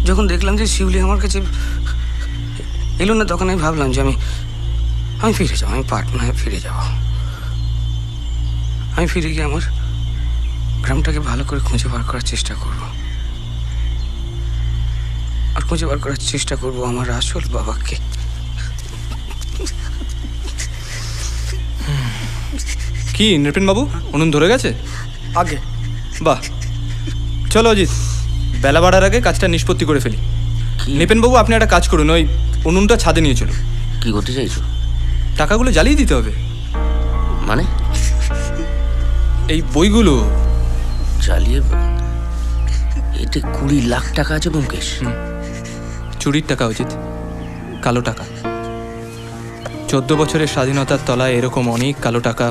যখন দেখলাম যে শিউলি আমার কাছে এলো না, তখন আমি ভাবলাম যে আমি ফিরে যাবো, আমি পাটনায় ফিরে যাব। আমি ফিরে গিয়ে আমার গ্রামটাকে ভালো করে খুঁজে বার করার চেষ্টা করব, আর খুঁজে বার করার চেষ্টা করব আমার আসল বাবাকে। কি নৃপেন বাবু, উনুন ধরে গেছে? আগে বাহ, চলো অজিত, বেলা বাড়ার আগে কাজটা নিষ্পত্তি করে ফেলি। নৃপেন বাবু, আপনি একটা কাজ করুন, ওই উনুনটা ছাদে নিয়ে চলুন। কি করতে চাইছো? টাকাগুলো জ্বালিয়ে দিতে হবে। মানে? এই বইগুলো জ্বালিয়ে? এতে 20 লাখ টাকা আছে ব্যোমকেশ। চুরির টাকা উচিত, কালো টাকা। 14 বছরের স্বাধীনতার তলায় এরকম অনেক কালো টাকা,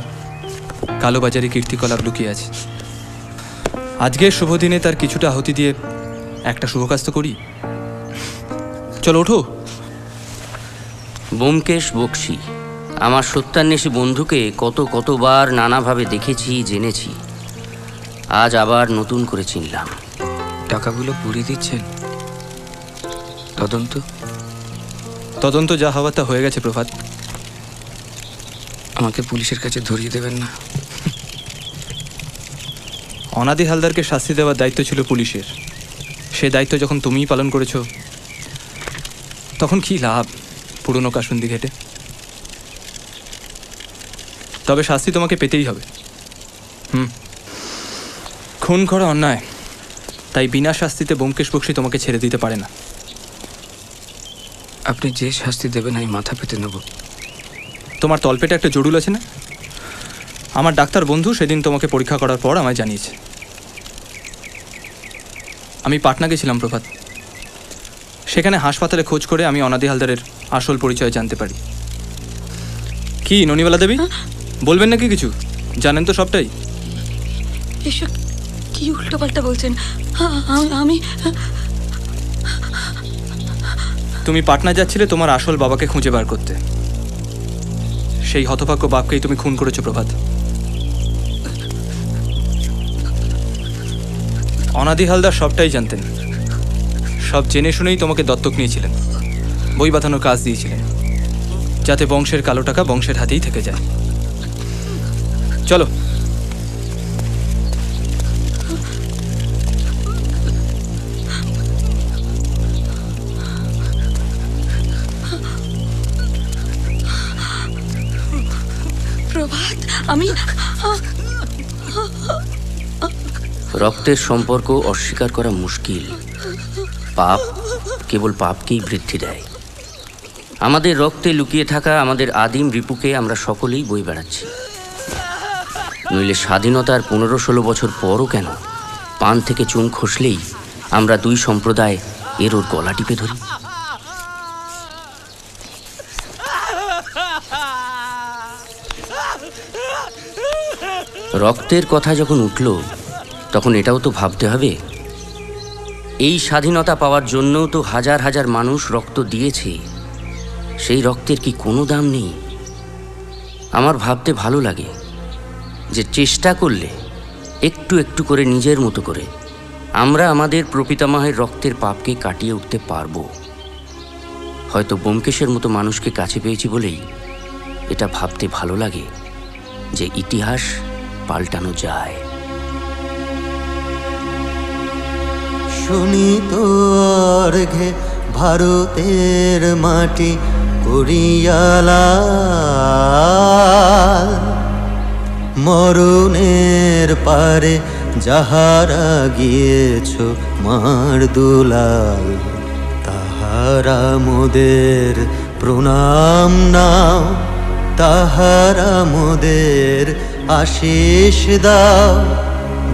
কালোবাজারি কীর্তিকলাপ লুকিয়ে আছে। আজকের শুভ দিনে তার কিছুটা আহুতি দিয়ে একটা শুভ কাজ তো করি। চলো ওঠো। ব্যোমকেশ বক্সি আমার সত্যান্বেষী বন্ধুকে কতবার নানাভাবে দেখেছি, জেনেছি। আজ আবার নতুন করে চিনলাম। টাকাগুলো পুড়িয়ে দিচ্ছেন? তদন্ত যা হওয়ার তা হয়ে গেছে প্রভাত। আমাকে পুলিশের কাছে ধরিয়ে দেবেন না? অনাদি হালদারকে শাস্তি দেওয়ার দায়িত্ব ছিল পুলিশের। সে দায়িত্ব যখন তুমিই পালন করেছো, তখন কি লাভ পুরনো কাসুন্দি ঘেটে? তবে শাস্তি তোমাকে পেতেই হবে। খুন করা অন্যায়, তাই বিনা শাস্তিতে ব্যোমকেশ বক্সী তোমাকে ছেড়ে দিতে পারে না। আপনি যে শাস্তি দেবেন আমি মাথা পেতে নেব। তোমার তলপেটে একটা জরুল আছে না? আমার ডাক্তার বন্ধু সেদিন তোমাকে পরীক্ষা করার পর আমায় জানিয়েছে। আমি পাটনা গেছিলাম প্রভাত। সেখানে হাসপাতালে খোঁজ করে আমি অনাদি হালদারের আসল পরিচয় জানতে পারি। কি ননিবালা দেবী, বলবেন নাকি কিছু? জানেন তো সবটাই? এসব কি উল্টোপাল্টা বলছেন? আমি তুমি পাটনা যাচ্ছিলে তোমার আসল বাবাকে খুঁজে বার করতে। সেই হতভাগ্য বাপকেই তুমি খুন করেছো প্রভাত। অনাদি হালদার সবটাই জানতেন। সব জেনে শুনেই তোমাকে দত্তক নিয়েছিলেন, বই বাঁধানোর কাজ দিয়েছিলেন, যাতে বংশের কালো টাকা বংশের হাতেই থেকে যায়। চলো। প্রভাত, আমি রক্তের সম্পর্ক অস্বীকার করা মুশকিল। পাপ কেবল পাপকেই বৃদ্ধি দেয়। আমাদের রক্তে লুকিয়ে থাকা আমাদের আদিম রিপুকে আমরা সকলেই বই বেড়াচ্ছি। নইলে স্বাধীনতার 15-16 বছর পরও কেন পান থেকে চুন খসলেই আমরা দুই সম্প্রদায় এর ওর গলা টিপে ধরি। রক্তের কথা যখন উঠল, তখন এটাও তো ভাবতে হবে, এই স্বাধীনতা পাওয়ার জন্যও তো হাজার হাজার মানুষ রক্ত দিয়েছে। সেই রক্তের কি কোনো দাম নেই? আমার ভাবতে ভালো লাগে যে চেষ্টা করলে একটু একটু করে নিজের মতো করে আমরা আমাদের প্রপিতামহের রক্তের পাপকে কাটিয়ে উঠতে পারবো। হয়তো ব্যোমকেশের মতো মানুষকে কাছে পেয়েছি বলেই এটা ভাবতে ভালো লাগে যে ইতিহাস পাল্টানো যায়। শুনি তোর ঘে ভারতের মাটি করিয়ালা, মরণের পারে যাহারা গিয়েছ মার দুলাল, তাহারা মোদের প্রণাম নাও, তাহারা মোদের আশিস দাও।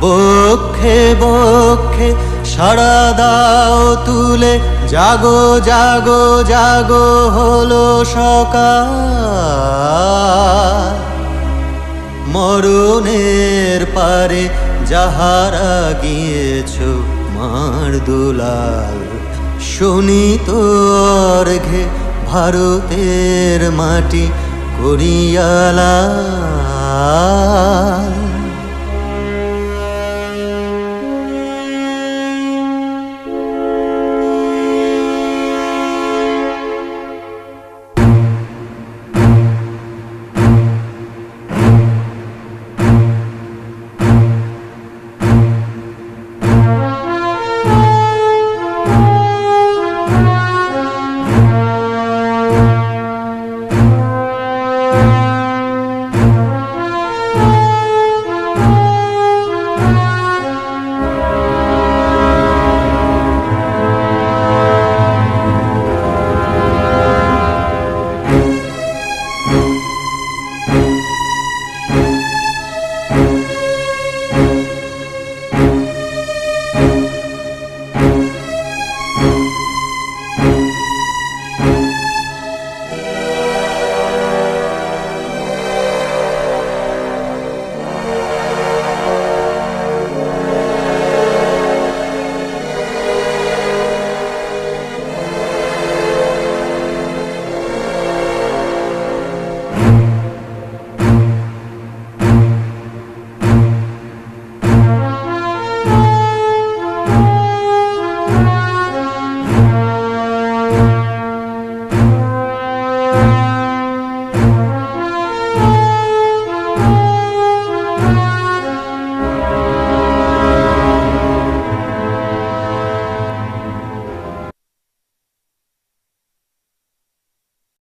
বক্ষে বক্ষে সাড়া দাও তুলে, জাগো জাগো জাগো হলো সকাল। মরণের পারে যাহারা গিয়েছ মার দুলাল, শুনি তোর ঘে ভারতের মাটি করিয়ালা।